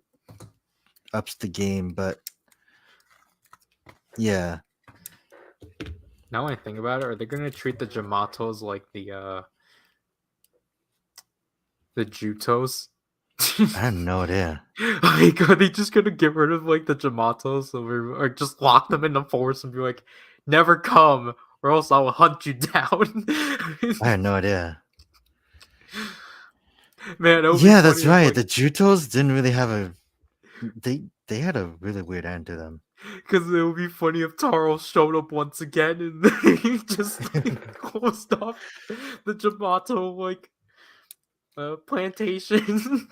ups the game, but yeah. Now when I think about it, are they gonna treat the Jamatos like the Jutos? I have no idea. Like, are they just gonna get rid of like the Jamatos, or just lock them in the forest and be like, never come, or else I will hunt you down? I have no idea. Man, it would be Yeah, that's funny if right. like, The Jutos didn't really have a they had a really weird end to them. because it would be funny if Taro showed up once again and they just like closed off the Jamato like plantation.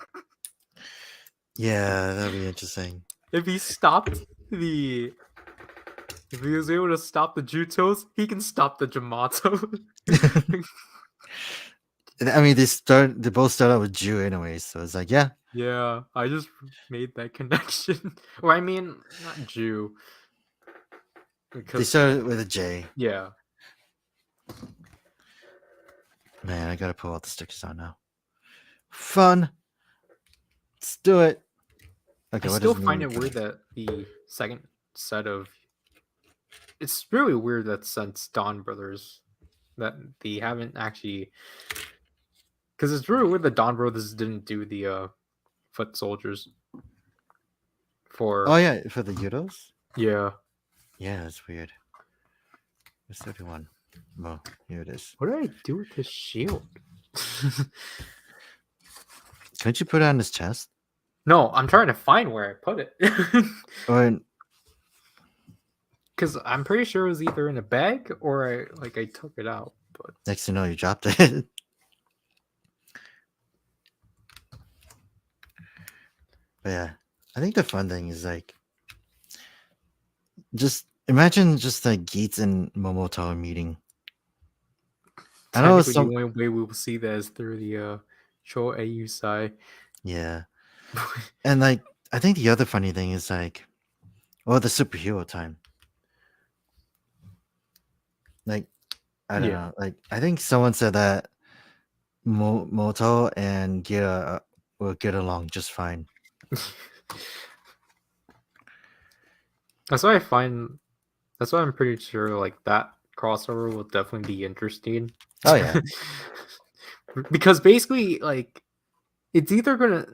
Yeah, that'd be interesting. If he stopped the if he was able to stop the Jutos, he can stop the Jamato. I mean, they both start out with Jew anyways, so it's like, yeah, Yeah, I just made that connection. Or I mean, not Jew, they because started with a J. yeah, Man, I gotta pull out the stickers out now. Fun. Let's do it. I Okay, what still does find Mimi it put? weird that the second set of it's really weird that since Dawn Brothers that they haven't actually because it's really weird that Dawn Brothers didn't do the foot soldiers Oh for yeah, for the Euros? yeah. Yeah, that's weird. Where's 31? Well, here it is. What did I do with his shield? Couldn't you put it on his chest? No, I'm trying to find where I put it. Or Because I'm pretty sure it was either in a bag or I took it out. But next to know you dropped it. But yeah, I think the fun thing is like just imagine just like Geets and Momoto meeting. I know technically, the some only way we will see that is through the Cho Sai. yeah. And like I think the other funny thing is like the superhero time. Like I don't Yeah. know. Like I think someone said that Moto and Gira will get along just fine. That's why I find. That's why I'm pretty sure like that crossover will definitely be interesting. Oh yeah. Because basically, like, it's either gonna.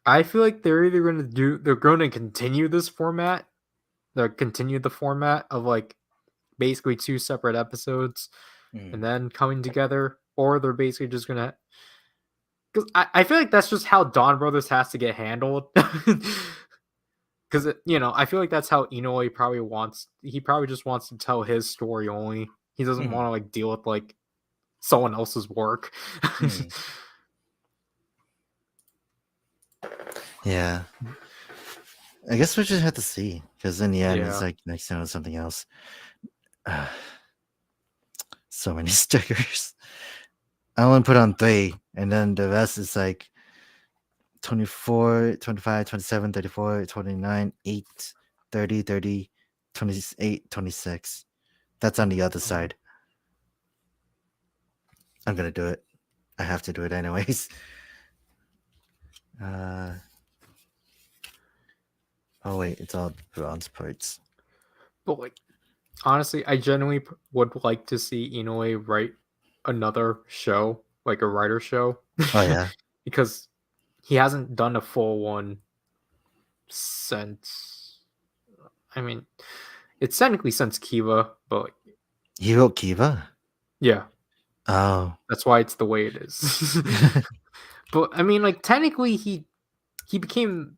I feel like they're gonna continue this format. They'll continue the format of like basically two separate episodes and Mm. then coming together, or they're basically just gonna. Because I feel like that's just how Dawn Brothers has to get handled. Because I feel like that's how Inoue probably wants. He probably just wants to tell his story only. He doesn't Mhm. want to like deal with like someone else's work. Hmm. Yeah. I guess we just have to see, because in the end, it's Yeah. like next time it's something else. So many stickers. I only put on 3, and then the rest is like 24, 25, 27, 34, 29, 8, 30, 30, 28, 26. That's on the other side. I'm gonna do it. I have to do it anyways. Oh wait, it's all bronze parts. But like honestly, I genuinely would like to see Inoue write another show, like a writer show, Oh yeah, because he hasn't done a full one since. I mean, it's technically since Kiva, but like, he wrote Kiva. yeah, Oh, that's why it's the way it is. But I mean, like technically, he became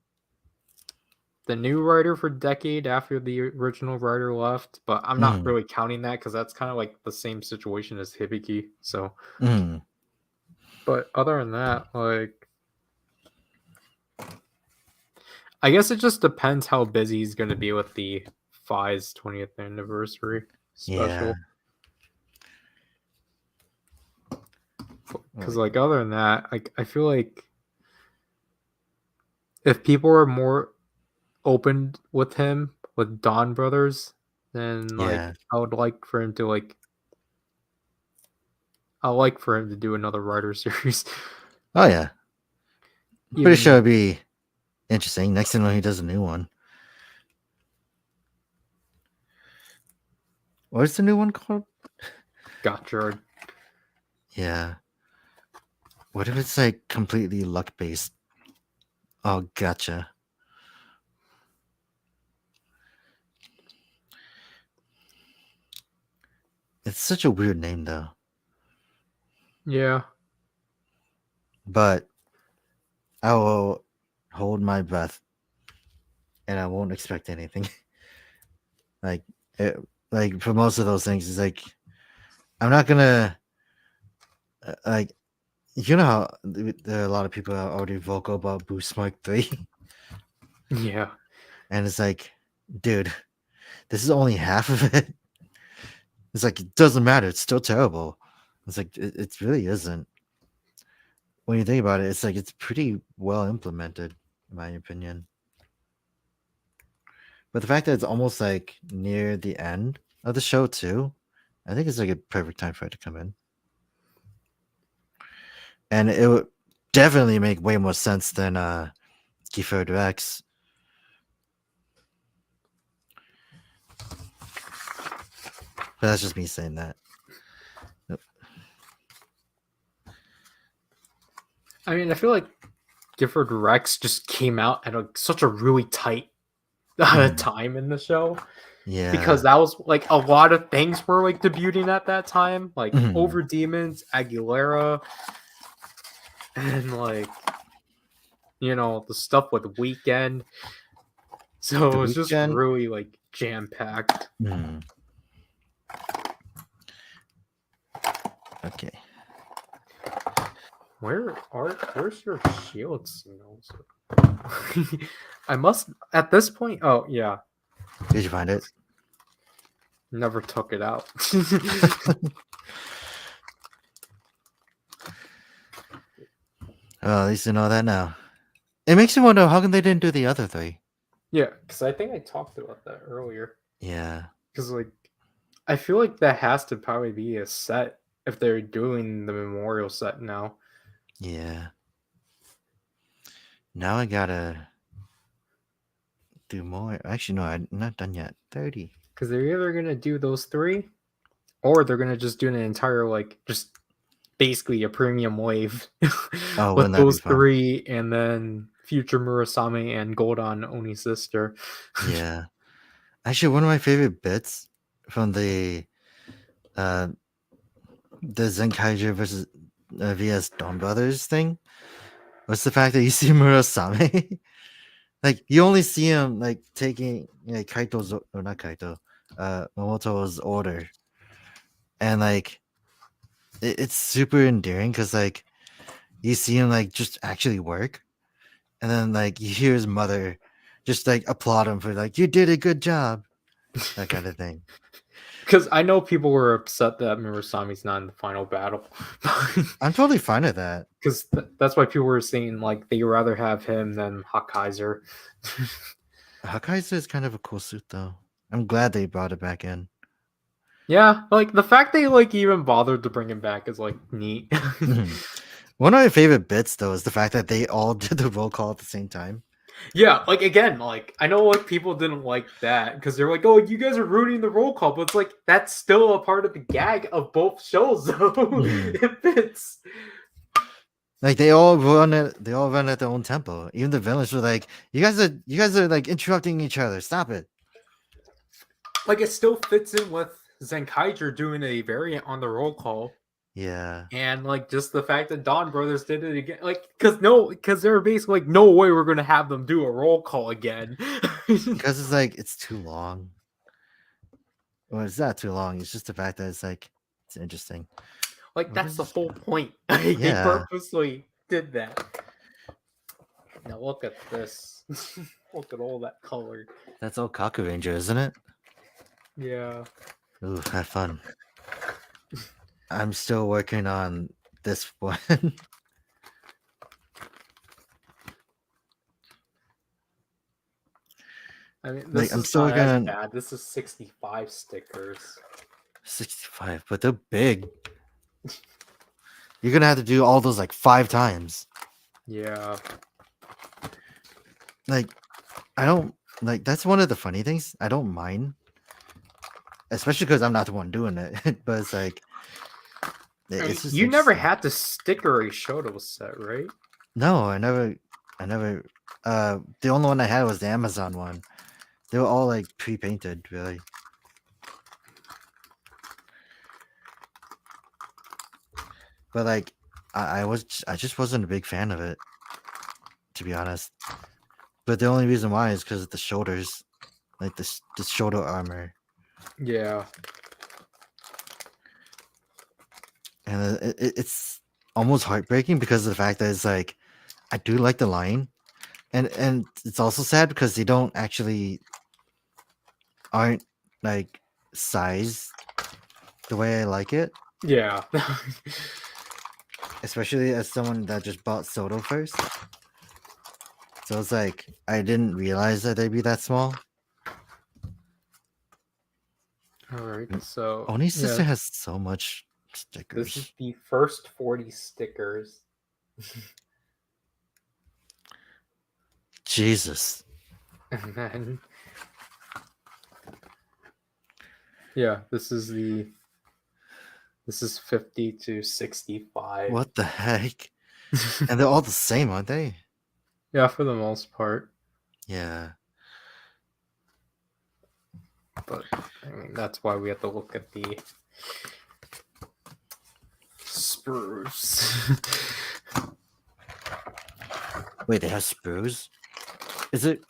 the new writer for Decade after the original writer left, but I'm not mm, really counting that because that's kind of like the same situation as Hibiki. So, mm, but other than that, like, I guess it just depends how busy he's going to be with the Fi's 20th anniversary yeah. special. Because, like, other than that, like, I feel like if people are more open with him with Dawn Brothers, then Yeah. like I would like for him to like I like for him to do another writer series. Oh yeah. Pretty sure Even it'd be interesting. Next thing you know, he does a new one. What's the new one called? Gotchard. Yeah. What if it's like completely luck based? Oh, gotcha. It's such a weird name though. Yeah. But I will hold my breath and I won't expect anything. like it, like for most of those things, it's like I'm not gonna like you know how there are a lot of people are already vocal about Boost Mark 3. Yeah. And it's like, dude, this is only half of it. It's like it doesn't matter, it's still terrible. It's like it really isn't. When you think about it, it's like it's pretty well implemented, in my opinion. But the fact that it's almost like near the end of the show too, I think it's like a perfect time for it to come in. And it would definitely make way more sense than Gifford Rex. But that's just me saying that. I mean, I feel like Gifford Rex just came out at such a really tight time in the show. Yeah. Because that was like a lot of things were like debuting at that time, like Over Demons, Aguilera, and like the stuff with Weekend. So it was just really like jam packed. Okay. Where's your shield signals? I must at this point. Oh yeah. Did you find it? Never took it out. Well, at least you know that now. It makes you wonder how come they didn't do the other 3. Yeah, because I think I talked about that earlier. Yeah. Because like, I feel like that has to probably be a set if they're doing the memorial set now. Yeah. Now I gotta do more. Actually, no, I'm not done yet. 30. Because they're either gonna do those 3, or they're gonna just do an entire like just basically a premium wave Oh, with wouldn't that be those fun? 3, and then future Murasame and Goldan Oni sister. Yeah. Actually, one of my favorite bits from the Zenkaiger versus VS Dawn Brothers thing was the fact that you see Murasame. Like you only see him like taking Kaito's or not Kaito, Momoto's order, and like it's super endearing because like you see him like just actually work, and then like you hear his mother just like applaud him for like you did a good job, that kind of thing. Because I know people were upset that Murasami's not in the final battle. I'm totally fine with that. Because that's why people were saying like they rather have him than Hakkaiser. Hakaiser is kind of a cool suit though. I'm glad they brought it back in. Yeah, like the fact they like even bothered to bring him back is like neat. Mhm. One of my favorite bits though is the fact that they all did the roll call at the same time. Yeah, like again, like I know like people didn't like that because they're like, "Oh, you guys are ruining the roll call," but it's like that's still a part of the gag of both shows, though. Mhm. It fits. Like they all run it. They all run at their own tempo. Even the villains were like, you guys are like interrupting each other. Stop it." Like it still fits in with Zenkaiger doing a variant on the roll call. Yeah, And like just the fact that Don Brothers did it again, like because they were basically like, no way we're gonna have them do a roll call again. because it's like it's too long. Well, it's not too long. It's just the fact that it's like it's interesting. Like What that's is the this? whole point. Like, they Yeah, purposely did that. Now look at this. Look at all that color. that's all Kaku Ranger, isn't it? Yeah. Ooh, have fun. I'm still working on this one. I mean, Like this I'm is still not working as on bad. This is 65 stickers. 65, but they're big. You're gonna have to do all those like 5 times. Yeah. Like I don't like that's one of the funny things. I don't mind, especially because I'm not the one doing it. But it's like I mean, it's just you never interesting. had to sticker a Shoto set, right? No, I never. The only one I had was the Amazon one. They were all like pre-painted, really. But like, I just wasn't a big fan of it, to be honest. But the only reason why is because of the shoulders, like the shoulder armor, Yeah. and it's almost heartbreaking because of the fact that it's like I do like the line, and it's also sad because they don't actually aren't like sized the way I like it. Yeah. Especially as someone that just bought Soto first. So it's like I didn't realize that they'd be that small. All right. And So, Oni yeah, sister has so much this is stickers. the first 40 stickers. Jesus. And then yeah, this is 50 to 65. What the heck? And they're all the same, aren't they? Yeah, for the most part. Yeah. But I mean that's why we have to look at the spruce. Wait, they have sprues? Is it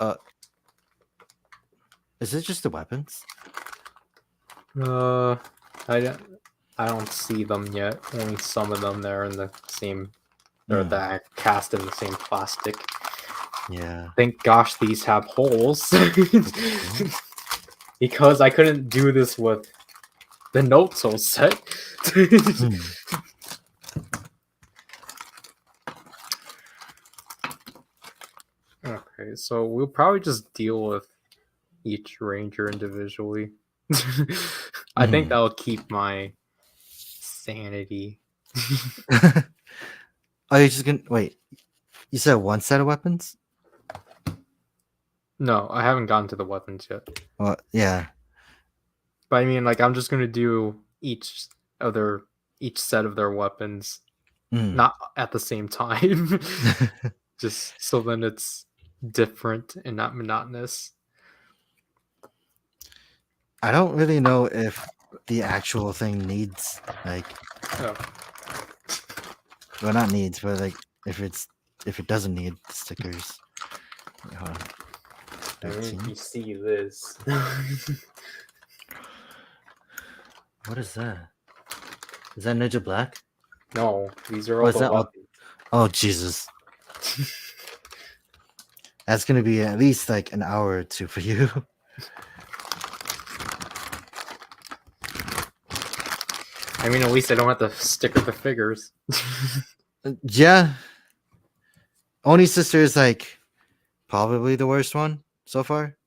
just the weapons? uh I don't see them yet. Only some of them there in the same or Hmm. that cast in the same plastic. Yeah. Thank gosh these have holes. Okay. Because I couldn't do this with the notes all set. Hmm. Okay, so we'll probably just deal with each ranger individually. I think Hmm. that'll keep my sanity. Are you just gonna wait? You said one set of weapons? No, I haven't gotten to the weapons yet. Well, yeah. But I mean, like, I'm just gonna do each set of their weapons, Hmm. not at the same time, just so then it's different and not monotonous. I don't really know if the actual thing needs like Oh, well not needs, but like if it doesn't need stickers. Wait, hold on. I mean, if 13? you see this. What is that? Is that Ninja Black? No, these are Oh, all is the that all? weapons. Oh, Jesus. That's gonna be at least like an hour or two for you. I mean, at least I don't have to stick with the figures. Yeah. Oni sister is like probably the worst one so far.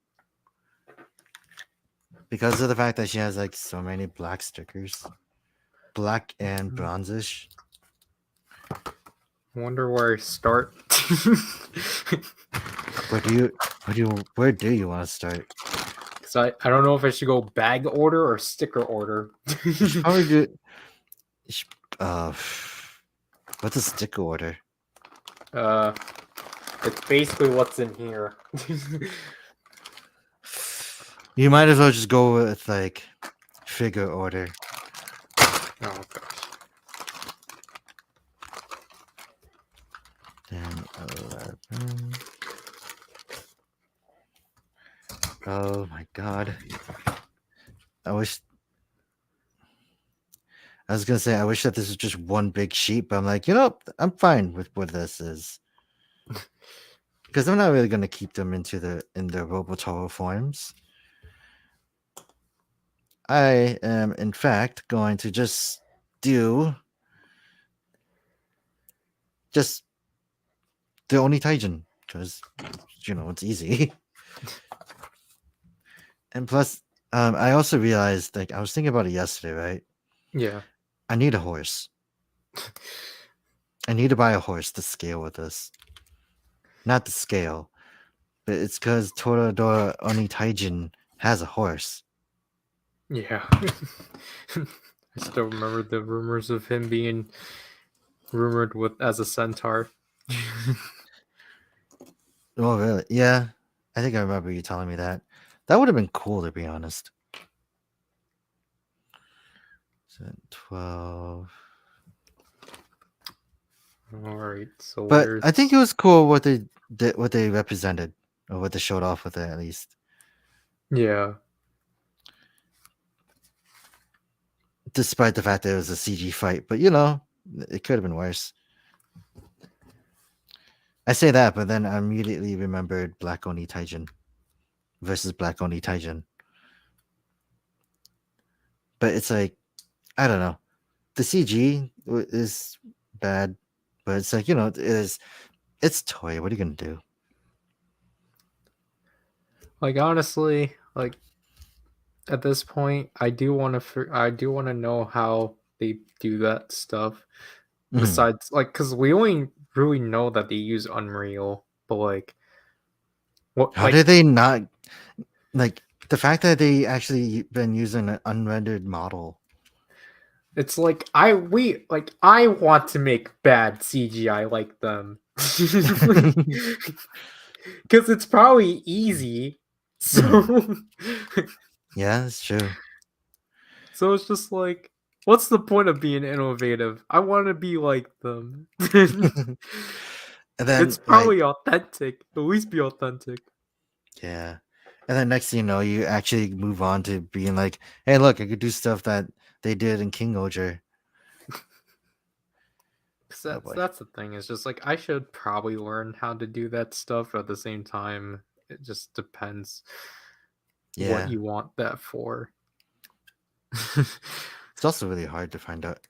Because of the fact that she has like so many black stickers. Black and bronzish. I wonder where I start. Where do you want to start? Because I don't know if I should go bag order or sticker order. You should probably do you should, what's a sticker order? It's basically what's in here. You might as well just go with like figure order. Oh gosh. 10, 11. Oh my god. I wish I was gonna say I wish that this was just one big sheet, but I'm like, I'm fine with what this is. Because I'm not really gonna keep them in the Robotaro forms. I am in fact going to just do just the Oni Taijin, because it's easy. And plus, I also realized, like, I was thinking about it yesterday, right? Yeah. I need a horse. I need to buy a horse to scale with this. Not to scale, but it's because Toradora Oni Taijin has a horse. Yeah. I still remember the rumors of him being rumored as a centaur. Oh, really? Yeah. I think I remember you telling me that. That would have been cool, to be honest. 12. All right. So But where's I think it was cool what they did, what they represented, or what they showed off with it, at least. yeah. Despite the fact that it was a CG fight, but it could have been worse. I say that, but then I immediately remembered Black Oni Taijin versus Black Oni Taijin. But it's like, I don't know. The CG is bad, but it's like, it's toy. What are you gonna do? Like honestly, like at this point, I do want to know how they do that stuff. Mhm. Besides, like, because we only really know that they use Unreal, but like, what, How did they not like the fact that they actually been using an unrendered model? it's like I want to make bad CGI like them, because it's probably easy. Mhm. So, Yeah, it's true. so it's just like, what's the point of being innovative? I want to be like them. And then It's probably authentic. At least be authentic. yeah. And then next thing you know, you actually move on to being like, hey, look, I could do stuff that they did in King Oger. 'Cause Oh that's boy. that's the thing. It's just like I should probably learn how to do that stuff. At the same time, it just depends what Yeah. you want that for. It's also really hard to find out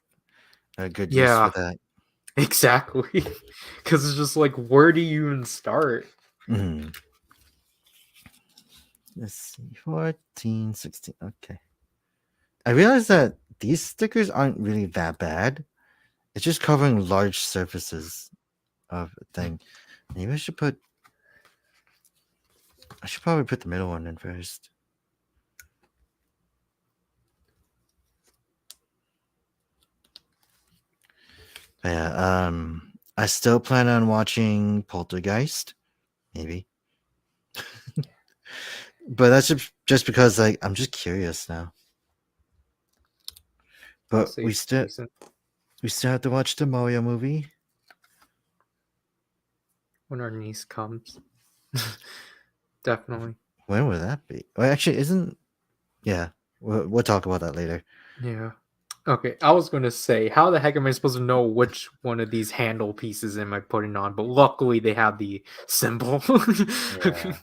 a good use for Yeah, that. exactly. Because it's just like, where do you even start? Mhm. Let's see. 14, 16. Okay. I realized that these stickers aren't really that bad. It's just covering large surfaces of a thing. Maybe I should probably put the middle one in first. But yeah, I still plan on watching Poltergeist. Maybe. But that's just because like I'm just curious now. I'll But say we it's still decent we still have to watch the Mario movie. when our niece comes. Definitely. When would that be? Well, actually, isn't yeah. We'll talk about that later. Yeah. Okay, I was gonna say, how the heck am I supposed to know which one of these handle pieces am I putting on? But luckily, they have the symbol. Yeah.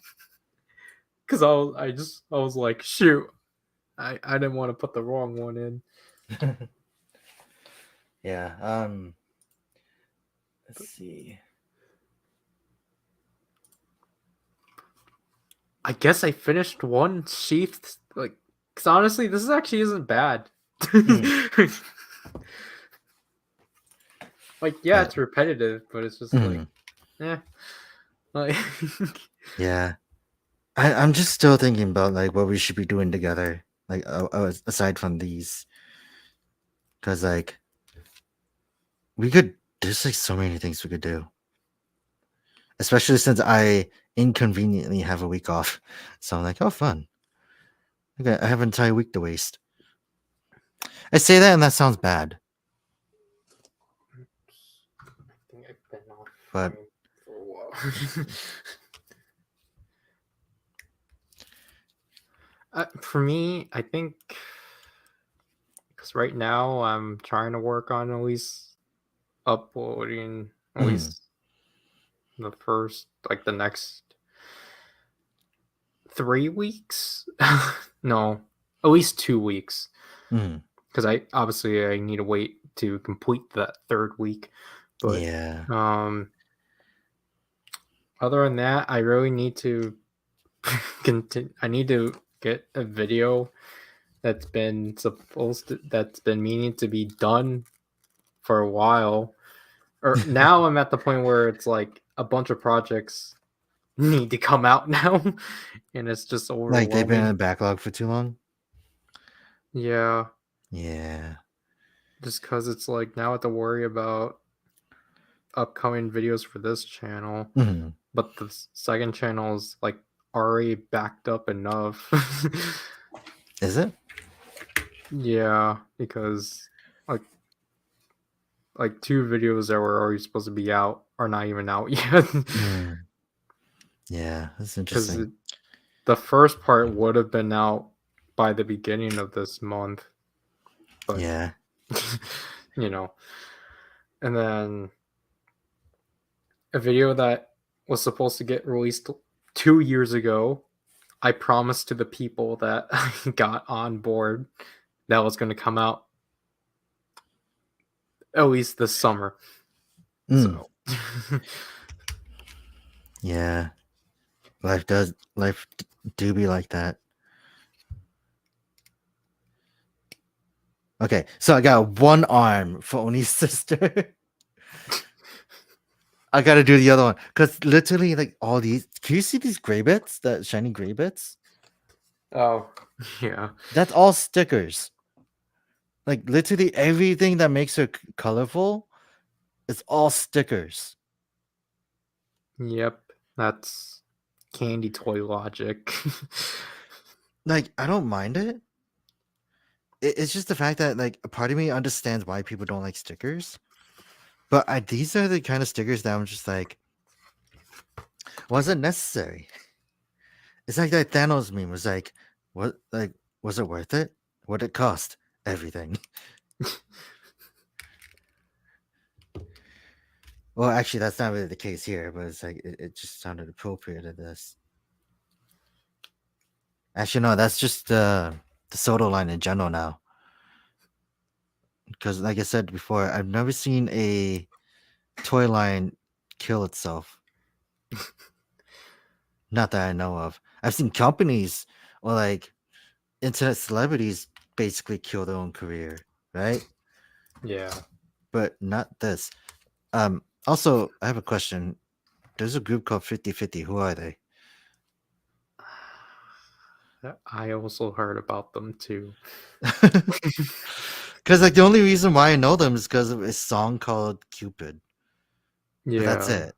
Because I was like, shoot, I didn't want to put the wrong one in. Yeah. Let's see. I guess I finished one sheath. Like, because honestly, this actually isn't bad. Mm. Like, yeah, But it's repetitive, but it's just like, mm, eh. Like, yeah. I'm just still thinking about like what we should be doing together. Like aside from these, because like we could. There's like so many things we could do. Especially since I inconveniently have a week off, so I'm like, oh, fun. Okay, I have an entire week to waste. I say that and that sounds bad, I think I've been off but frame for a while. For me, I think because right now I'm trying to work on at least uploading at mm, least the first, like the next 3 weeks. No, at least 2 weeks. mm, Because I need to wait to complete that third week. But yeah, other than that, I really need to continue. I need to get a video that's been meaning to be done for a while. Or now I'm at the point where it's like a bunch of projects need to come out now, and it's just like they've been in overwhelming. a backlog for too long. Yeah, Yeah, just because it's like now I have to worry about upcoming videos for this channel, mm, but the second channel is like already backed up enough. is it? Yeah, because like two videos that were already supposed to be out are not even out yet. Mm, yeah, that's Because interesting. the first part would have been out by the beginning of this month, but Yeah, you know, and then a video that was supposed to get released 2 years ago. I promised to the people that I got on board that was going to come out at least this summer. mm, So, yeah. Life do be like that. Okay, so I got one arm for Oni's sister. I gotta do the other one because literally, like all these. Can you see these gray bits? That shiny gray bits? oh, yeah. That's all stickers. Like literally everything that makes her colorful is all stickers. Yep. That's candy toy logic. Like I don't mind it. It's just the fact that like a part of me understands why people don't like stickers, but these are the kind of stickers that I'm just like, was it necessary? It's like that Thanos meme was like, what like was it worth it? What it cost? Everything. Well, actually, that's not really the case here, but it's like it just sounded appropriate to this. Actually, no, that's just the SHODO line in general now. Because, like I said before, I've never seen a toy line kill itself. Not that I know of. I've seen companies or like internet celebrities basically kill their own career, right? Yeah. But not this. Also, I have a question. There's a group called 50/50. Who are they? I also heard about them too. Because like the only reason why I know them is because of a song called Cupid. But that's Yeah. it.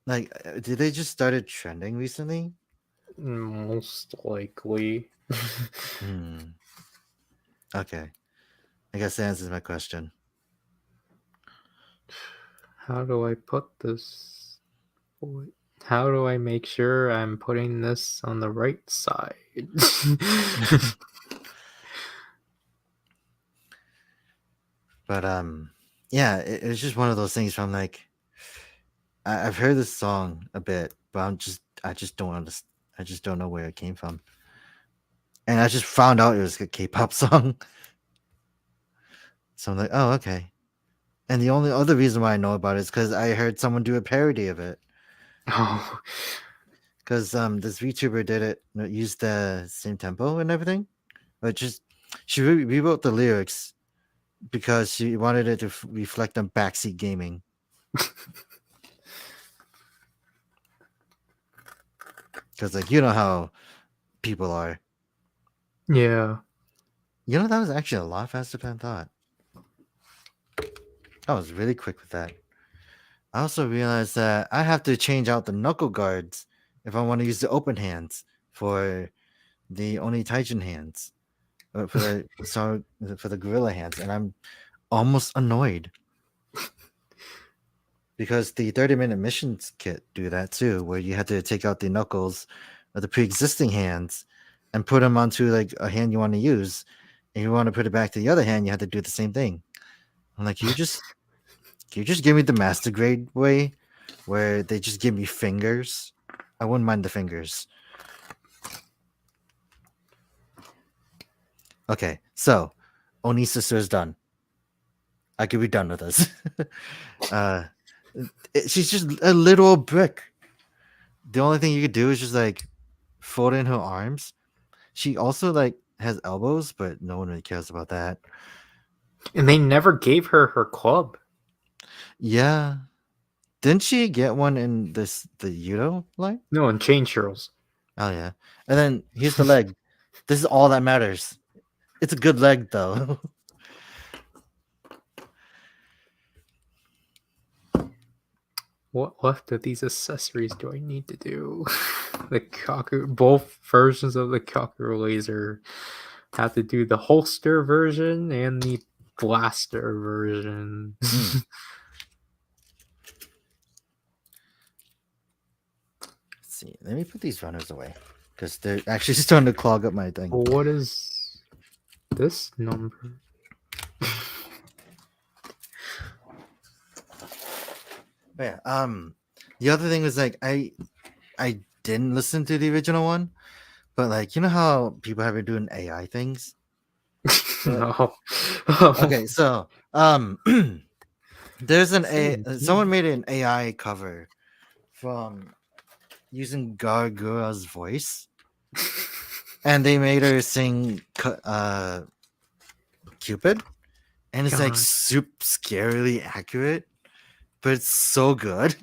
Like, did they just started trending recently? Most likely. Hmm. Okay. I guess that answers my question. How do I put this? How do I make sure I'm putting this on the right side? But yeah, it's just one of those things from like I've heard this song a bit, but I just don't understand. I just don't know where it came from, and I just found out it was a K-pop song. So I'm like, oh, okay. And the only other reason why I know about it is because I heard someone do a parody of it. Oh, Because this VTuber did it, used the same tempo and everything, but just she rewrote the lyrics because she wanted it to reflect on backseat gaming. Because like you know how people are. yeah. You know that was actually a lot faster than I thought. I was really quick with that. I also realized that I have to change out the knuckle guards if I want to use the open hands for the Oni Taijin hands, for the for the gorilla hands, and I'm almost annoyed because the 30-minute missions kit do that too, where you have to take out the knuckles of the pre-existing hands and put them onto like a hand you want to use, and you want to put it back to the other hand, you have to do the same thing. I'm like, can you just give me the master grade way, where they just give me fingers? I wouldn't mind the fingers. Okay, so Oni sister is done. I could be done with this. uh, she's just a little brick. The only thing you could do is just like fold in her arms. She also like has elbows, but no one really cares about that. And they never gave her her club. Yeah, didn't she get one in the judo line? No, and chain shirls. Oh yeah, and then here's the leg. This is all that matters. It's a good leg though. What left of these accessories do I need to do? The Kaku, both versions of the Kaku laser have to do the holster version and the blaster version. Mm. Let's see. Let me put these runners away because they're actually starting to clog up my thing. Well, what is this number? But yeah. The other thing was like I didn't listen to the original one, but like you know how people have been doing AI things. No. Okay, so there's someone made an AI cover from using Gargura's voice, and they made her sing Cupid, and it's like God. super scarily accurate, but it's so good.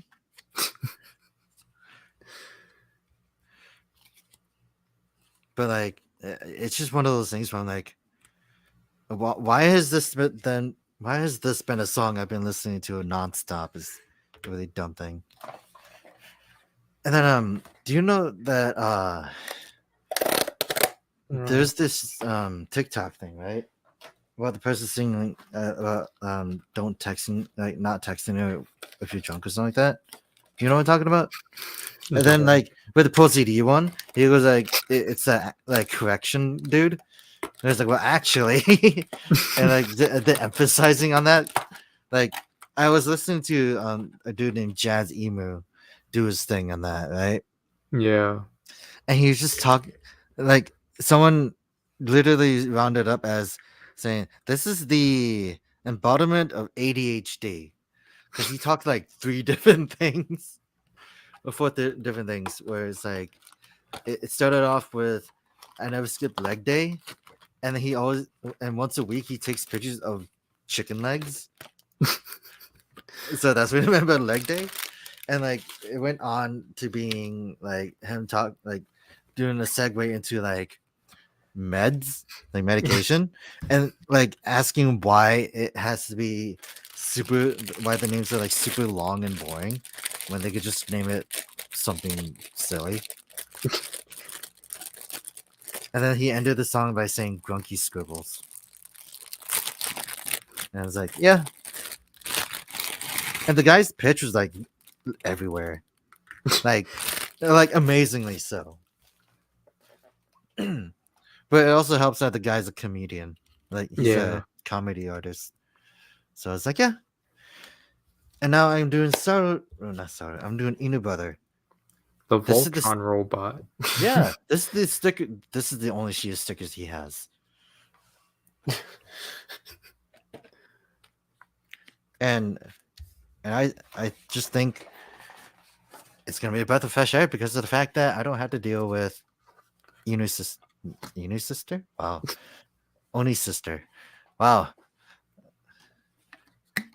But like, it's just one of those things where I'm like, why has this been a song I've been listening to nonstop? Is a really dumb thing. And then do you know that there's this TikTok thing, right? Well, the person singing don't texting, like not texting her if you're drunk or something like that. You know what I'm talking about? And then like with the Pro CD one, he was like, it's that like correction dude. And it's like, well, actually, and like the emphasizing on that, like I was listening to a dude named Jazz Emu do his thing on that, right? Yeah. And he was just talking, like someone literally rounded up as saying, "This is the embodiment of ADHD," because he talked like three different things, or four different things, where it's like it started off with, "I never skip leg day." And he always, and once a week he takes pictures of chicken legs. So that's what I remember leg day. And like it went on to being like him talk like doing a segue into like meds, like medication, and like asking why it has to be why the names are like super long and boring when they could just name it something silly. And then he ended the song by saying grunky scribbles. And I was like, yeah. And the guy's pitch was like everywhere. Like amazingly so. But it also helps that the guy's a comedian. Like he's Yeah. a comedy artist. So it's like, yeah. And now I'm doing not Saru. I'm doing Inu Brother. The This is the Voltron robot. yeah. This is the sticker. This is the only sheet of stickers he has. And I just think it's gonna be a breath of fresh air because of the fact that I don't have to deal with Inu's sister. Wow, Oni's sister. Wow,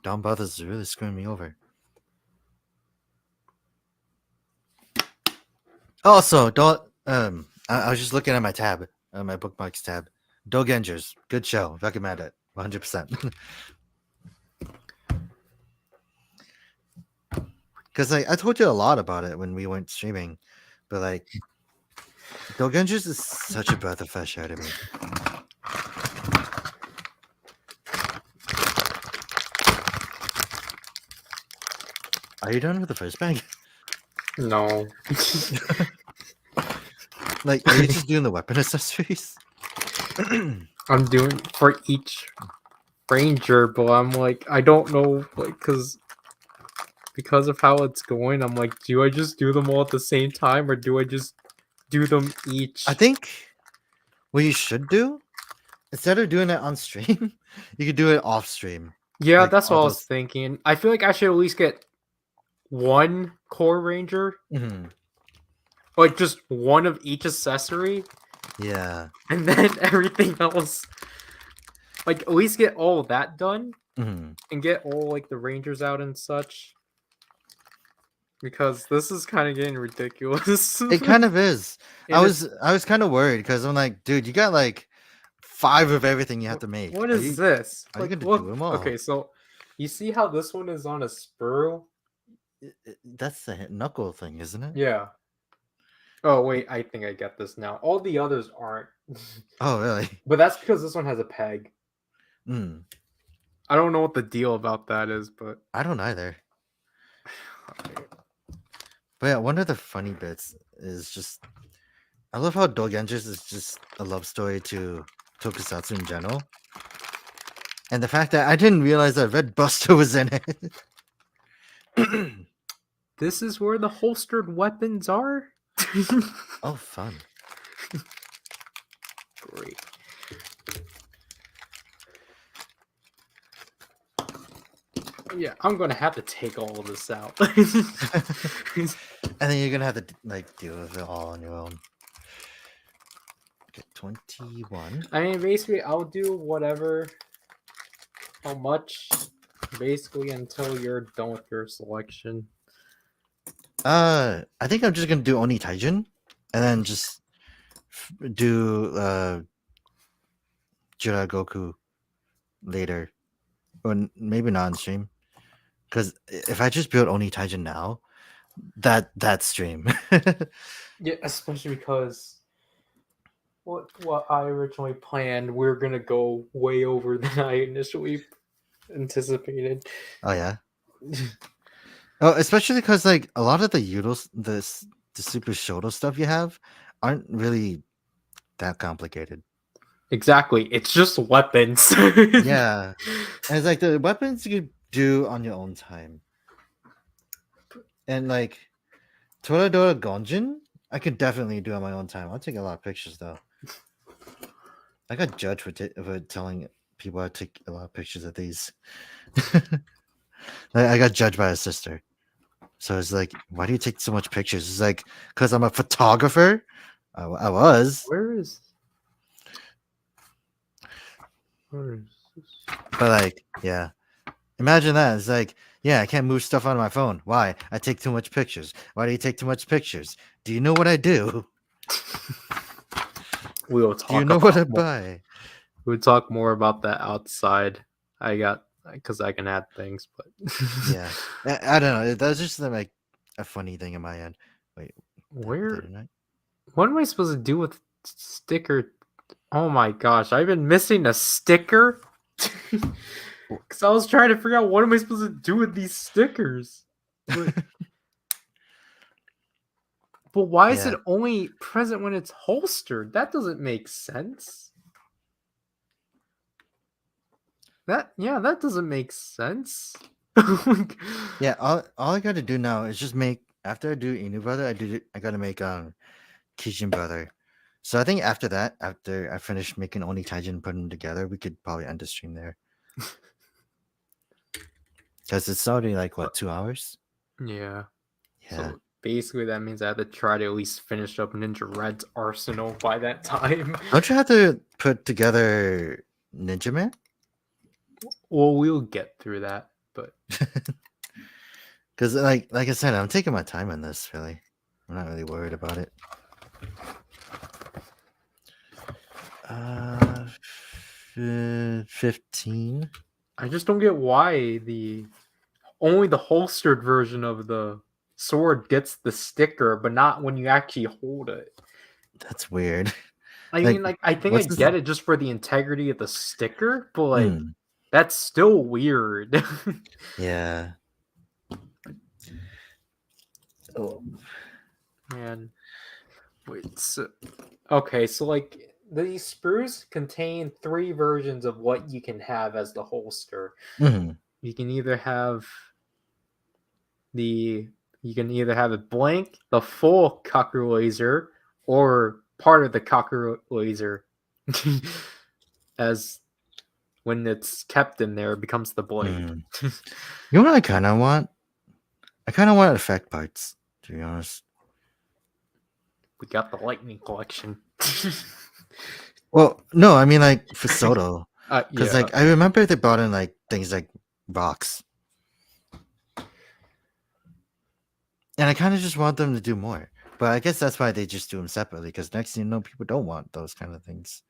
Dawn Brothers is really screwing me over. Also, don't I was just looking at my tab, my bookmarks tab. Dogengers, good show. Recommend it, 100%. Because like I told you a lot about it when we went streaming, but like Dogengers is such a breath of fresh air to me. Are you done with the first bag? No. Like, are you just doing the weapon accessories? I'm doing for each ranger, but I'm like, I don't know, like, because of how it's going, I'm like, do I just do them all at the same time, or do I just do them each? I think what you should do, instead of doing it on stream, you could do it off stream. Yeah, like, that's what I all was thinking. I feel like I should at least get one core ranger, Mhm. like just one of each accessory, Yeah. and then everything else. Like at least get all of that done, Mhm. and get all like the rangers out and such. Because this is kind of getting ridiculous. It kind of is. And I was kind of worried because I'm like, dude, you got like 5 of everything you have to make. What Are is you this? are you Like, gonna look. do them all? Okay, so you see how this one is on a spur? That's the knuckle thing, isn't it? Yeah. Oh wait, I think I get this now. All the others aren't. Oh, really? But that's because this one has a peg. Mm. I don't know what the deal about that is, but I don't either. But yeah, one of the funny bits is just I love how Dogengers is just a love story to Tokusatsu in general. And the fact that I didn't realize that Red Buster was in it. this is where the holstered weapons are. Oh, fun. Great. Yeah, I'm gonna have to take all of this out. And then you're gonna have to like deal with it all on your own. Okay, 21. I mean, basically, I'll do whatever, how much, basically, until you're done with your selection. I think I'm just gonna do Oni Taijin, and then just do Jiragoku later, or maybe not on stream. Because if I just build Oni Taijin now, that stream. Yeah, especially because what I originally planned, we're gonna go way over than I initially anticipated. Oh yeah. Oh, especially because like a lot of the the super SHODO stuff you have aren't really that complicated. Exactly, it's just weapons. Yeah, and it's like the weapons you could do on your own time, and like Toradora Gonjin, I could definitely do on my own time. I'll take a lot of pictures though. I got judged for telling people I take a lot of pictures of these. I got judged by a sister. So it's like, why do you take so much pictures? It's like, because I'm a photographer. I was. Where is this? But like, yeah. Imagine that. It's like, yeah, I can't move stuff on my phone. Why? I take too much pictures. Why do you take too much pictures? Do you know what I do? We will talk. Do you know what I buy? We'll talk more about that outside. I got because I can add things, but Yeah, I don't know. That's just like a funny thing in my end. Wait, where? What am I supposed to do with sticker? Oh my gosh, I've been missing a sticker. Because I was trying to figure out what am I supposed to do with these stickers. But why is it only present when it's holstered? That doesn't make sense. that doesn't make sense. Yeah, all I gotta do now is just make after I do Inu brother, I gotta make Kishin brother. So I think after that, after I finish making Oni Taijin and putting them together, we could probably end the stream there. Because it's already like what, 2 hours? Yeah. Yeah. So basically, that means I have to try to at least finish up Ninja Red's arsenal by that time. Don't you have to put together Ninja Man? Well, we'll get through that, but Because like I said, I'm taking my time on this. Really, I'm not really worried about it. Uh, 15. I just don't get why only the holstered version of the sword gets the sticker, but not when you actually hold it. That's weird. I Like, mean, like I think I what's this? get it just for the integrity of the sticker, but like Mm, that's still weird. yeah. Oh. Man, wait. Okay, so like these sprues contain 3 versions of what you can have as the holster. Mhm. You can either have the you can either have it blank, the full cocker laser, or part of the cocker laser. As when it's kept in there, it becomes the blade. Mm. You know what I kind of want? I kind of want effect parts, to be honest. We got the lightning collection. Well, no, I mean like for Soto, because Yeah, like I remember they brought in like things like rocks, and I kind of just want them to do more. But I guess that's why they just do them separately. Because next thing you know, people don't want those kind of things,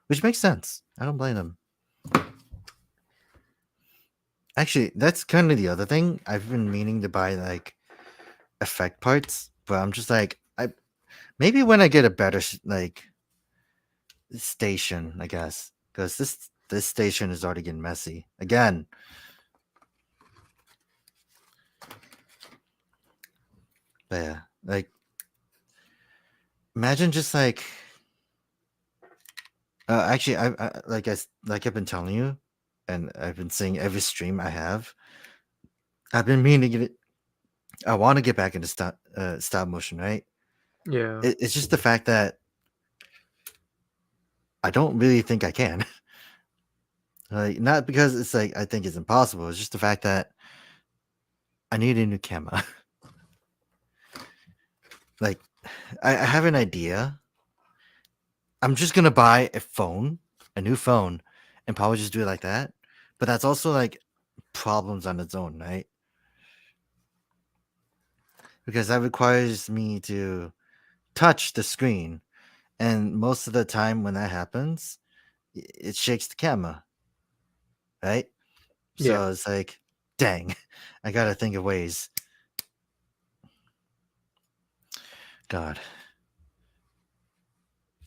which makes sense. I don't blame them. Actually, that's kind of the other thing. I've been meaning to buy like effect parts, but I'm just like I maybe when I get a better like station, I guess, because this station is already getting messy again. But yeah, like imagine just like actually like I've been telling you, and I've been saying every stream I have. I've been meaning to get it. I want to get back into stop motion, right? yeah, It's just the fact that I don't really think I can. Like not because it's like I think it's impossible. It's just the fact that I need a new camera. Like I have an idea. I'm just gonna buy a new phone, and probably just do it like that. But that's also like problems on its own, right? Because that requires me to touch the screen, and most of the time when that happens, it shakes the camera, right? yeah. So it's like, dang, I gotta think of ways. God,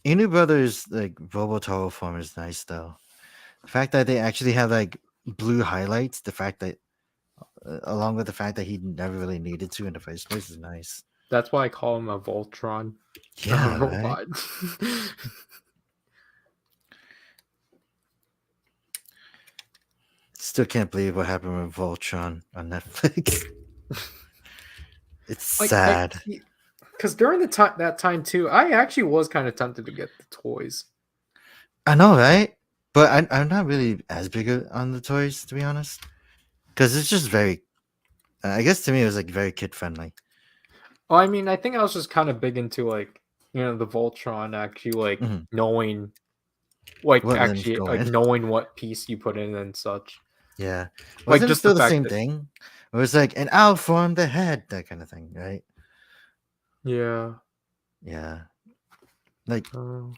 Inu Brothers like Robotaro form is nice though. The fact that they actually have like blue highlights, the fact that along with the fact that he never really needed to in the first place is nice. That's why I call him a Voltron Yeah, right. robot. Still can't believe what happened with Voltron on Netflix. It's Like I sad. see, because during that time too, I actually was kind of tempted to get the toys. I know, right? But I'm not really as big on the toys, to be honest. Because it's just very, I guess to me, it was like very kid friendly. Well, I mean, I think I was just kind of big into like the Voltron actually like Hmm. knowing, like What let him actually go like in? knowing what piece you put in and such. Yeah. Like Wasn't it just the still the fact same that thing? It was like an owl from the head, that kind of thing, right? yeah. Yeah. Like, Uh,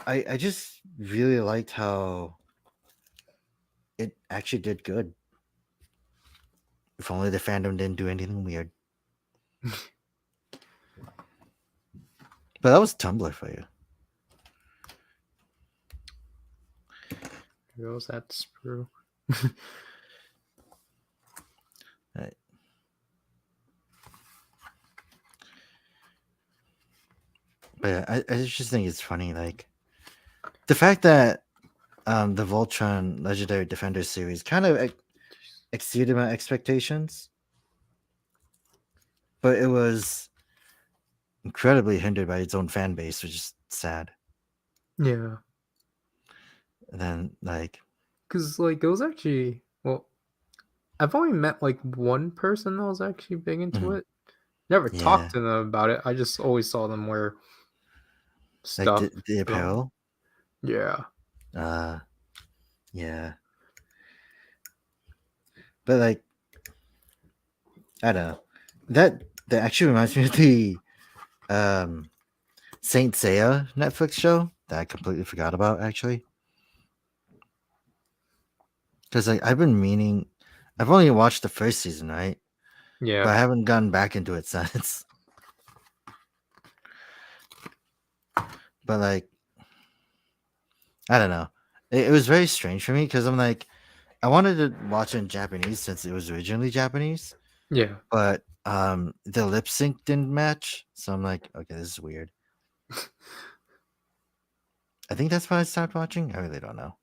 I just really liked how it actually did good. If only the fandom didn't do anything weird. But that was Tumblr for you. Here goes that sprue. Right. But yeah, I just think it's funny, like the fact that the Voltron Legendary Defender series kind of exceeded my expectations, but it was incredibly hindered by its own fan base, which is sad. Yeah, And then like because like it was actually well, I've only met like one person that was actually big into mhm, it. Never yeah, talked to them about it. I just always saw them wear like stuff. the So apparel. yeah, Uh, yeah, but like I don't know. That actually reminds me of the um Saint Seiya Netflix show that I completely forgot about actually. Because like I've been meaning, I've only watched the first season, right? But yeah, I haven't gotten back into it since. But like I don't know, it was very strange for me because I'm like I wanted to watch it in Japanese since it was originally Japanese, yeah. but the lip sync didn't match, so I'm like, okay, this is weird. I think that's why I stopped watching. I really don't know.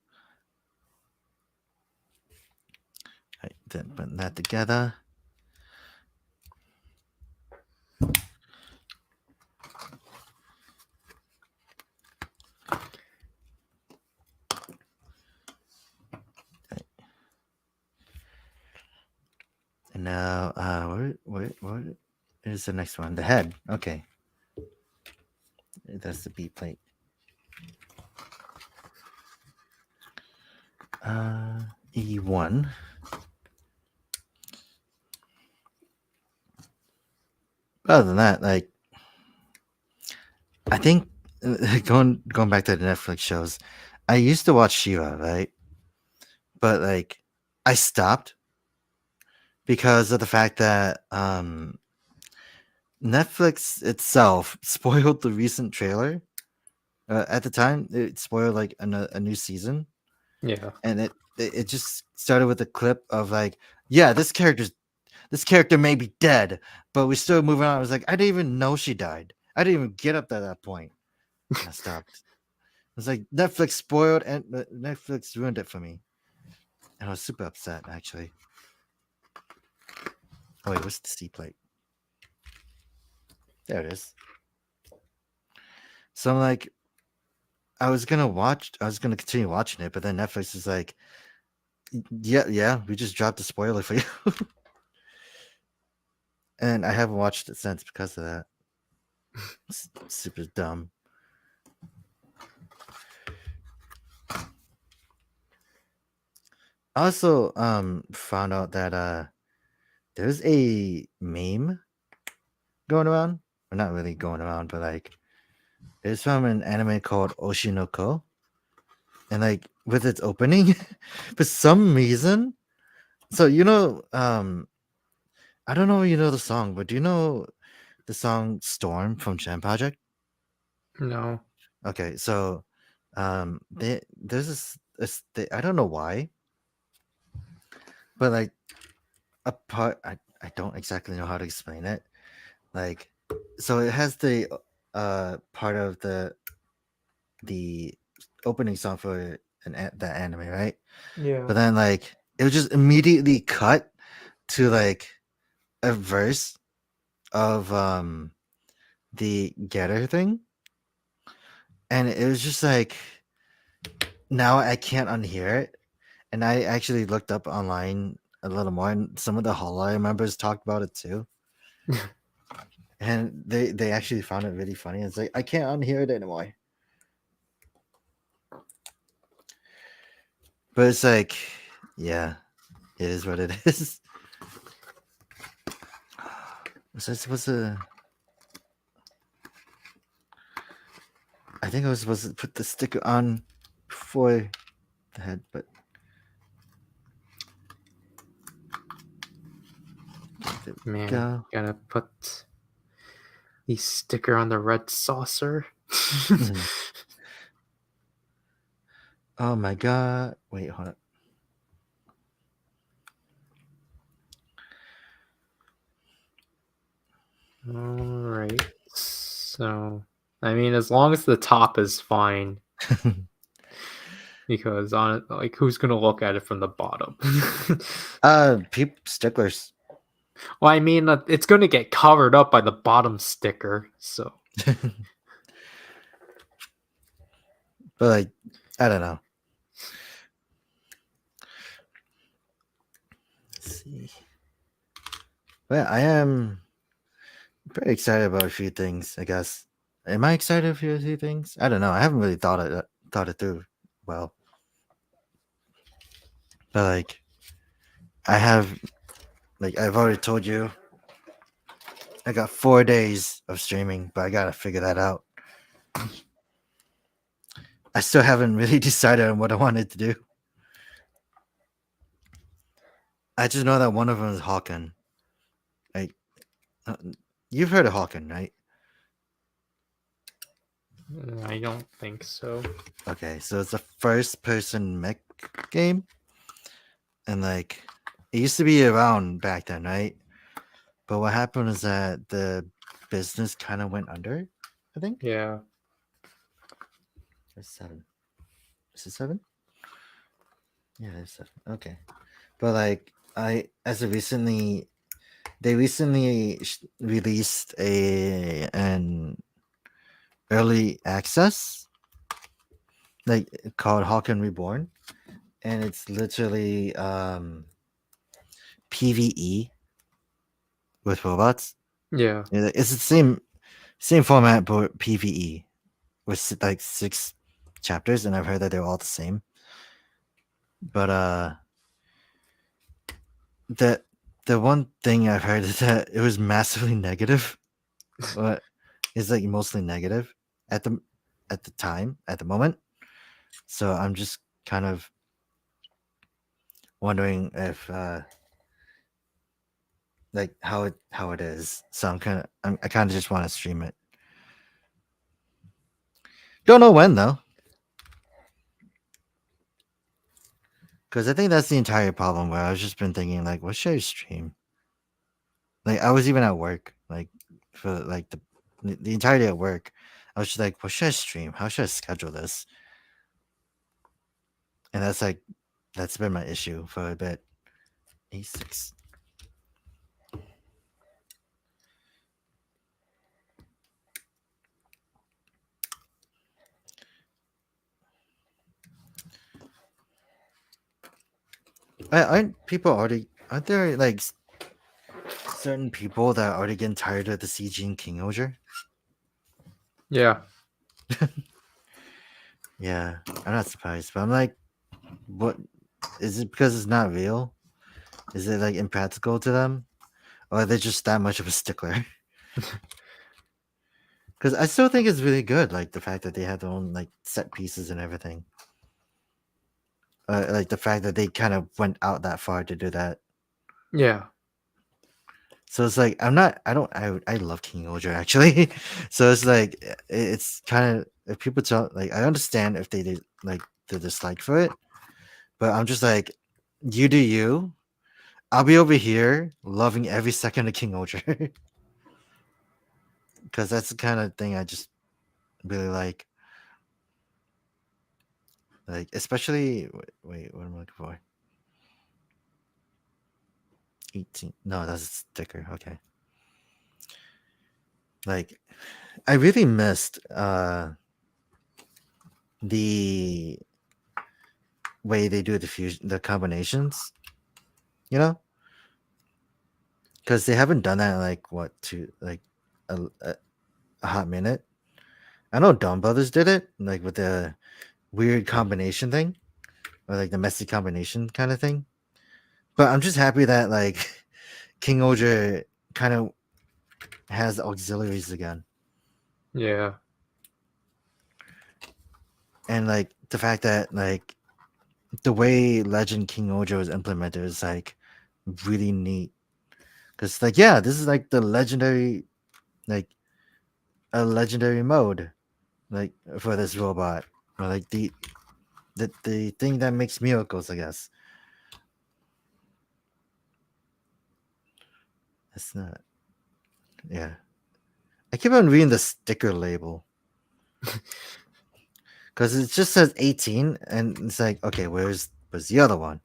I then putting that together. And now, what is the next one? The head. Okay, that's the beat plate. E1. Other than that, like I think going back to the Netflix shows, I used to watch Shiva, right? But like I stopped because of the fact that Netflix itself spoiled the recent trailer. At the time, it spoiled like a new season, Yeah. and it just started with a clip of like, yeah, this character may be dead, but we're still moving on. I was like, I didn't even know she died. I didn't even get up to that point. And I stopped. I was like, Netflix spoiled and Netflix ruined it for me. And I was super upset actually. Oh wait, what's the C plate? There it is. So I'm like, I was gonna continue watching it, but then Netflix is like, yeah, we just dropped a spoiler for you. And I haven't watched it since because of that. It's super dumb. I also found out that there's a meme going around. Or not really going around, but like it's from an anime called Oshinoko. And like with its opening, for some reason, so I don't know if you know the song, but do you know the song Storm from Jam Project? No. Okay, so there's I don't know why, but like a part I don't exactly know how to explain it. Like so it has the part of the opening song for the anime, right? Yeah. But then like it would just immediately cut to like a verse of the getter thing, and it was just like now I can't unhear it. And I actually looked up online a little more, and some of the Hololive members talked about it too. And they actually found it really funny. It's like I can't unhear it anymore. But it's like, yeah, it is what it is. Was I supposed to? I think I was supposed to put the sticker on before the head, but there we Man, go. gotta put the sticker on the red saucer. Mhm. Oh my god! Wait, hold up. Alright. So, I mean, as long as the top is fine, because on it, like, who's gonna look at it from the bottom? Sticklers. Well, I mean, it's gonna get covered up by the bottom sticker, so But like, I don't know. Let's see. But I am pretty excited about a few things, I guess. Am I excited for a few things? I don't know. I haven't really thought it through well. But like, I have, like, I've already told you, I got 4 days of streaming, but I gotta figure that out. I still haven't really decided on what I wanted to do. I just know that one of them is Hawken. Like, uh, you've heard of Hawken, right? I don't think so. Okay, so it's a first-person mech game, and like, it used to be around back then, right? But what happened is that the business kind of went under. I think Yeah, there's 7. Is it 7? Yeah, there's 7. Okay, but like, they recently released an early access, like, called Hawken Reborn, and it's literally PVE with robots. yeah, It's the same format, but PVE with like 6 chapters, and I've heard that they're all the same. But the the one thing I've heard is that it was massively negative. But it's like mostly negative at the time, at the moment. So I'm just kind of wondering if like how it is. So I kind of just want to stream it. Don't know when though, because I think that's the entire problem. Where I've just been thinking like, what should I stream? Like I was even at work, like for like the entire day at work. I was just like, what should I stream? How should I schedule this? And that's been my issue for a bit. A6. Aren't there like certain people that are already getting tired of the CG and King Oger? yeah, Yeah, I'm not surprised, but I'm like, what is it because it's not real? Is it like impractical to them? Or are they just that much of a stickler? Because I still think it's really good, like the fact that they have their own like set pieces and everything. Like the fact that they kind of went out that far to do that. yeah, So it's like I love King Oger actually. So it's like it's kind of, if people tell, like, I understand if they did like the dislike for it, but I'm just like, you do you. I'll be over here loving every second of King Oger. Because that's the kind of thing I just really like. Like, especially, wait, what am I looking for? 18. No, that's a sticker. Okay. Like, I really missed the way they do the combinations, you know? Because they haven't done that in like what, a hot minute. I know Dawn Brothers did it, like with the weird combination thing, or like the messy combination kind of thing. But I'm just happy that like King Oger kind of has auxiliaries again, yeah, and like the fact that like the way Legend King Oger is implemented is like really neat. Because like, yeah, this is like the legendary, like a legendary mode, like for this robot, or like the thing that makes miracles, I guess. That's not. Yeah, I keep on reading the sticker label because it just says 18, and it's like, okay, where's the other one?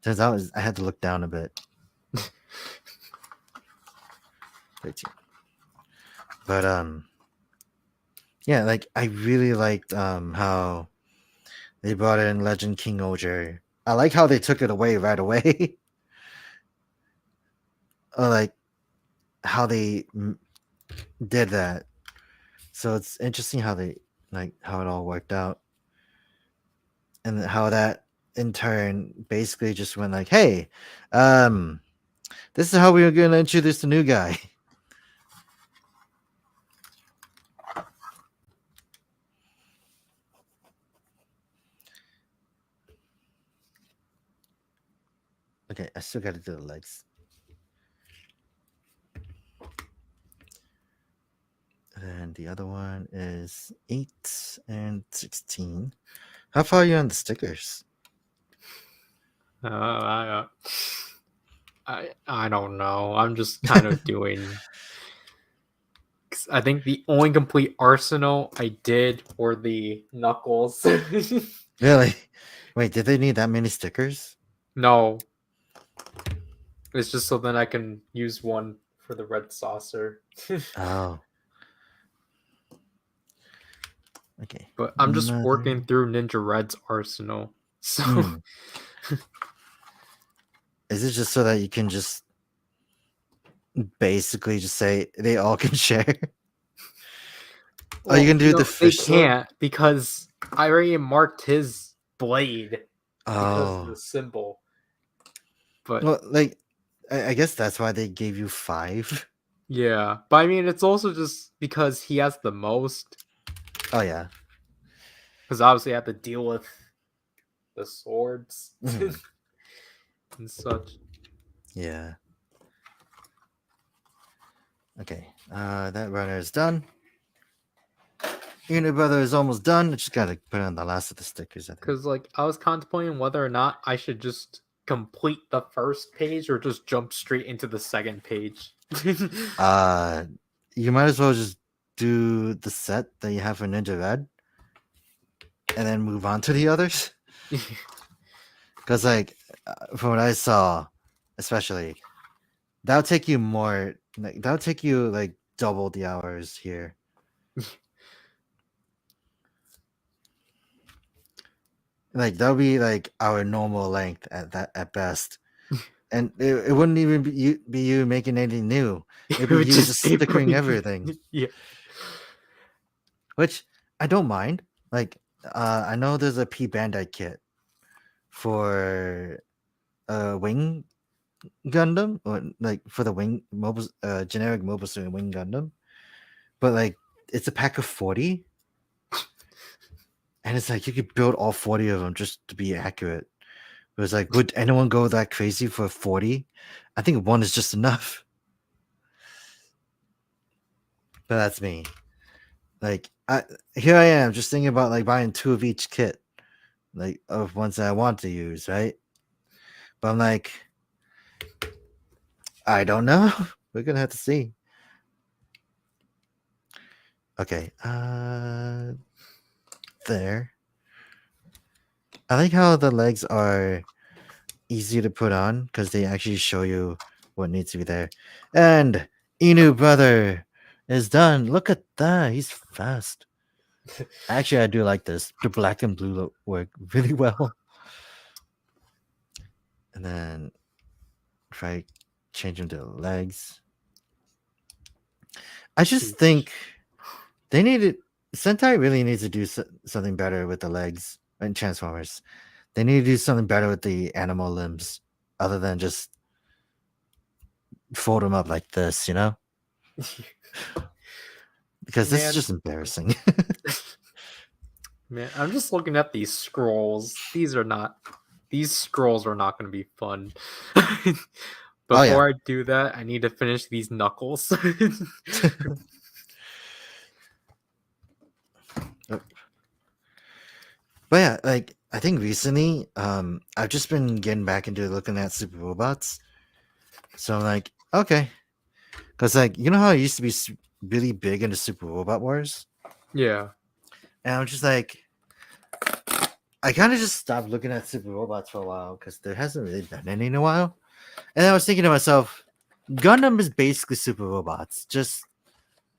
Turns out I had to look down a bit. 13. But yeah, like I really liked how they brought in Legend King Oger. I like how they took it away right away. Or like how they did that. So it's interesting how they like how it all worked out, and how that in turn basically just went like, hey, this is how we were going to introduce the new guy. Okay, I still got to do the legs. And the other one is 8 and 16. How far are you on the stickers? I don't know. I'm just kind of doing. I think the only complete arsenal I did were the knuckles. Really? Wait, did they need that many stickers? No, it's just so then I can use one for the red saucer. Oh. Okay. But I'm just Mother. working through Ninja Red's arsenal. So Is it just so that you can just basically just say they all can share? well, you can do the they fish sword? can't because I already marked his blade because of the Oh. symbol. But Well, like, I guess that's why they gave you 5. yeah, but I mean, it's also just because he has the most. Oh, yeah. Because obviously I have to deal with the swords Mhm. and such. Yeah. Okay. That runner is done. Unit Brother is almost done. I just gotta put on the last of the stickers, I think. Because like I was contemplating whether or not I should just complete the first page or just jump straight into the second page. You might as well just do the set that you have for Ninja Red and then move on to the others. Because, like, from what I saw, especially, that'll take you more, like, that'll take you, like, double the hours here. Like, that'll be, like, our normal length at best. And it wouldn't even be you making anything new. It'd It be would you just just be stickering putting. everything. Yeah. Which I don't mind. Like, I know there's a P Bandai kit for Wing Gundam, or like for the Wing mobile, generic mobile suit Wing Gundam, but like it's a pack of 40, and it's like you could build all 40 of them just to be accurate. It was like, would anyone go that crazy for 40? I think one is just enough. But that's me. Like, here I am just thinking about like buying 2 of each kit, like of ones that I want to use, right? But I'm like, I don't know. We're gonna have to see. Okay, there. I like how the legs are easy to put on because they actually show you what needs to be there. And Inu brother is done. Look at that. He's fast. Actually, I do like this. The black and blue work really well. And then if I change them to legs, I just think they needed Sentai really needs to do something better with the legs and Transformers. They need to do something better with the animal limbs other than just fold them up like this, you know? Because this is just embarrassing. Man, I'm just looking at these scrolls. These scrolls are not going to be fun. Oh, yeah. Before I do that, I need to finish these knuckles. But yeah, like I think recently, I've just been getting back into looking at super robots. So I'm like, okay, because like you know how I used to be really big into Super Robot Wars, Yeah. and I'm just like, I kind of just stopped looking at super robots for a while because there hasn't really been any in a while. And I was thinking to myself, Gundam is basically super robots, just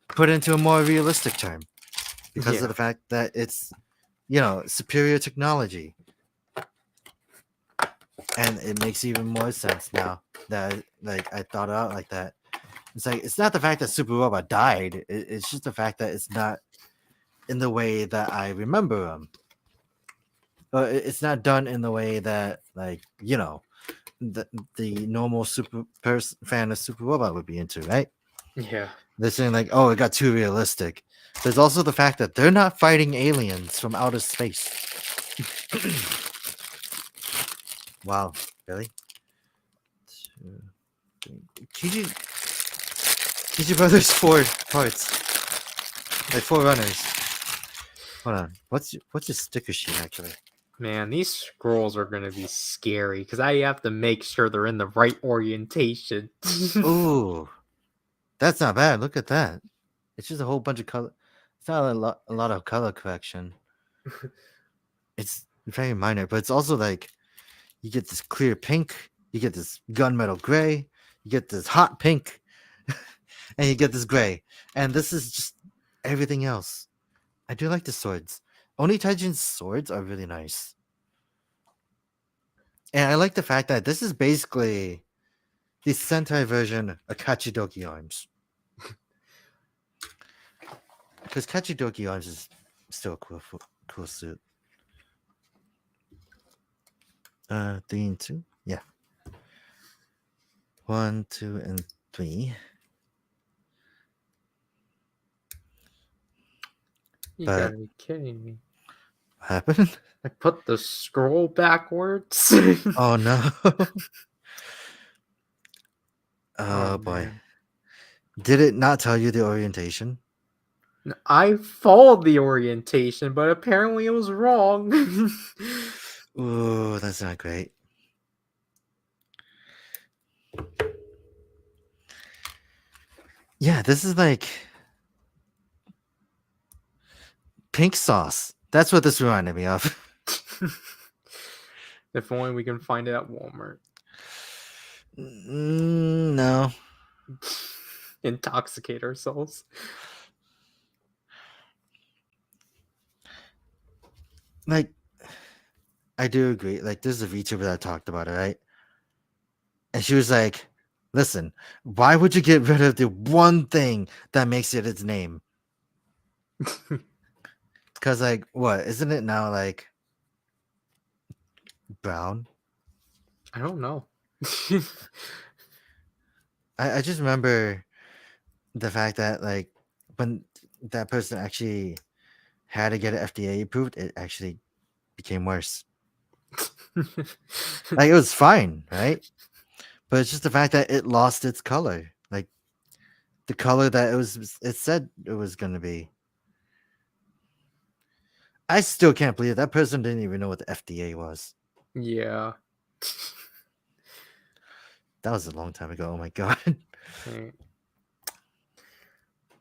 put into a more realistic term because of Yeah. the fact that it's, superior technology. And it makes even more sense now that I thought it out like that. It's like it's not the fact that Super Robot died. It's just the fact that it's not in the way that I remember him. But it's not done in the way that the, the normal fan of Super Robot would be into, right? Yeah. They're saying like, oh, it got too realistic. There's also the fact that they're not fighting aliens from outer space. Wow, really? Kiji Brothers 4 parts, like 4 runners. Hold on, what's your sticker sheet actually? Man, these scrolls are gonna be scary because I have to make sure they're in the right orientation. Ooh, that's not bad. Look at that. It's just a whole bunch of color. It's not a lot of color correction. It's very minor, but it's also like you get this clear pink, you get this gunmetal gray, you get this hot pink, and you get this gray. And this is just everything else. I do like the swords. Oni Taijin's swords are really nice. And I like the fact that this is basically the Sentai version of Kachidoki arms. Because Kachidoki arms is still a cool suit. 3 and 2? Yeah. 1, 2, and 3. You But gotta be kidding me. what happened? I put the scroll backwards. Oh no. Oh Boy. man. Did it not tell you the orientation? I followed the orientation, but apparently it was wrong. Ooh, that's not great. Yeah, this is like pink sauce. That's what this reminded me of. If only we can find it at Walmart. No. Intoxicate ourselves. Like, I do agree. Like, there's a VTuber that talked about it, right? And she was like, listen, why would you get rid of the one thing that makes it its name? Because, like, what? Isn't it now, like, brown? I don't know. I just remember the fact that, like, when that person actually had to get it FDA approved, it actually became worse. Like, it was fine, right? But it's just the fact that it lost its color. Like, the color that it said it was going to be. I still can't believe that person didn't even know what the FDA was. Yeah. That was a long time ago. Oh my god. Okay.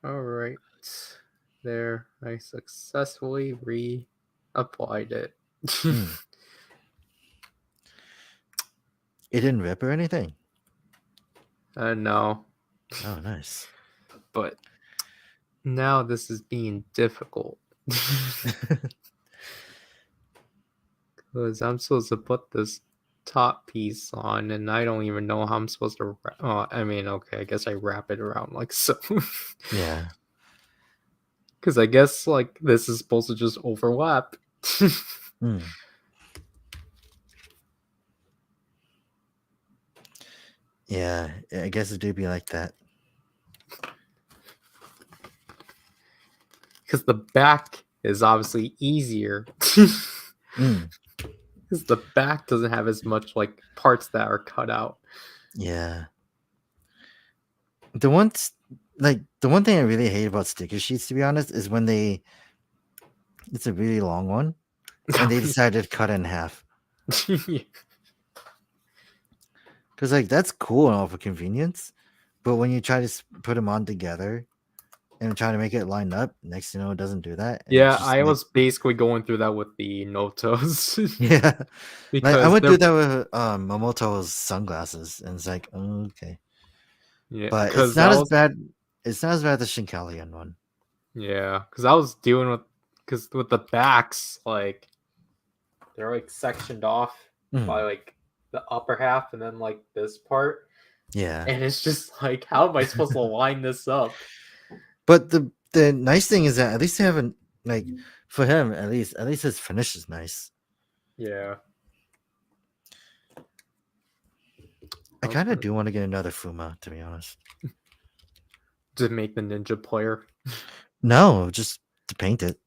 All right. There, I successfully reapplied it. It didn't rip or anything. No. Oh, nice. But now this is being difficult. Because I'm supposed to put this top piece on, and I don't even know how I'm supposed to. I mean, okay, I guess I wrap it around like so. Yeah. Because I guess like this is supposed to just overlap. Yeah, I guess it do be like that. Because the back is obviously easier. Because the back doesn't have as much like parts that are cut out. Yeah. The one thing I really hate about sticker sheets, to be honest, is when it's a really long one and they decided to cut it in half. Because like that's cool and all for convenience, but when you try to put them on together, and trying to make it line up. Next, you know, it doesn't do that, and it's Yeah, just I like was basically going through that with the Notos. yeah. Like I Because went they're through that with Momoto's sunglasses, and it's like okay, yeah, but it's because not that as was bad. It's not as bad as the Shinkalian one. yeah, because I was dealing with because with the backs like they're like sectioned off by Mhm. like the upper half and then like this part, Yeah, and it's just like how am I supposed to line this up? but the nice thing is that at least they haven't like for him at least his finish is nice. Yeah. I Oh, kind of do want to get another Fuma, to be honest. to make the ninja player. No, just to paint it.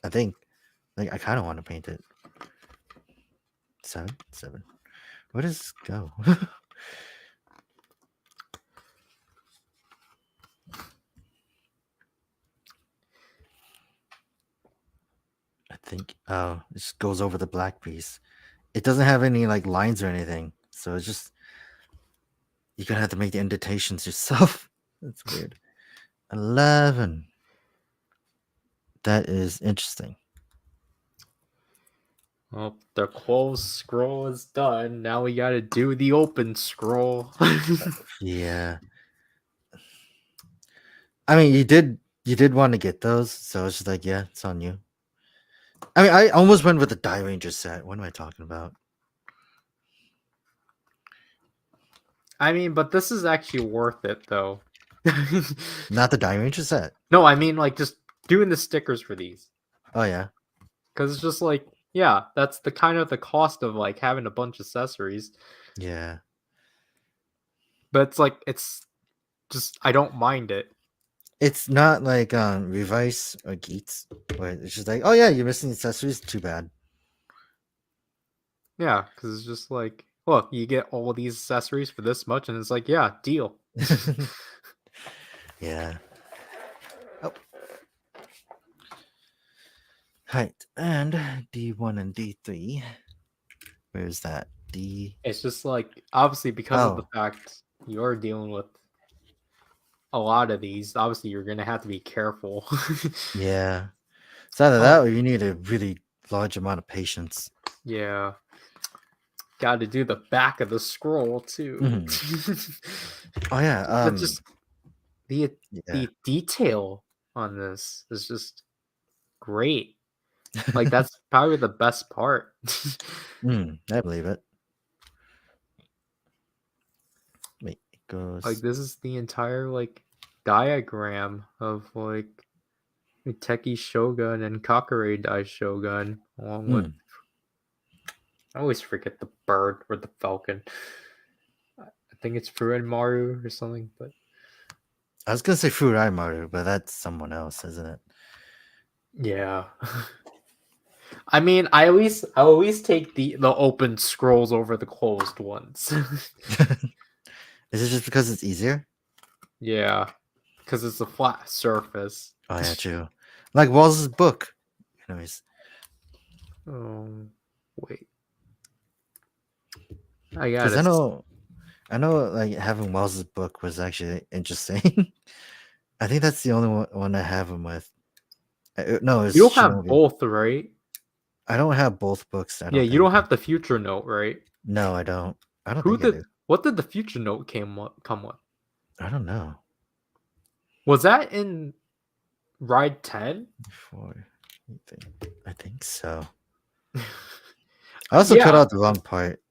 I think, like, I kind of want to paint it. 7. Where does this go? I think. Oh, it just goes over the black piece. It doesn't have any like lines or anything, so it's just you're gonna have to make the indentations yourself. That's weird. 11. That is interesting. Well, the closed scroll is done. Now we gotta do the open scroll. Yeah. I mean, you did want to get those, so it's just like, yeah, it's on you. I mean, I almost went with the Die Ranger set. What am I talking about? I mean, but this is actually worth it though. Not the Die Ranger set. No, I mean like just doing the stickers for these. Oh yeah, Because it's just like, yeah, that's the kind of the cost of like having a bunch of accessories. yeah. But it's like it's just I don't mind it. It's not like Revice or Geats, where it's just like, oh yeah, you're missing accessories. Too bad. Yeah, because it's just like, look, you get all these accessories for this much, and it's like, yeah, deal. Yeah. Oh. Right, and D1 and D3. Where is that? D. It's just like obviously because of the Oh, fact you're dealing with a lot of these, obviously you're gonna have to be careful. yeah. It's either that Oh, or you need a really large amount of patience. yeah. Got to do the back of the scroll too. Mhm. Oh yeah. But just the Yeah. the detail on this is just great. Like that's probably the best part. I believe it. Wait, it Like goes. this is the entire like diagram of like Uteki Shogun and Kakure Dai Shogun along with Mm. I always forget the bird or the falcon. I think it's Furenmaru or something, but I was gonna say Furai Maru, but that's someone else, isn't it? yeah. I mean, I always take the open scrolls over the closed ones. Is it just because it's easier? Yeah, because it's a flat surface. Oh yeah, true. Like Wall's book. Anyways, Wait, I got because it. I know, like having Wall's book was actually interesting. I think that's the only one I have him with. No, it's You don't have Shinobi. both, right? I don't have both books. I Yeah, don't you think. don't have the future note, right? No, I don't. I don't Who think I did? do. What did the future note come with? I don't know. Was that in Ride 10? Before, I think so. I also cut Yeah, out the wrong part.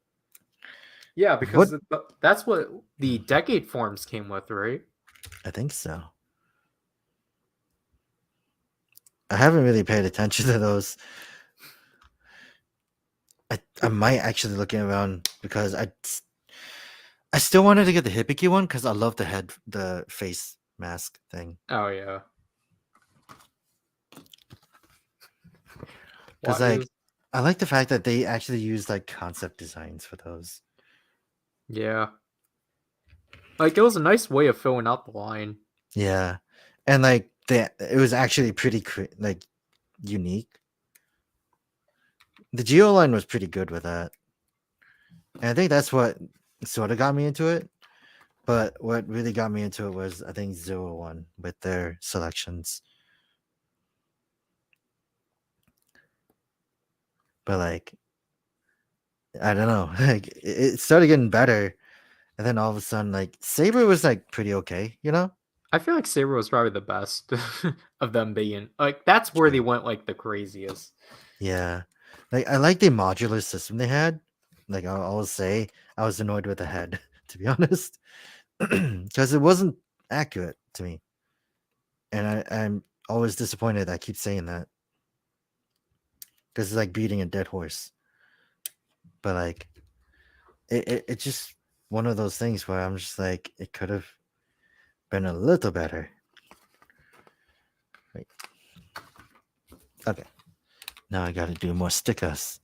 yeah, What? because that's what the decade forms came with, right? I think so. I haven't really paid attention to those. I might actually looking around because I still wanted to get the Hibiki one because I love the face mask thing. Oh yeah. Because What like is? I like the fact that they actually use like concept designs for those. Yeah, like it was a nice way of filling out the line. Yeah, and like it was actually pretty like unique. The Geo line was pretty good with that, and I think that's what sort of got me into it. But what really got me into it was I think 01 with their selections. But like I don't know, like it started getting better, and then all of a sudden like Saber was like pretty okay, you know? I feel like Saber was probably the best of them being like that's where they True. went like the craziest. Yeah. Like I like the modular system they had. Like I'll always say I was annoyed with the head, to be honest. Because it wasn't accurate to me. And I'm always disappointed. I keep saying that. Because it's like beating a dead horse. But like it's just one of those things where I'm just like, it could have been a little better. Wait. Okay. Now I gotta do more stickers.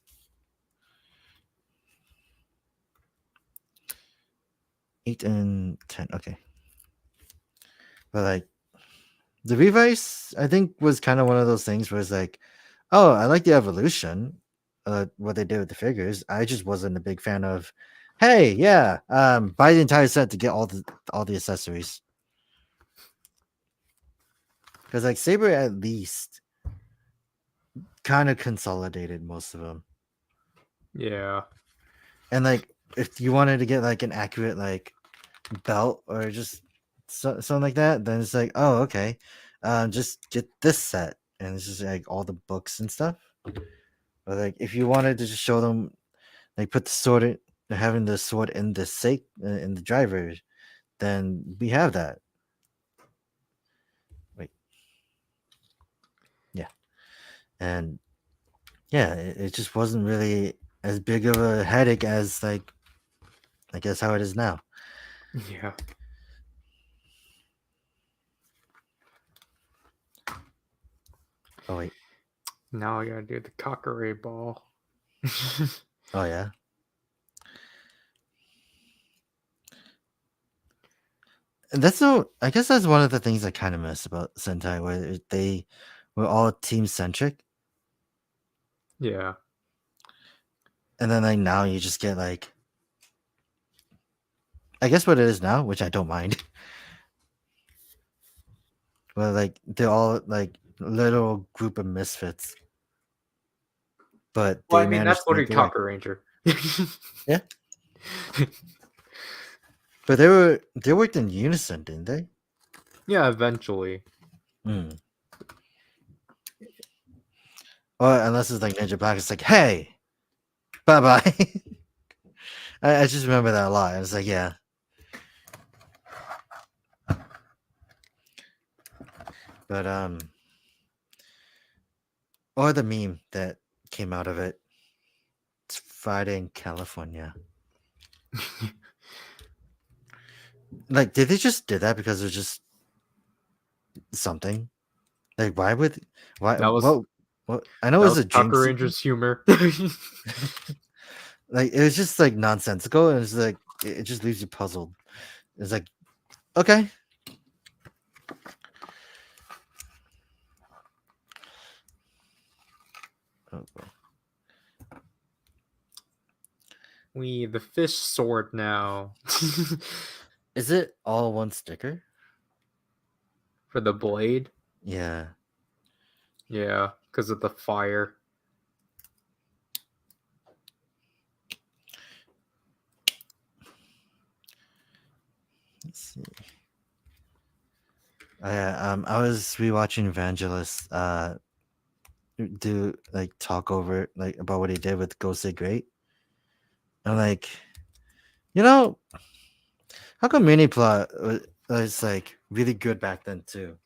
8 and 10. Okay. But like the Revice, I think, was kind of one of those things where it's like, oh, I like the evolution, what they did with the figures. I just wasn't a big fan of, hey, yeah, buy the entire set to get all the accessories. Because like Saber at least kind of consolidated most of them. Yeah. And like if you wanted to get like an accurate like belt or just something like that, then it's like, oh, okay, just get this set, and it's just like all the books and stuff. But like if you wanted to just show them, like put the sword in, having the sword in the sake in the driver, then we have that. Wait, yeah, and yeah, it just wasn't really as big of a headache as like I guess how it is now. Yeah. Oh wait, Now I gotta do the Cockaway ball. oh yeah. And that's no. I guess that's one of the things I kind of miss about Sentai, where they were all team centric, Yeah. and then like now you just get like, I guess what it is now, which I don't mind. Well, like they're all like little group of misfits, but Well, they I mean managed that's to what a make it work. Cocker Ranger. Yeah, but they worked in unison, didn't they? Yeah, eventually. Hmm. Or unless it's like Ninja Black, it's like, hey, bye bye. I just remember that a lot. It's like, yeah, but or the meme that came out of it. It's Friday in California. Like, did they just did that because it's just something? Like, why, That was what? I know it that was was a dream Cocker sequence. Ranger's humor. Like, it was just like nonsensical, and it's like it just leaves you puzzled. It's like, okay, oh, We the fish sword now. is it all one sticker? For the blade. Yeah. Yeah, because of the fire. Let's see. I was rewatching Evangelist do like talk over like about what he did with Go Say Great. I'm like, you know, how come Miniplot was like really good back then too?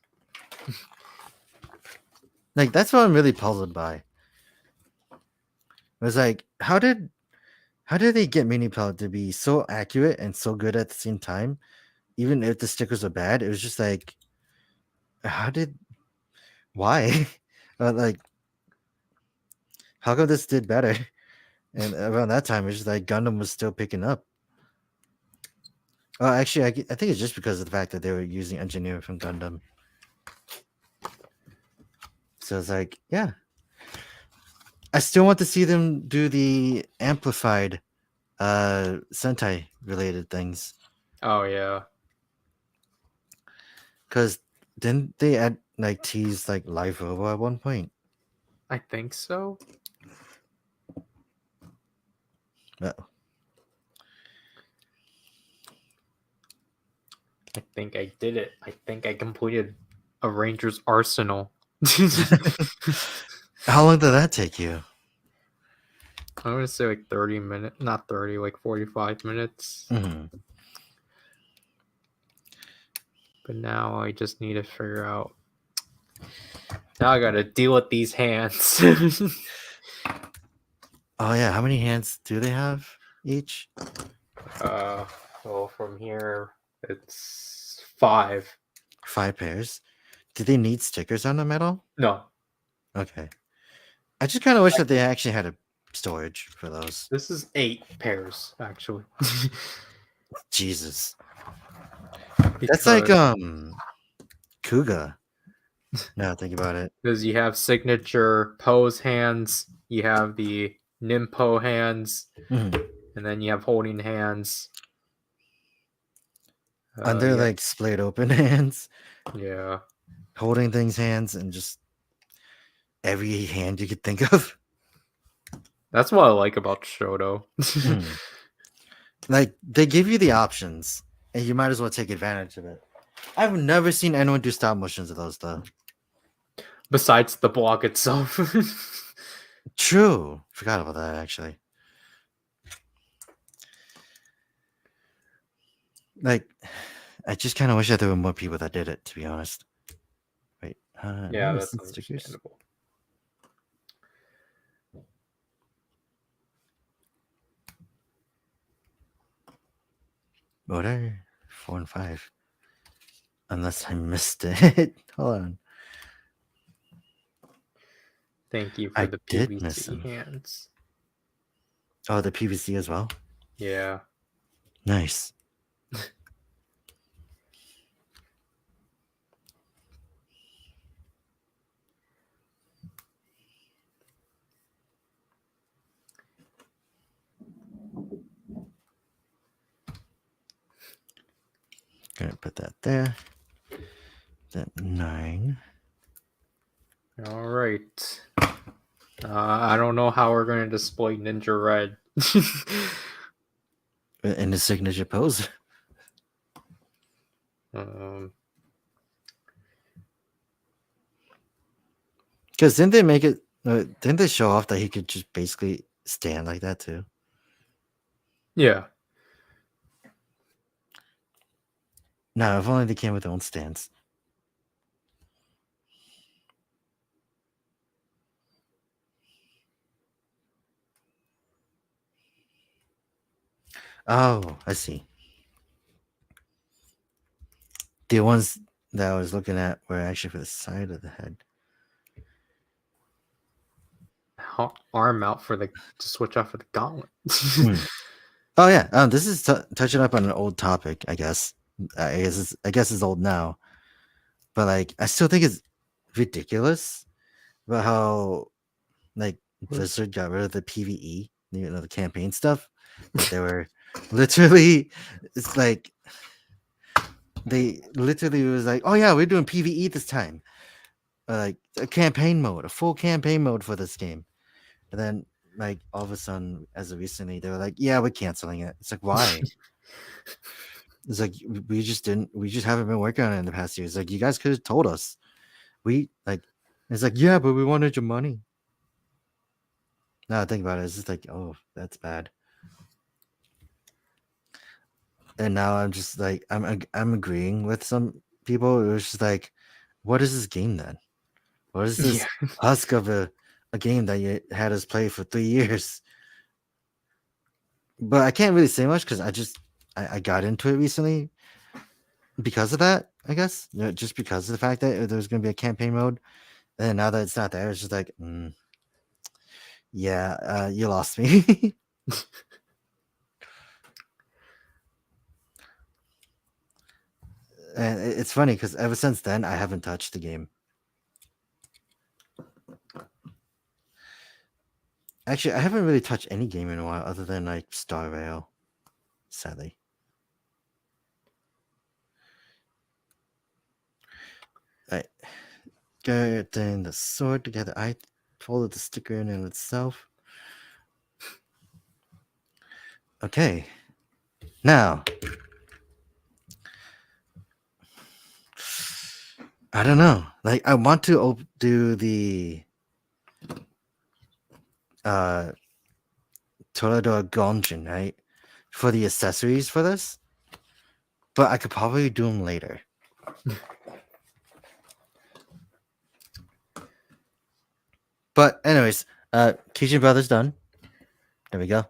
Like that's what I'm really puzzled by. It was like, how did they get Miniplot to be so accurate and so good at the same time, even if the stickers are bad? It was just like, how did why? Like, how come this did better? And around that time, it's just like Gundam was still picking up. Oh, actually, I think it's just because of the fact that they were using engineering from Gundam. So it's like, yeah, I still want to see them do the amplified Sentai related things. Oh yeah, Because didn't they add like tease like live robo at one point? I think so. Uh, I think I did it. I think I completed a Ranger's Arsenal. How long did that take you? I'm gonna say like 30 minutes, not 30, like 45 minutes. Mhm. But now I just need to figure out. Now I gotta deal with these hands. Oh yeah, how many hands do they have each? Well, from here it's 5. 5 pairs. Do they need stickers on them at all? No, Okay. I just kind of wish that they actually had a storage for those. this is 8 pairs actually. Jesus. That's like Because Kuga. Now I think about it. you have signature pose hands, you have the Nimpo hands, Mhm. and then you have holding hands. Under Yeah, like splayed open hands, yeah. holding things hands, and just every hand you could think of. That's what I like about Shoto. Mhm. Like they give you the options, and you might as well take advantage of it. I've never seen anyone do stop motions of those though. Besides the block itself. True. Forgot about that actually. Like, I just kind of wish that there were more people that did it. To be honest. Wait. Yeah, No, that's stickers. understandable. What are 4 and 5? Unless I missed it. Hold on. Thank you for I the did miss PVC them. hands. Oh, the PVC as well. Yeah. Nice. Gonna put that there. That 9. All right. I don't know how we're going to display Ninja Red. In the signature pose. um, Because didn't they make it? Didn't they show off that he could just basically stand like that too? yeah. No, if only they came with their own stance. Oh, I see. The ones that I was looking at were actually for the side of the head. Arm out for the to switch off for the gauntlet. Oh yeah, this is touching up on an old topic. I guess. I guess it's old now, but like I still think it's ridiculous about how like Blizzard got rid of the PVE, the campaign stuff. That they were literally, it's like they literally was like, oh yeah, we're doing PVE this time, like a campaign mode, a full campaign mode for this game, and then like all of a sudden, as of recently, they were like, yeah, we're canceling it. It's like why? It's like we just didn't. We just haven't been working on it in the past years. Like you guys could have told us. We like. It's like yeah, but we wanted your money. Now I think about it, it's just like oh, that's bad. And now I'm just like I'm agreeing with some people. It was just like, what is this game then? What is this Yeah. husk of a game that you had us play for 3 years? But I can't really say much because I got into it recently because of that. I guess just because of the fact that there's going to be a campaign mode, and now that it's not there, it's just like, yeah, you lost me. And it's funny because ever since then, I haven't touched the game. Actually, I haven't really touched any game in a while other than like Star Rail, sadly. I getting the sword together. I folded the sticker in itself. Okay. Now, I don't know. Like, I want to do the Toradora Gonjin, right? For the accessories for this. But I could probably do them later. But anyways, Kijin Brothers done. There we go.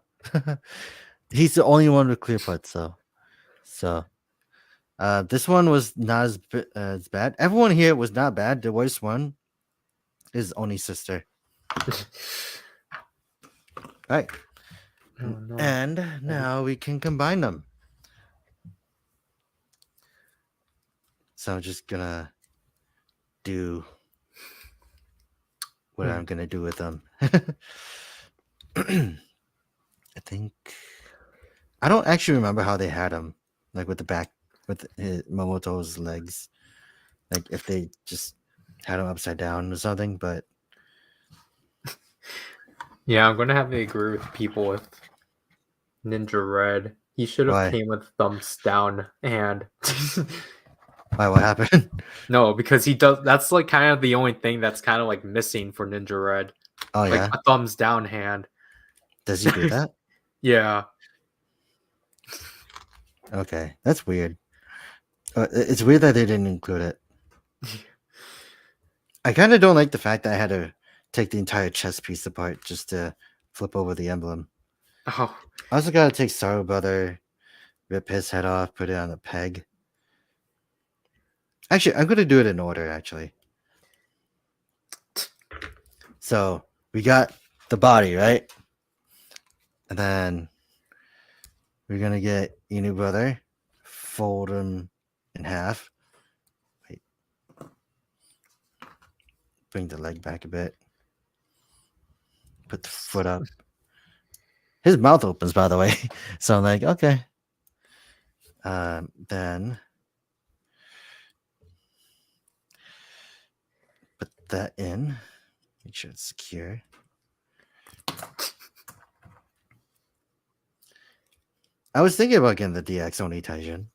He's the only one with clear parts, so this one was not as bad. Everyone here was not bad. The worst one is Oni's sister. Right. Oh, no. And now we can combine them. So I'm just gonna do what I'm gonna do with them. I think I don't actually remember how they had him, like with the back with Momoto's legs, like if they just had him upside down or something. But Yeah, I'm gonna have to agree with people with Ninja Red. He should have why? came with thumbs down hand. Why? What happened? No, because he does. That's like kind of the only thing that's kind of like missing for Ninja Red, Oh like yeah, a thumbs down hand. does he do that? Yeah. Okay, that's weird. It's weird that they didn't include it. I kind of don't like the fact that I had to take the entire chest piece apart just to flip over the emblem. Oh, I also gotta take Sorrow Brother, rip his head off, put it on a peg. Actually, I'm gonna do it in order. Actually, so we got the body right, and then we're gonna get Inu Brother, fold him in half. Wait, bring the leg back a bit. Put the foot up. His mouth opens, by the way. So I'm like, okay. Then put that in. Make sure it's secure. I was thinking about getting the DX Oni Taijin,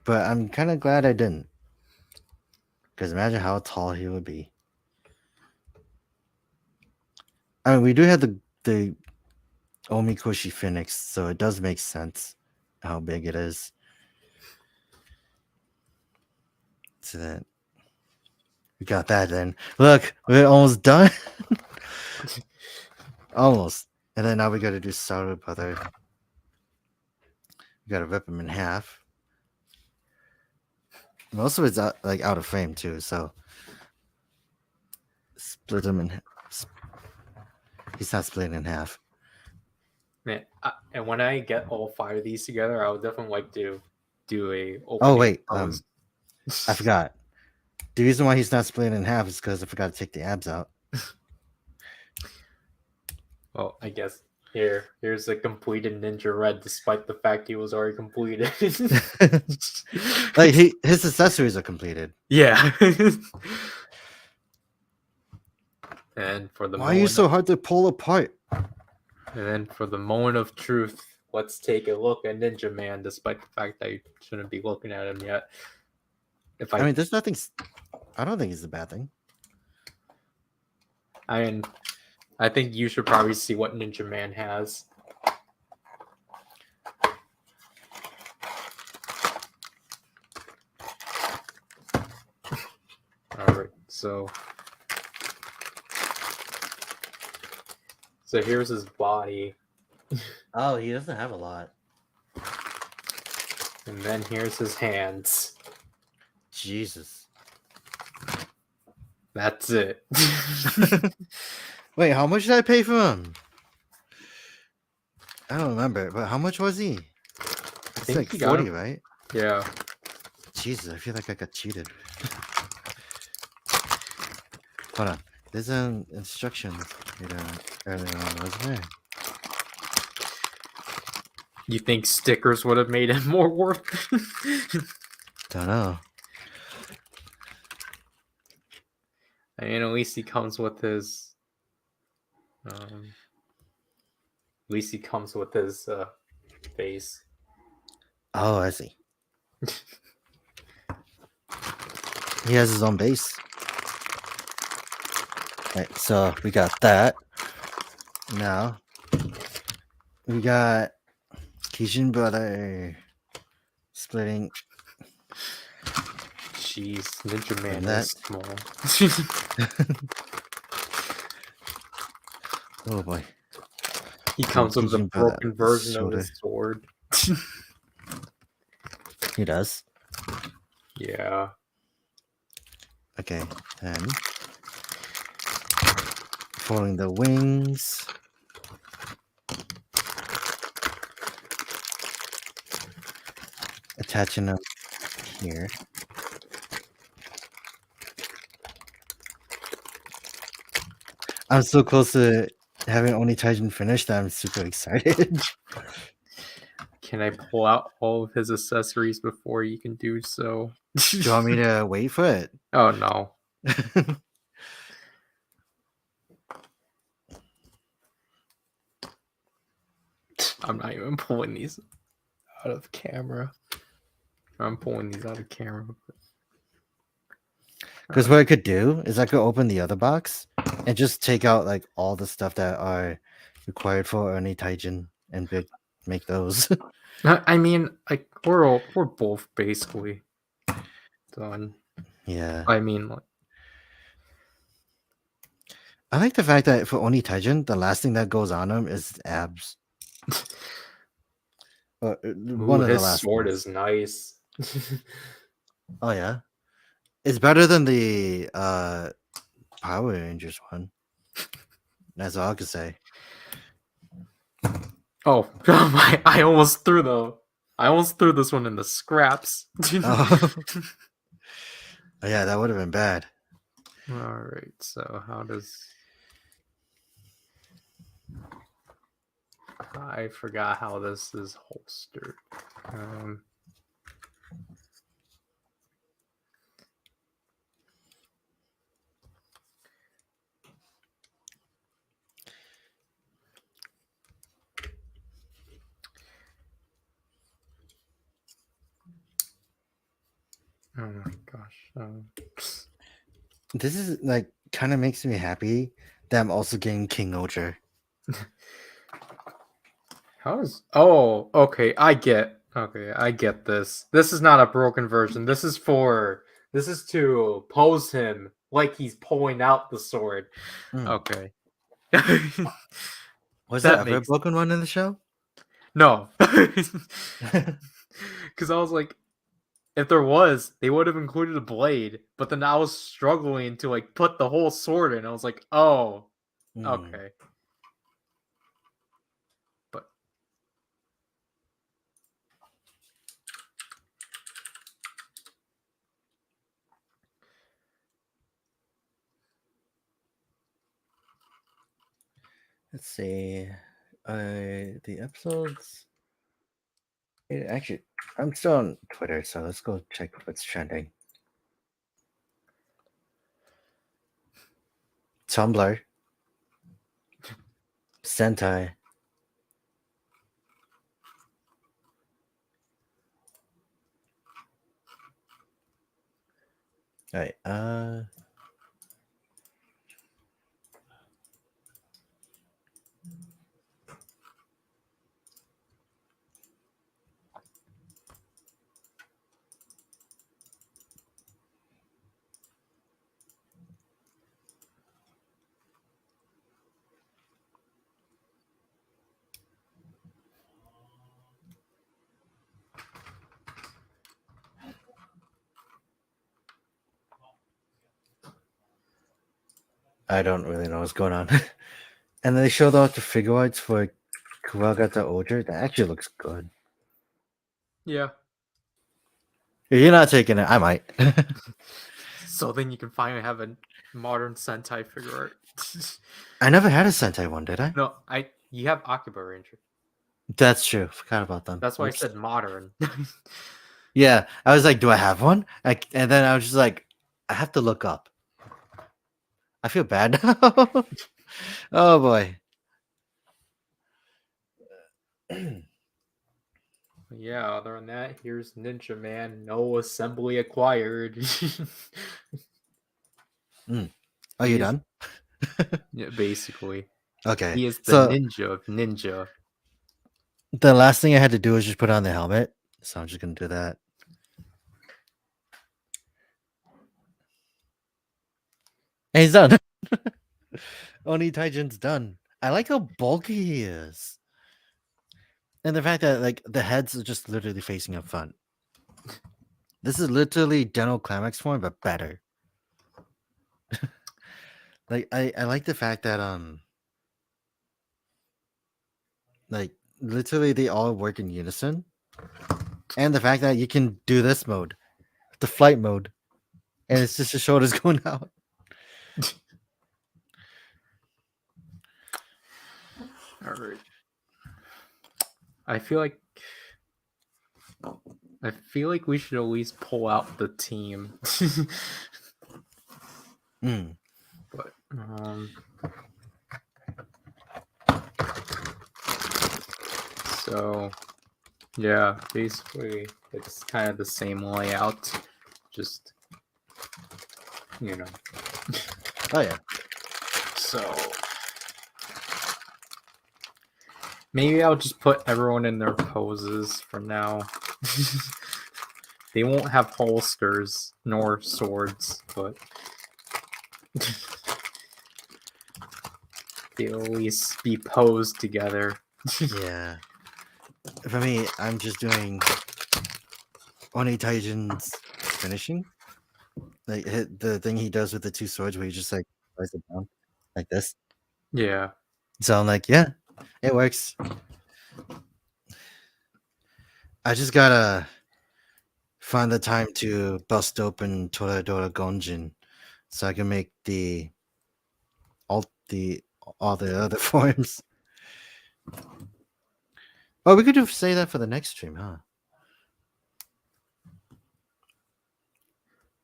but I'm kind of glad I didn't. Because imagine how tall he would be. I mean, we do have the Omikoshi Phoenix, so it does make sense how big it is. So that we got that then. Look, we're almost done. Almost. And then now we got to do Sorrow Brother. We got to rip him in half. Most of it's out of frame too, so split him in. He's not split in half. man! And when I get all 5 of these together, I would definitely like to do a. Oh wait, pose. I forgot. The reason why he's not split in half is because I forgot to take the abs out. Well, I guess here's a completed Ninja Red, despite the fact he was already completed. Like his accessories are completed. Yeah. And for the Why are you so hard to pull apart? And then for the moment of truth, let's take a look at Ninja Man, despite the fact that you shouldn't be looking at him yet. I mean, there's nothing. I don't think it's a bad thing. I mean, I think you should probably see what Ninja Man has. Alright, so here's his body. Oh, he doesn't have a lot. And then here's his hands. Jesus. That's it. Wait, how much did I pay for him? I don't remember, but how much was he? It's like 40, right? Yeah. Jesus, I feel like I got cheated. Hold on. There's an instruction earlier on, wasn't there? You think stickers would have made it more worth? Don't know. I mean, at least he comes with his. At least he comes with his face. Oh, I see. He has his own base. Right, so we got that. Now we got Kijin brother splitting. Jeez, Ninja Man that. is small. Oh boy. He comes with a Kijin brother broken version of shoulder. his sword. He does. Yeah. Okay, then folding the wings. Attaching them here. I'm so close to having Oni Taijin finished that I'm super excited. Can I pull out all of his accessories before you can do so? Do you want me to wait for it? Oh no. I'm not even pulling these out of camera. I'm pulling these out of camera. Because what I could do is I could open the other box and just take out like all the stuff that are required for Oni Taijin and make those. I mean, like we're both basically done. Yeah. I mean, like, I like the fact that for Oni Taijin, the last thing that goes on him is abs. One of the his last sword things. is nice. Oh yeah. It's better than the Power Rangers one. That's all I can say. Oh, I almost threw this one in the scraps. Oh. Oh yeah, that would have been bad. All right, so how does I forgot how this is holstered? Oh my gosh. This is like kind of makes me happy that I'm also getting King Oger. How is Oh, okay, I get this. This is not a broken version. This is to pose him like he's pulling out the sword. Okay. Was That there ever a makes broken one in the show? No. Because I was like, if there was, they would have included a blade. But then I was struggling to like put the whole sword in. I was like, oh, okay. But let's see. The episodes. Actually, I'm still on Twitter, so let's go check what's trending. Tumblr. Sentai. Alright, I don't really know what's going on. And then they showed off the figure arts for Kuwagata Oger. That actually looks good. yeah. If you're not taking it, I might. So then you can finally have a modern Sentai figure art. I never had a Sentai one, did I? No, you have Akiba Ranger. That's true. Forgot about them. That's why I said modern. Yeah, I was like, do I have one? And then I was just like, I have to look up. I feel bad now. Oh boy. Yeah, other than that, here's Ninja Man. No assembly acquired. Are you He's done? yeah, basically Okay. he is the So ninja of ninja. the last thing I had to do was just put on the helmet. So I'm just gonna do that. And he's done. Oni Taijin's done. I like how bulky he is. And the fact that like the heads are just literally facing up front. This is literally Dental Climax form, but better. Like I like the fact that like literally they all work in unison. And the fact that you can do this mode, the flight mode, and it's just your shoulders going out. All right. I feel like we should at least pull out the team. Mm. But so yeah, basically it's kind of the same layout, just you know. Oh yeah. So maybe I'll just put everyone in their poses for now. They won't have holsters nor swords, but they'll at least be posed together. Yeah. For me, I'm just doing Oni Taijin's finishing. Like the thing he does with the two swords where he just like slides it down like this. Yeah. So I'm like, yeah, it works. I just gotta find the time to bust open Toradora Gonjin so I can make all the other forms. Oh, we could say that for the next stream, huh?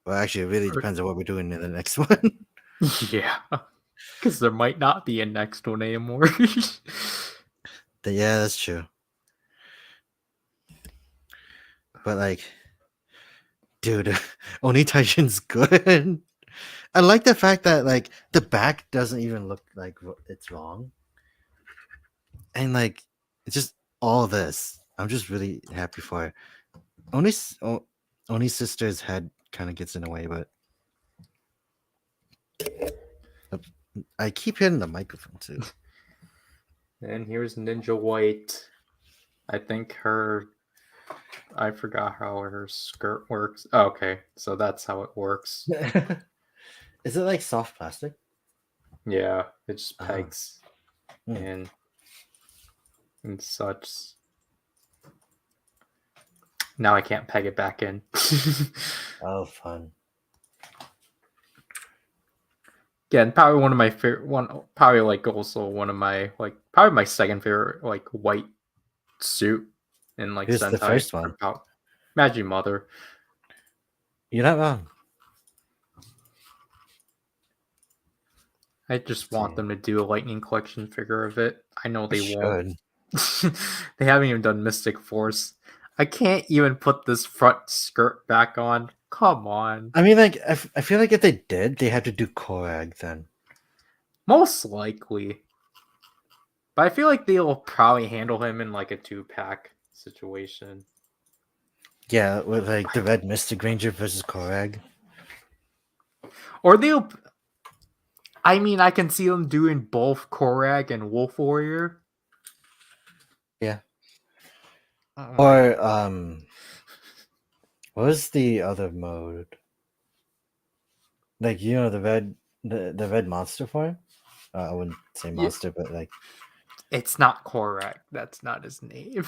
Well, actually, it really depends on what we're doing in the next one. Yeah. Because there might not be a next one anymore. Yeah, that's true. But like, dude, Oni Taishin's good. I like the fact that like the back doesn't even look like it's wrong, and like it's just all this. I'm just really happy for it. Oni's sister's head kind of gets in the way, but I keep hitting the microphone too. And here's Ninja White. I think I forgot how her skirt works. Oh, okay, so that's how it works. Is it like soft plastic? Yeah, it just Oh. pegs and such. Now I can't peg it back in. Oh, fun. Again, probably one of my favorite probably like also one of my like probably my second favorite like white suit in like Here's the Sentai. first one. Magi Mother. You're not wrong. I just want them to do a Lightning Collection figure of it. I know they won't. They haven't even done Mystic Force. I can't even put this front skirt back on. Come on. I mean, like, I feel like if they did, they had to do Korag then. Most likely. But I feel like they'll probably handle him in like a 2-pack situation. Yeah, with like the Red Mystic Ranger versus Korag. Or they'll. I mean, I can see them doing both Korag and Wolf Warrior. Yeah. Or what was the other mode? Like, you know, the red monster form? I wouldn't say monster, but like it's not Korag. That's not his name.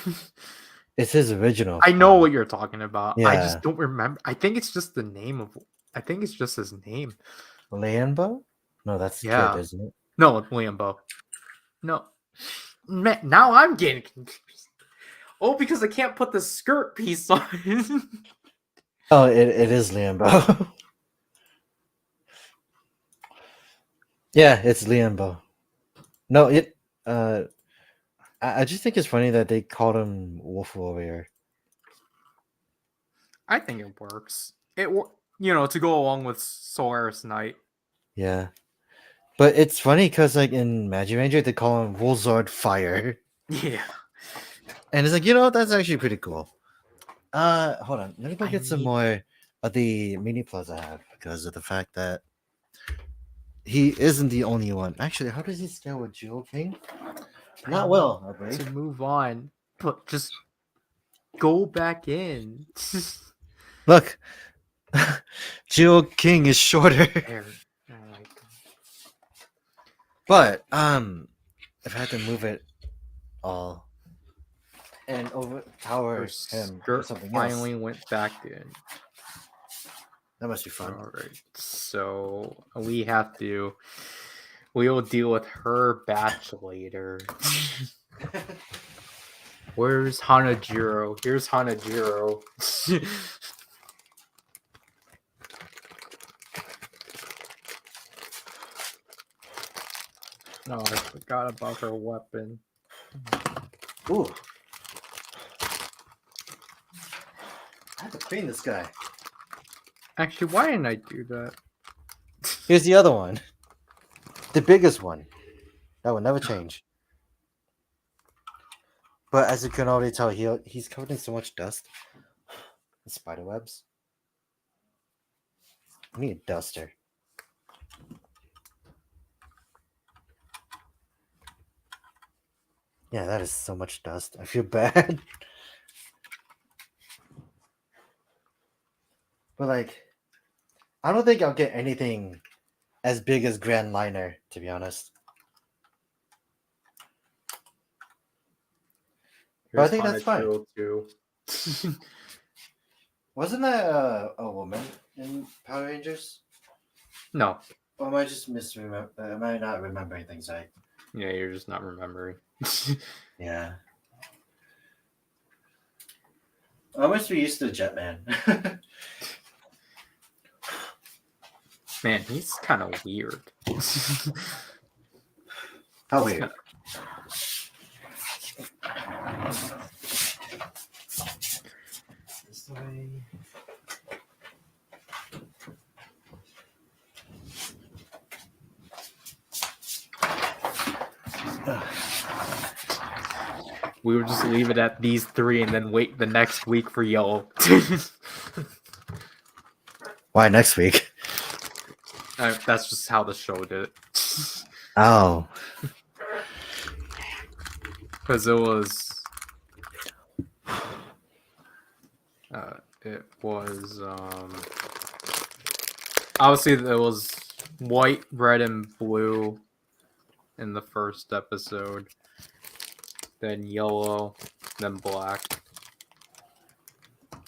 it's his original I know form. what you're talking about. Yeah. I just don't remember. I think it's just the name of. I think it's just his name. Lambo? No, that's Yeah. kid, isn't it? No, Lambo. No. Man, now I'm getting confused. Oh, because I can't put the skirt piece on. Oh, it is Lambo. Yeah, it's Liambo. No, it. I just think it's funny that they called him Wolf Warrior. I think it works. To go along with Solaris Knight. Yeah, but it's funny because like in Magic Ranger they call him Wolzard Fire, Yeah. and it's like that's actually pretty cool. Hold on, let me go I get some need more of the Miniplas I have because of the fact that he isn't the only one. Actually, how does he scale with Jewel King? Not well, I to believe. move on, but just go back in. Look, Jewel King is shorter. There. Oh my god. But if I had to move it all and Her overpower him for skirt something else, finally went back in. that must be fun. Alright, so we will deal with her batch later. Where's Hanajiro? Here's Hanajiro. No, I forgot about her weapon. Ooh. I have to clean this guy. Actually, why didn't I do that? Here's the other one. The biggest one. That will never change. But as you can already tell, he's covered in so much dust and spider webs. I need a duster. Yeah, that is so much dust. I feel bad. But like, I don't think I'll get anything as big as Grand Liner, to be honest. But I think that's fine. Too. Wasn't that a woman in Power Rangers? No. Or am I just am I not remembering things right? Yeah, you're just not remembering. Yeah. I must be used to Jetman. Man, he's kind of weird. How weird. This way. We would just leave it at these three and then wait the next week for Yellow. Why next week? That's just how the show did it. Oh. Because it was obviously it was white, red, and blue in the first episode, then yellow, then black.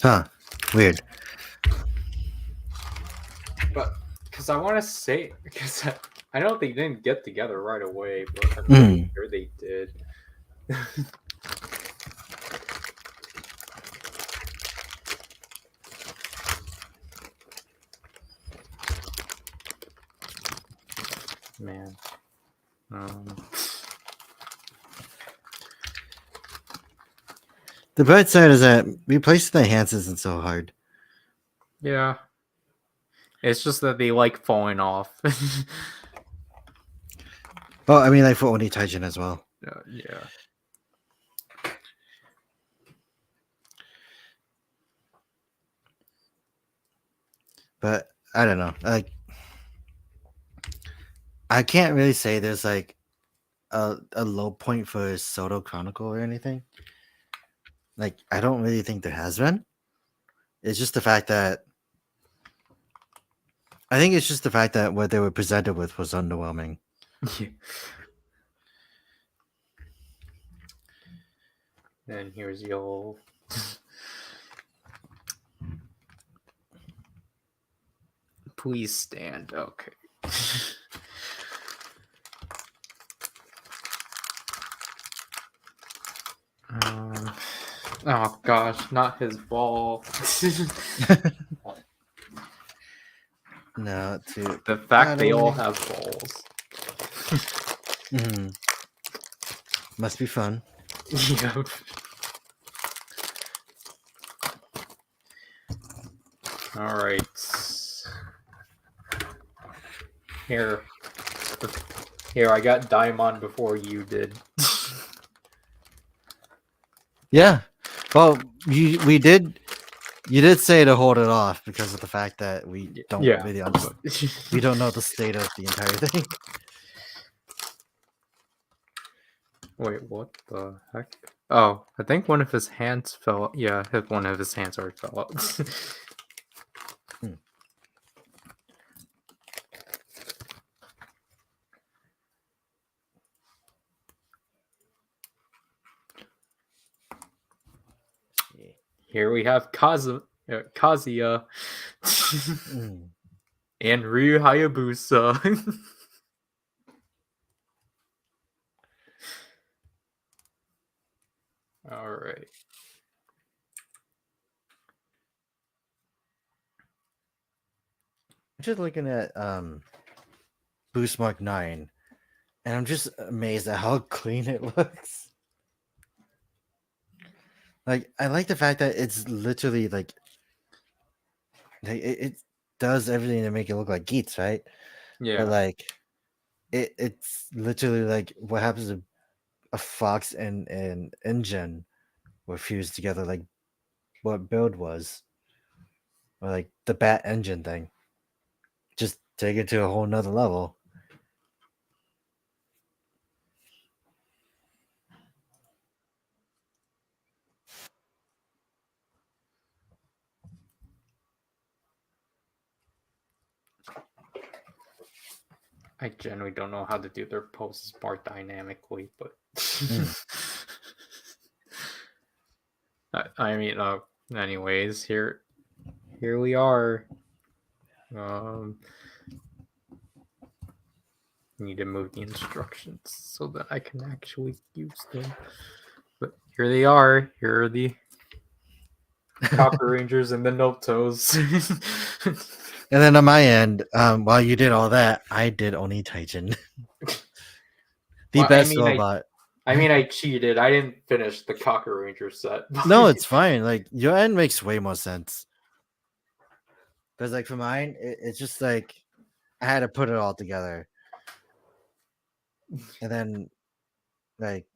Huh. Weird. But because I want to say, because I know they didn't get together right away, but I'm pretty sure they did. Man. The bright side is that replacing the hands isn't so hard. Yeah. It's just that they like falling off. Well, I mean, like for Oni Taijin as well. Yeah. But I don't know. Like, I can't really say there's like a low point for SHODO Chronicle or anything. Like, I don't really think there has been. It's just the fact that what they were presented with was underwhelming. Yeah. And here's Yellow. Please stand. Okay. Oh gosh, not his ball. No, The fact they all have balls. Mhm. Must be fun. Yeah. All right. Here. Here, I got Daimon before you did. Yeah. Well, you did say to hold it off because of the fact that we don't Yeah. really understand. We don't know the state of the entire thing. Wait, what the heck? Oh, I think one of his hands fell. Yeah, one of his hands already fell out. Here we have Kazuya Mm. and Ryu Hayabusa. All right. I'm just looking at Boost Mark 9, and I'm just amazed at how clean it looks. Like, I like the fact that it's literally like it does everything to make it look like Geats, right? Yeah. But like it's literally like what happens if a fox and an engine were fused together, like what build was, or like the bat engine thing. Just take it to a whole nother level. I generally don't know how to do their poses more dynamically, but Mm. I mean, anyways, here we are. Need to move the instructions so that I can actually use them. But here they are. Here are the Copper Rangers and the Notos. And then on my end, while you did all that, I did Oni Taijin. The Well, best robot. I cheated. I didn't finish the Cocker Ranger set. No, it's fine. Like your end makes way more sense. Because like for mine, it's just like I had to put it all together. And then like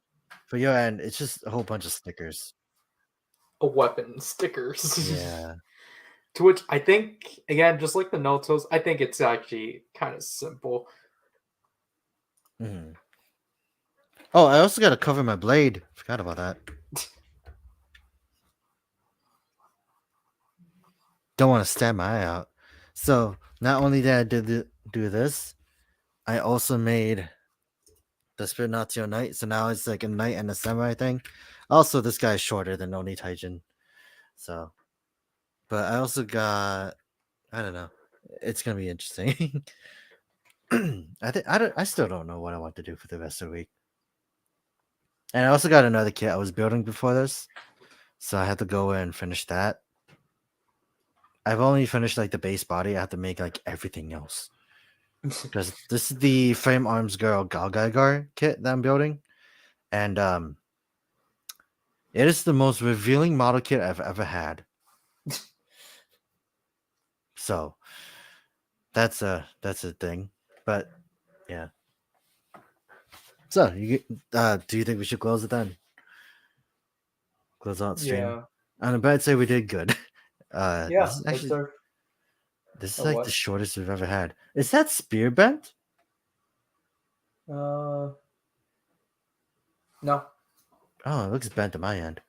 for your end, it's just a whole bunch of stickers. A weapon stickers. Yeah. To which I think, again, just like the Notos, I think it's actually kind of simple. Mhm. Oh, I also got to cover my blade. Forgot about that. Don't want to stab my eye out. So not only did I do this, I also made the Spirinatio Knight. So now it's like a knight and a samurai thing. Also, this guy's shorter than Oni Taijin. So, but I also got, I don't know. It's gonna be interesting. I still don't know what I want to do for the rest of the week. And I also got another kit I was building before this, so I had to go in and finish that. I've only finished like the base body. I have to make like everything else because this is the Frame Arms Girl Galgaigar kit that I'm building, and it is the most revealing model kit I've ever had. So that's a thing, but yeah. So you do you think we should close it then? Close out stream. Yeah. On a bad say we did good. Yeah, This is that's actually our. this is A like the what? shortest we've ever had. Is that spear bent? No. Oh, it looks bent to my end.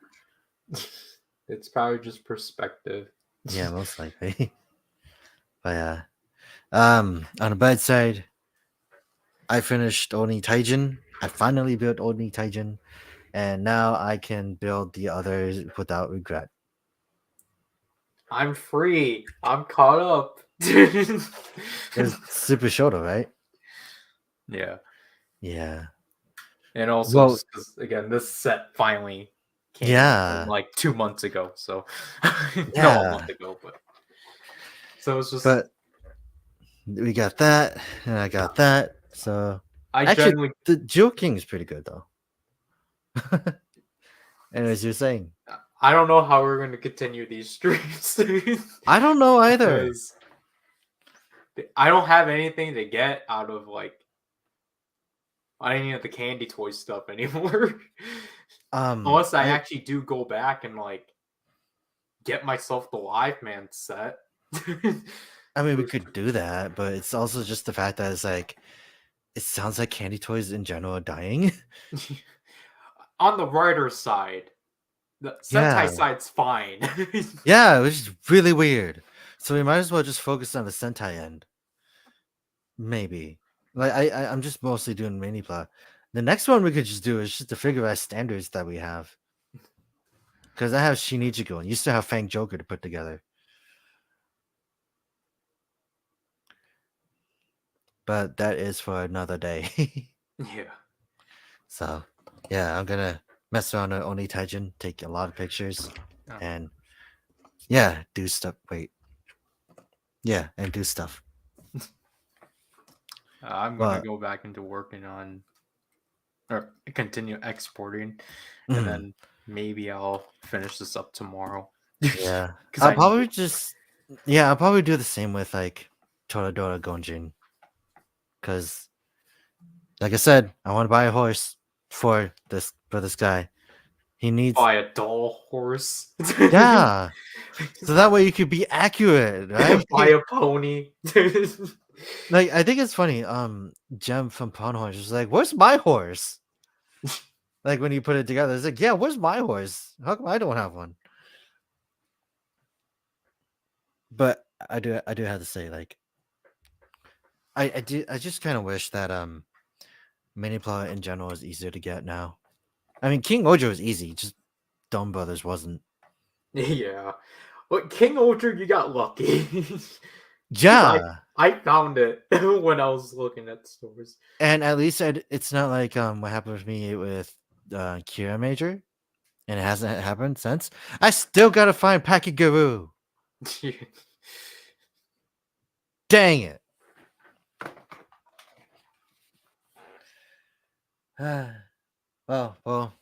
It's probably just perspective. Yeah, most likely. But yeah. On the bad side, I finished Oni Taijin. I finally built Oni Taijin, and now I can build the others without regret. I'm free. I'm caught up. It's Super Shoto, right? Yeah. Yeah. And also Well, just because again, this set finally came yeah, like 2 months ago. So no, a yeah. month ago, but so it's just But we got that, and I got that. So I Actually, genuinely, the Jewel King is pretty good though. Anyways, you're saying I don't know how we're going to continue these streams I don't know either. because I don't have anything to get out of like any of the candy toy stuff anymore. Unless I I actually do go back and like get myself the Live Man set. I mean, we could do that, but it's also just the fact that it's like it sounds like candy toys in general are dying. On the writer side, the Sentai Yeah, side's fine. yeah, which is really weird. So we might as well just focus on the Sentai end, maybe. Like I'm just mostly doing Miniplas. The next one we could just do is just to figure out standards that we have. Because I have Shinichiko and you still have Fang Joker to put together. But that is for another day. Yeah. So yeah, I'm gonna mess around with Oni Taijin, take a lot of pictures, Oh. and yeah, do stuff. Wait. Yeah, and do stuff. I'm gonna But go back into working on or continue exporting, and mm, then maybe I'll finish this up tomorrow. yeah. Because I'll I need probably it. just yeah, I'll probably do the same with like Toradora Gonjin. Cause like I said, I want to buy a horse for this guy. He needs Buy a doll horse. yeah. So that way you could be accurate, right? Buy a pony. Like I think it's funny. Jem from Pawn Horse was like, "Where's my horse?" Like when you put it together, it's like, "Yeah, where's my horse? How come I don't have one?" But I do have to say, like, I just kind of wish that Minipla in general is easier to get now. I mean, King Ojo is easy, just Dumb Brothers wasn't. Yeah. But King Ultra, you got lucky. Because Yeah, I found it when I was looking at stores. and at least it's not like what happened with me with Kira Major, and it hasn't happened since. I still gotta find Pakiguru. Dang it. well,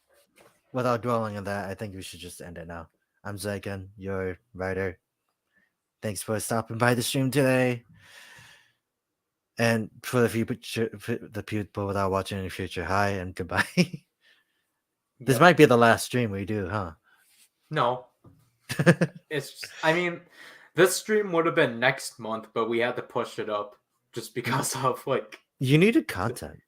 without dwelling on that, I think we should just end it now. I'm Zryken, your writer. Thanks for stopping by the stream today. And for the people without watching in the future, hi and goodbye. This Yep. might be the last stream we do, huh? No. It's I mean, this stream would have been next month, but we had to push it up just because of like You needed content.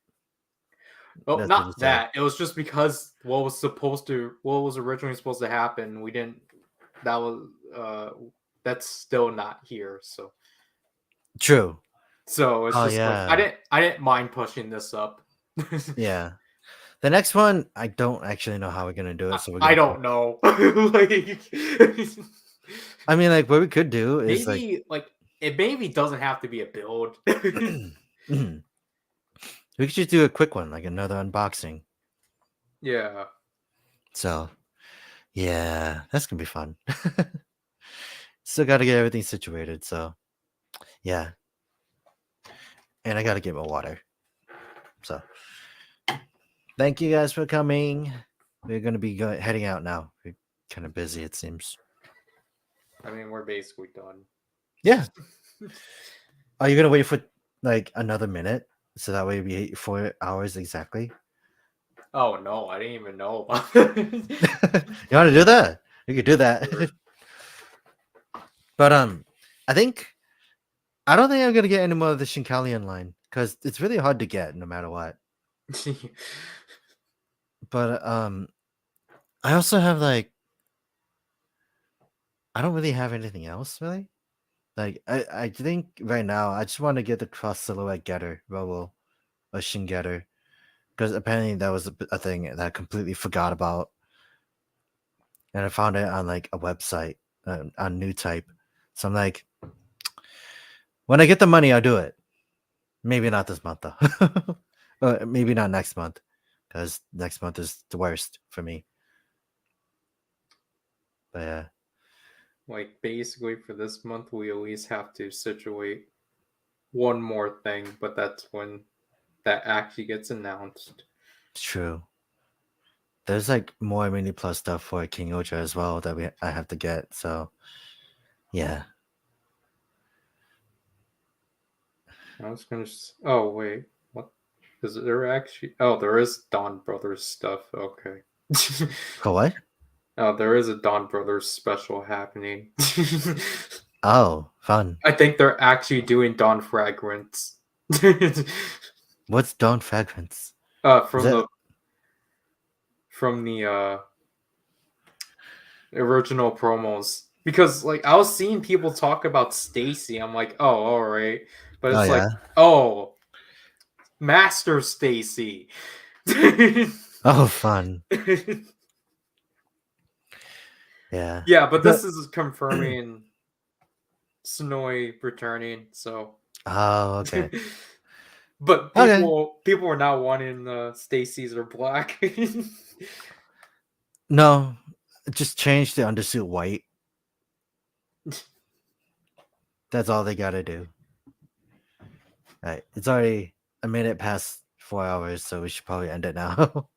well, That's what you not said. that. It was just because what was originally supposed to happen, we didn't that was that's still not here, so True. it's Oh just like yeah. I didn't mind pushing this up. Yeah. The next one, I don't actually know how we're gonna do it, so we're I gonna. don't know. Like I mean, like what we could do is like, maybe like it maybe doesn't have to be a build. we could just do a quick one, like another unboxing. Yeah. So yeah, that's gonna be fun. Still got to get everything situated. So yeah, and I got to get my water. So thank you guys for coming. We're gonna be heading out now. We're kind of busy, it seems. I mean, we're basically done. Yeah. Are you gonna wait for like another minute so that way we 4 hours exactly? Oh no, I didn't even know about You want to do that? We could do that. Sure. But I don't think I'm gonna get any more of the Shinkalian line because it's really hard to get no matter what. But I also have like I don't really have anything else really. Like I think right now I just want to get the cross silhouette getter Robo or Shin getter because apparently that was a thing that I completely forgot about, and I found it on like a website on New Type. So I'm like, when I get the money, I'll do it. Maybe not this month though. Maybe not next month because next month is the worst for me. But yeah. Like basically for this month, we at least have to situate one more thing, but that's when that actually gets announced. True. There's like more Miniplas stuff for King Ocha as well that I have to get. So yeah. I was gonna. Oh wait, what? Is there actually? Oh, there is Don Brothers stuff. Okay. For what? Oh, there is a Don Brothers special happening. Oh, fun. I think they're actually doing Dawn Fragrance. What's Dawn Fragrance? Is From it? the original promos. Because like I was seeing people talk about Stacy, I'm like, oh, all right, but Oh it's like, yeah. oh, Master Stacy. Oh, fun. Yeah. Yeah, but But this is confirming Sonoy returning. So, oh, okay. but Okay. people are not wanting Stacy's or black. No, just change the undersuit white. That's all they gotta do. Right. It's already a minute past 4 hours, so we should probably end it now.